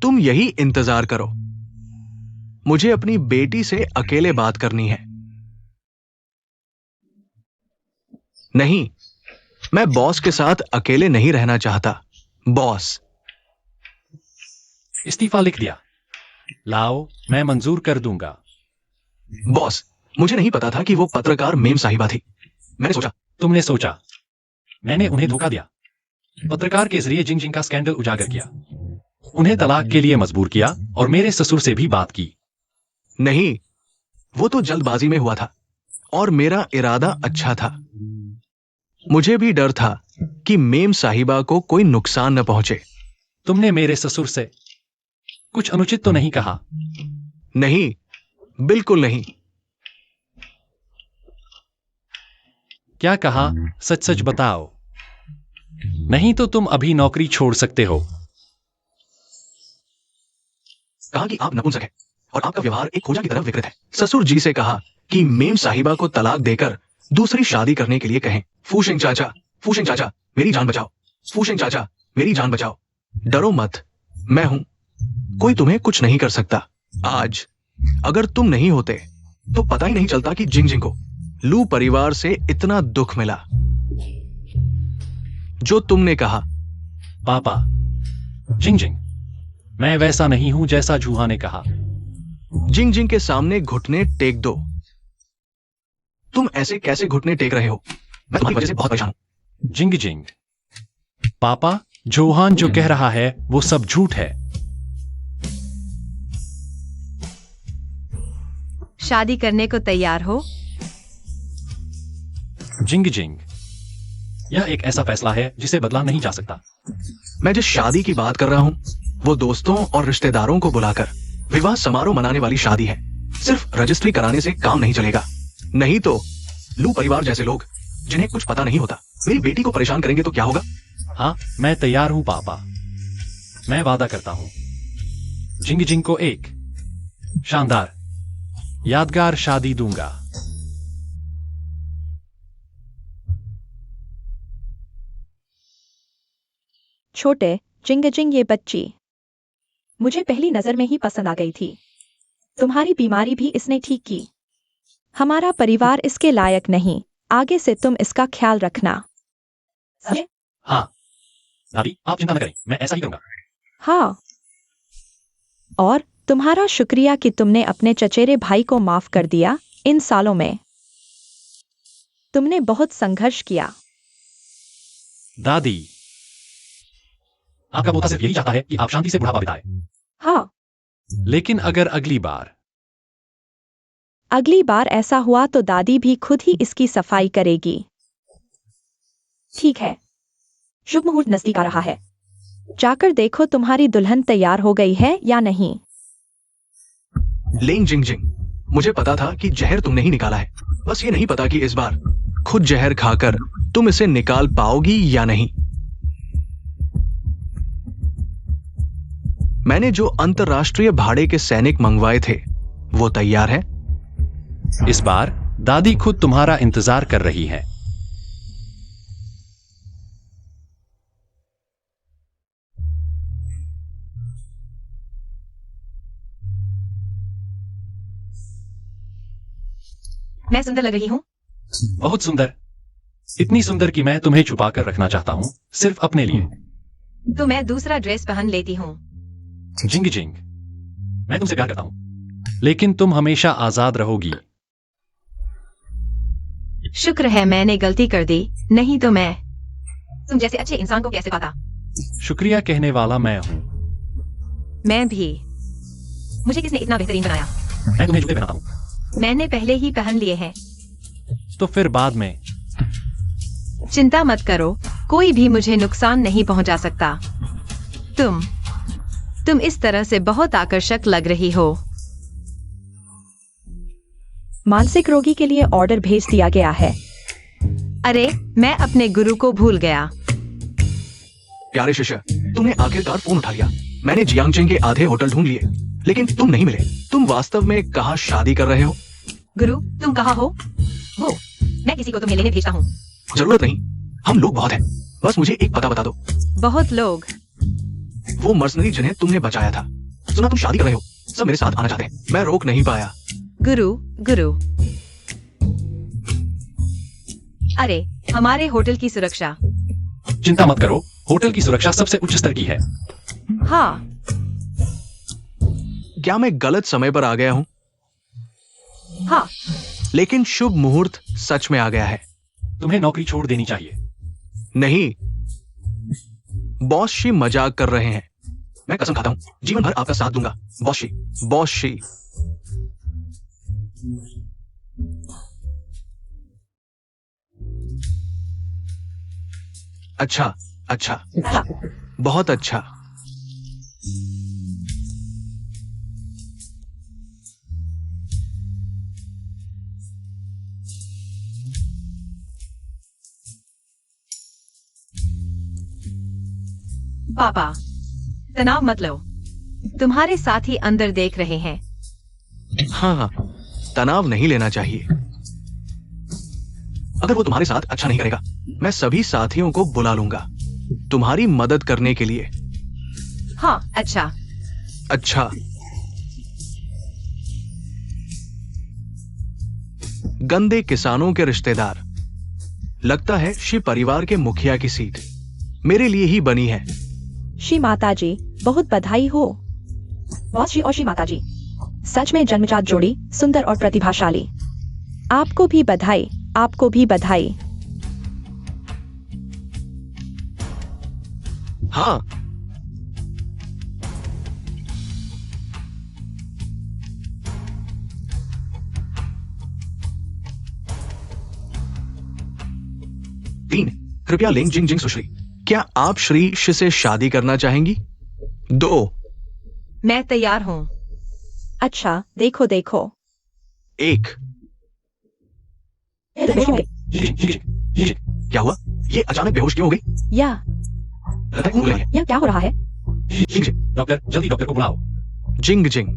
तुम यही इंतजार करो। मुझे अपनी बेटी से अकेले बात करनी है। नहीं, मैं बॉस के साथ अकेले नहीं रहना चाहता। बॉस, इस्तीफा लिख दिया। लाओ, मैं मंजूर कर दूंगा। बॉस, मुझे नहीं पता था कि वो पत्रकार मेम साहिबा थी। मैंने सोचा। तुमने सोचा? मैंने उन्हें धोखा दिया। पत्रकार के जरिए जिंग जिंग का स्कैंडल उजागर किया, उन्हें तलाक के लिए मजबूर किया और मेरे ससुर से भी बात की। नहीं, वो तो जल्दबाजी में हुआ था और मेरा इरादा अच्छा था। मुझे भी डर था कि मेम साहिबा को कोई नुकसान न पहुंचे। तुमने मेरे ससुर से कुछ अनुचित तो नहीं कहा? नहीं, बिल्कुल नहीं। क्या कहा? सच सच बताओ, नहीं तो तुम अभी नौकरी छोड़ सकते हो। कहा कि आप नपुंसक हैं और आपका व्यवहार एक खोजा की तरफ विकृत है। ससुर जी से कहा कि मेम साहिबा को तलाक देकर दूसरी शादी करने के लिए कहें। फूशिंग चाचा, मेरी जान बचाओ। फूशिंग चाचा, मेरी जान बचाओ। डरो मत, मैं हूं, कोई तुम्हें कुछ नहीं कर सकता। आज अगर तुम नहीं होते तो पता ही नहीं चलता कि जिंग जिंग को लू परिवार से इतना दुख मिला। जो तुमने कहा। पापा, जिंग जिंग, मैं वैसा नहीं हूं जैसा जूहा ने कहा। जिंग जिंग के सामने घुटने टेक दो। तुम ऐसे कैसे घुटने टेक रहे हो? मैं तुम्हारी वजह से बहुत परेशान हूं। जिंग जिंग, पापा, जोहान जो कह रहा है वो सब झूठ है। शादी करने को तैयार हो? जिंग जिंग, यह एक ऐसा फैसला है जिसे बदला नहीं जा सकता। मैं जिस शादी की बात कर रहा हूं वो दोस्तों और रिश्तेदारों को बुलाकर विवाह समारोह मनाने वाली शादी है। सिर्फ रजिस्ट्री कराने से काम नहीं चलेगा। नहीं तो लू परिवार जैसे लोग जिन्हें कुछ पता नहीं होता मेरी बेटी को परेशान करेंगे तो क्या होगा? हाँ, मैं तैयार हूं पापा। मैं वादा करता हूं जिंग जिंग को एक शानदार यादगार शादी दूंगा। छोटे जिंग जिंग, ये बच्ची मुझे पहली नजर में ही पसंद आ गई थी। तुम्हारी बीमारी भी इसने ठीक की। हमारा परिवार इसके लायक नहीं। आगे से तुम इसका ख्याल रखना। समझे? हाँ दादी, आप चिंता न करें, मैं ऐसा ही करूंगा। हाँ, और तुम्हारा शुक्रिया कि तुमने अपने चचेरे भाई को माफ कर दिया। इन सालों में तुमने बहुत संघर्ष किया। दादी, आपका पोता सिर्फ यही चाहता है कि आप शांति से बुढ़ापा बिताएं। हाँ, लेकिन अगर अगली बार ऐसा हुआ तो दादी भी खुद ही इसकी सफाई करेगी। ठीक है, शुभ मुहूर्त नजदीक आ रहा है। जाकर देखो तुम्हारी दुल्हन तैयार हो गई है या नहीं। लेंग जिंग जिंग, मुझे पता था कि जहर तुमने ही निकाला है। बस ये नहीं पता कि इस बार खुद जहर खाकर तुम इसे निकाल पाओगी या नहीं। मैंने जो अंतरराष्ट्रीय भाड़े के सैनिक मंगवाए थे वो तैयार है। इस बार दादी खुद तुम्हारा इंतजार कर रही है। मैं सुंदर लग रही हूँ? बहुत सुंदर, इतनी सुंदर कि मैं तुम्हें छुपा कर रखना चाहता हूं, सिर्फ अपने लिए। तो मैं दूसरा ड्रेस पहन लेती हूँ। जिंग जिंग, मैं तुमसे प्यार करता हूं, लेकिन तुम हमेशा आजाद रहोगी। शुक्र है मैंने गलती कर दी, नहीं तो मैं तुम जैसे अच्छे इंसान को कैसे पाता। शुक्रिया कहने वाला मैं हूं। मैं भी। मुझे किसने इतना बेहतरीन बनाया? मैं तुम्हें जूते पहनाता हूं। मैंने पहले ही पहन लिए हैं। तो फिर बाद में। चिंता मत करो, कोई भी मुझे नुकसान नहीं पहुंचा सकता। तुम इस तरह से बहुत आकर्षक लग रही हो। मानसिक रोगी के लिए ऑर्डर भेज दिया गया है। अरे, मैं अपने गुरु को भूल गया। प्यारे शिष्य, तुमने आखिरकार फोन उठा लिया। मैंने जियांगजिंग के आधे होटल ढूंढ लिए, लेकिन तुम नहीं मिले। तुम वास्तव में कहाँ शादी कर रहे हो? गुरु, तुम कहाँ हो? वो, मैं किसी को तुम्हें लेने भेजता हूँ। जरूरत नहीं, हम लोग बहुत हैं। बस मुझे एक पता बता दो। बहुत लोग? वो मर्सनरी जिन्हें तुमने बचाया था। सुना तुम शादी कर रहे हो, सब मेरे साथ आना चाहते हैं। मैं रोक नहीं पाया। गुरु। अरे, हमारे होटल की सुरक्षा। चिंता मत करो, होटल की सुरक्षा सबसे उच्च स्तर की है। हाँ। क्या मैं गलत समय पर आ गया हूँ? हाँ। लेकिन शुभ मुहूर्त सच में आ गया है। तुम्हें नौकरी छोड़ देनी चाहिए। नहीं, बॉस शी मजाक कर रहे हैं। मैं कसम खाता हूँ, जीवन भर आपका साथ दूंगा। Boss she. अच्छा, बहुत अच्छा। पापा, तनाव मत लो। तुम्हारे साथी अंदर देख रहे हैं। हाँ, तनाव नहीं लेना चाहिए। अगर वो तुम्हारे साथ अच्छा नहीं करेगा, मैं सभी साथियों को बुला लूंगा तुम्हारी मदद करने के लिए। हाँ, अच्छा। गंदे किसानों के रिश्तेदार। लगता है शी परिवार के मुखिया की सीट मेरे लिए ही बनी है। शी माताजी, बहुत बधाई हो। बॉस शी और शी माताजी, सच में जन्मजात जोड़ी, सुंदर और प्रतिभाशाली। आपको भी बधाई, आपको भी बधाई। हाँ, तीन, कृपया लेंग जिंग जिंग सुश्री, क्या आप श्री शी से शादी करना चाहेंगी? 2, मैं तैयार हूँ। अच्छा, देखो 1। क्या हुआ? ये अचानक बेहोश क्यों हो गई? या यह क्या हो रहा है? डॉक्टर, जल्दी डॉक्टर को बुलाओ। जिंग जिंग।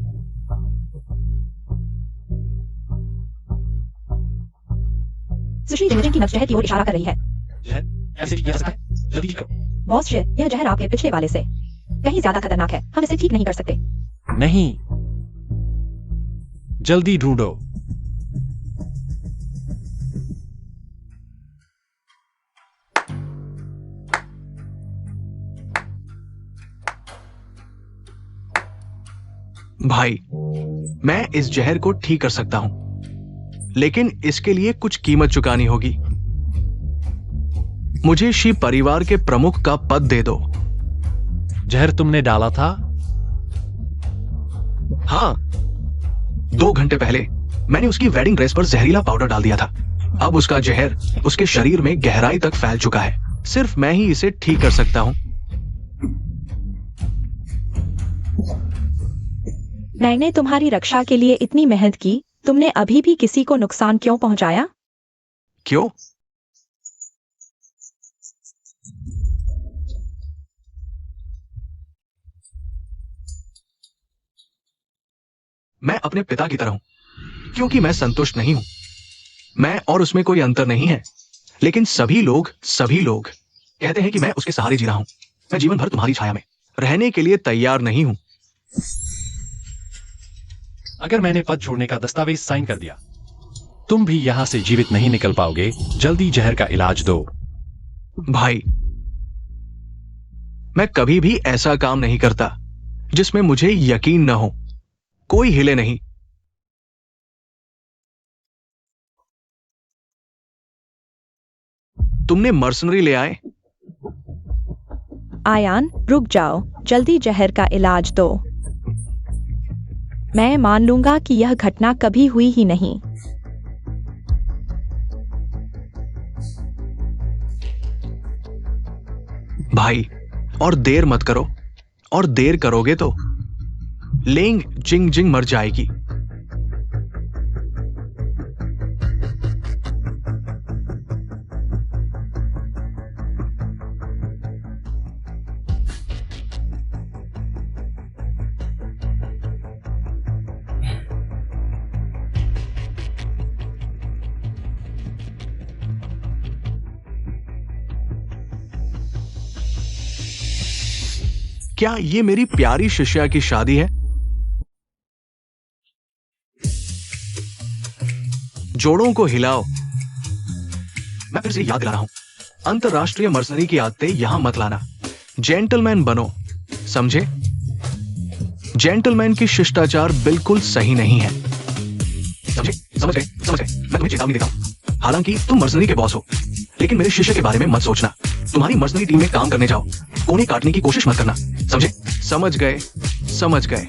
सुश्री जिंग जिंग की नब्ज जहर की ओर इशारा कर रही है। जहर ऐसे किया जा सकता है? जल्दी ठीक करो। बॉस जी, यह जहर आपके पिछले वाले से कहीं ज्यादा खतरनाक है। हम इसे ठीक नहीं कर सकते। नहीं, जल्दी ढूंढो। भाई, मैं इस जहर को ठीक कर सकता हूं, लेकिन इसके लिए कुछ कीमत चुकानी होगी। मुझे शिव परिवार के प्रमुख का पद दे दो। जहर तुमने डाला था? हाँ, 2 घंटे पहले मैंने उसकी वेडिंग ड्रेस पर जहरीला पाउडर डाल दिया था। अब उसका जहर उसके शरीर में गहराई तक फैल चुका है। सिर्फ मैं ही इसे ठीक कर सकता हूं। मैंने तुम्हारी रक्षा के लिए इतनी मेहनत की, तुमने अभी भी किसी को नुकसान क्यों पहुंचाया? क्यों? मैं अपने पिता की तरह हूं, क्योंकि मैं संतुष्ट नहीं हूं। मैं और उसमें कोई अंतर नहीं है, लेकिन सभी लोग कहते हैं कि मैं उसके सहारे जी रहा हूं। मैं जीवन भर तुम्हारी छाया में रहने के लिए तैयार नहीं हूं। अगर मैंने पद छोड़ने का दस्तावेज साइन कर दिया, तुम भी यहां से जीवित नहीं निकल पाओगे। जल्दी जहर का इलाज दो। भाई, मैं कभी भी ऐसा काम नहीं करता जिसमें मुझे यकीन न हो। कोई हिले नहीं। तुमने मर्सनरी ले आए? आयान, रुक जाओ, जल्दी जहर का इलाज दो। मैं मान लूंगा कि यह घटना कभी हुई ही नहीं। भाई, और देर मत करो, और देर करोगे तो लेंग जिंग जिंग मर जाएगी। क्या ये मेरी प्यारी शिष्या की शादी है? जोड़ों को हिलाओ। मैं फिर से याद दिला रहा हूं, अंतरराष्ट्रीय मर्सनरी की आदतें यहां मत लाना। जेंटलमैन बनो, समझे? जेंटलमैन की शिष्टाचार बिल्कुल सही नहीं है। समझे? समझ गए? मैं तुम्हें चेतावनी देता हूं। हालांकि तुम मर्सनरी के बॉस हो, लेकिन मेरे शिष्य के बारे में मत सोचना। तुम्हारी मर्सनरी टीम में काम करने जाओ, कोने काटने की कोशिश मत करना। समझे? समझ गए।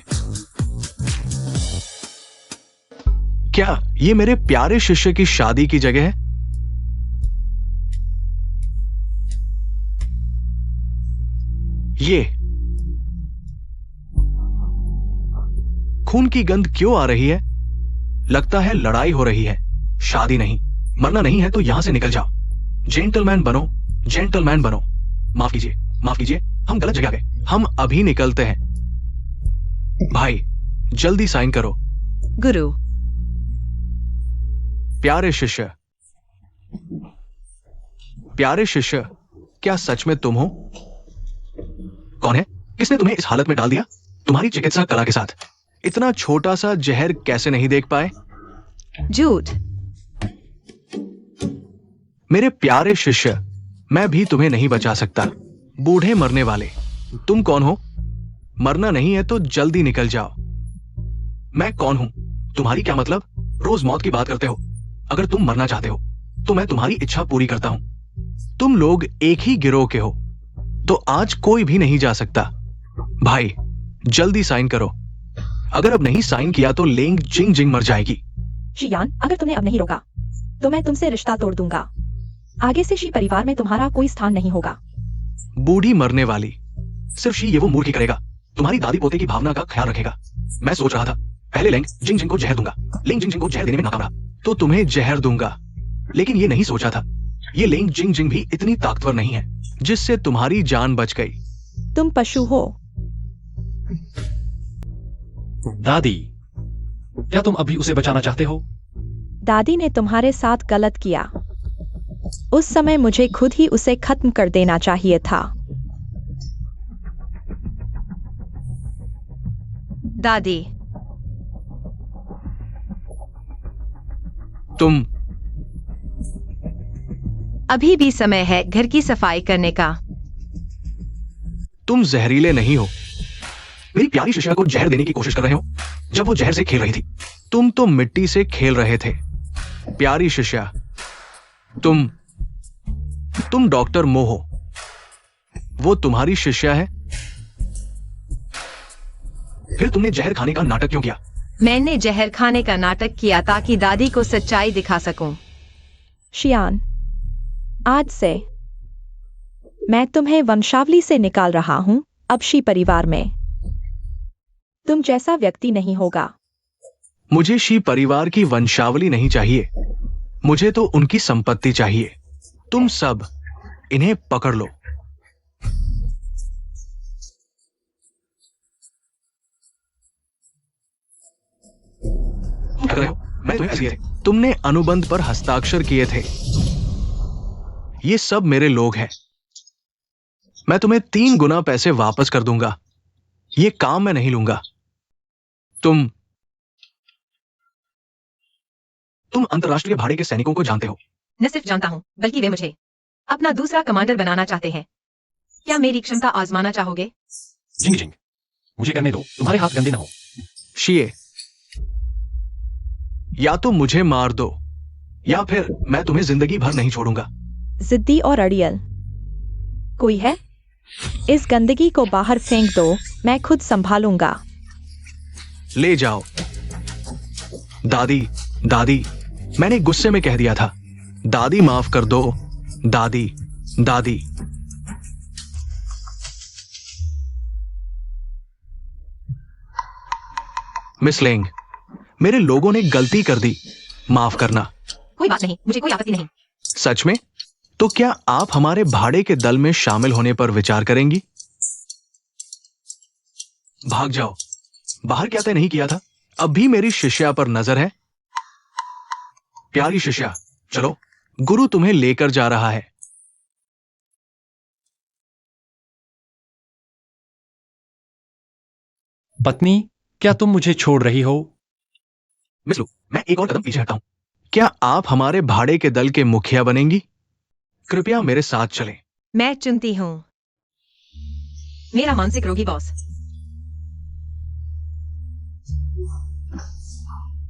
क्या ये मेरे प्यारे शिष्य की शादी की जगह है? ये खून की गंध क्यों आ रही है? लगता है लड़ाई हो रही है, शादी नहीं। मरना नहीं है तो यहां से निकल जाओ। जेंटलमैन बनो। माफ कीजिए, हम गलत जगह गए। हम अभी निकलते हैं। भाई, जल्दी साइन करो। गुरु, प्यारे शिष्य, क्या सच में तुम हो? कौन है? किसने तुम्हें इस हालत में डाल दिया? तुम्हारी चिकित्सा कला के साथ इतना छोटा सा जहर कैसे नहीं देख पाए? झूठ। मेरे प्यारे शिष्य, मैं भी तुम्हें नहीं बचा सकता। बूढ़े मरने वाले, तुम कौन हो? मरना नहीं है तो जल्दी निकल जाओ। मैं कौन हूं? तुम्हारी क्या मतलब? रोज मौत की बात करते हो। अगर तुम मरना चाहते हो तो मैं तुम्हारी इच्छा पूरी करता हूं। तुम लोग एक ही गिरोह के हो, तो आज कोई भी नहीं जा सकता। भाई, जल्दी साइन करो। अगर अब नहीं साइन किया तो लेंग जिंग जिंग मर जाएगी। शियान, अगर तुमने अब नहीं रोका तो मैं तुमसे रिश्ता तोड़ दूंगा। आगे से शी परिवार में तुम्हारा कोई स्थान नहीं होगा। बूढ़ी मरने वाली, सिर्फ शी ये वो मूर्ख ही करेगा। तुम्हारी दादी पोते की भावना का ख्याल रखेगा। मैं सोच रहा था पहले लेंग जिंग जिंग को जहर दूंगा। लेंग जिंग जिंग को जहर देने में नाकाम रहा तो तुम्हें जहर दूंगा, लेकिन ये नहीं सोचा था ये लिंग जिंग जिंग भी इतनी ताकतवर नहीं है जिससे तुम्हारी जान बच गई। तुम पशु हो। दादी, क्या तुम अभी उसे बचाना चाहते हो? दादी ने तुम्हारे साथ गलत किया। उस समय मुझे खुद ही उसे खत्म कर देना चाहिए था। दादी, तुम अभी भी समय है घर की सफाई करने का। तुम जहरीले नहीं हो। मेरी प्यारी शिष्या को जहर देने की कोशिश कर रहे हो जब वो जहर से खेल रही थी। तुम तो मिट्टी से खेल रहे थे। प्यारी शिष्या, तुम डॉक्टर मो हो। वो तुम्हारी शिष्या है। फिर तुमने जहर खाने का नाटक क्यों किया? मैंने जहर खाने का नाटक किया ताकि दादी को सच्चाई दिखा सकूं। शियान, आज से मैं तुम्हें वंशावली से निकाल रहा हूं। अब शी परिवार में तुम जैसा व्यक्ति नहीं होगा। मुझे शी परिवार की वंशावली नहीं चाहिए। मुझे तो उनकी संपत्ति चाहिए। तुम सब इन्हें पकड़ लो। तुम कर रहे हो? मैं तुम्हें ऐसे थे। तुमने अनुबंध पर हस्ताक्षर किए थे। ये सब मेरे लोग हैं। मैं तुम्हें 3 गुना पैसे वापस कर दूंगा। ये काम मैं नहीं लूंगा। तुम अंतरराष्ट्रीय भाड़े के सैनिकों को जानते हो। न सिर्फ जानता हूं, बल्कि वे मुझे अपना दूसरा कमांडर बनाना चाहते हैं। क्या मेरी क्षमता आजमाना चाहोगे? जिंग जिंग, मुझे करने दो, तुम्हारे हाथ गंदे ना हो। शिए, या तो मुझे मार दो या फिर मैं तुम्हें जिंदगी भर नहीं छोड़ूंगा। जिद्दी और अड़ियल कोई है? इस गंदगी को बाहर फेंक दो, मैं खुद संभालूंगा। ले जाओ। दादी, मैंने गुस्से में कह दिया था। दादी माफ कर दो। दादी। मिस लेंग, मेरे लोगों ने गलती कर दी। माफ करना। कोई बात नहीं, मुझे कोई आपत्ति नहीं। सच में? तो क्या आप हमारे भाड़े के दल में शामिल होने पर विचार करेंगी? भाग जाओ। बाहर क्या तय नहीं किया था? अब भी मेरी शिष्या पर नजर है। प्यारी शिष्या, चलो, गुरु तुम्हें लेकर जा रहा है। पत्नी, क्या तुम मुझे छोड़ रही हो? मिस लू, मैं एक और कदम पीछे हटता हूं। क्या आप हमारे भाड़े के दल के मुखिया बनेंगी? कृपया मेरे साथ चलें। मैं चुनती हूं मेरा मानसिक रोगी बॉस।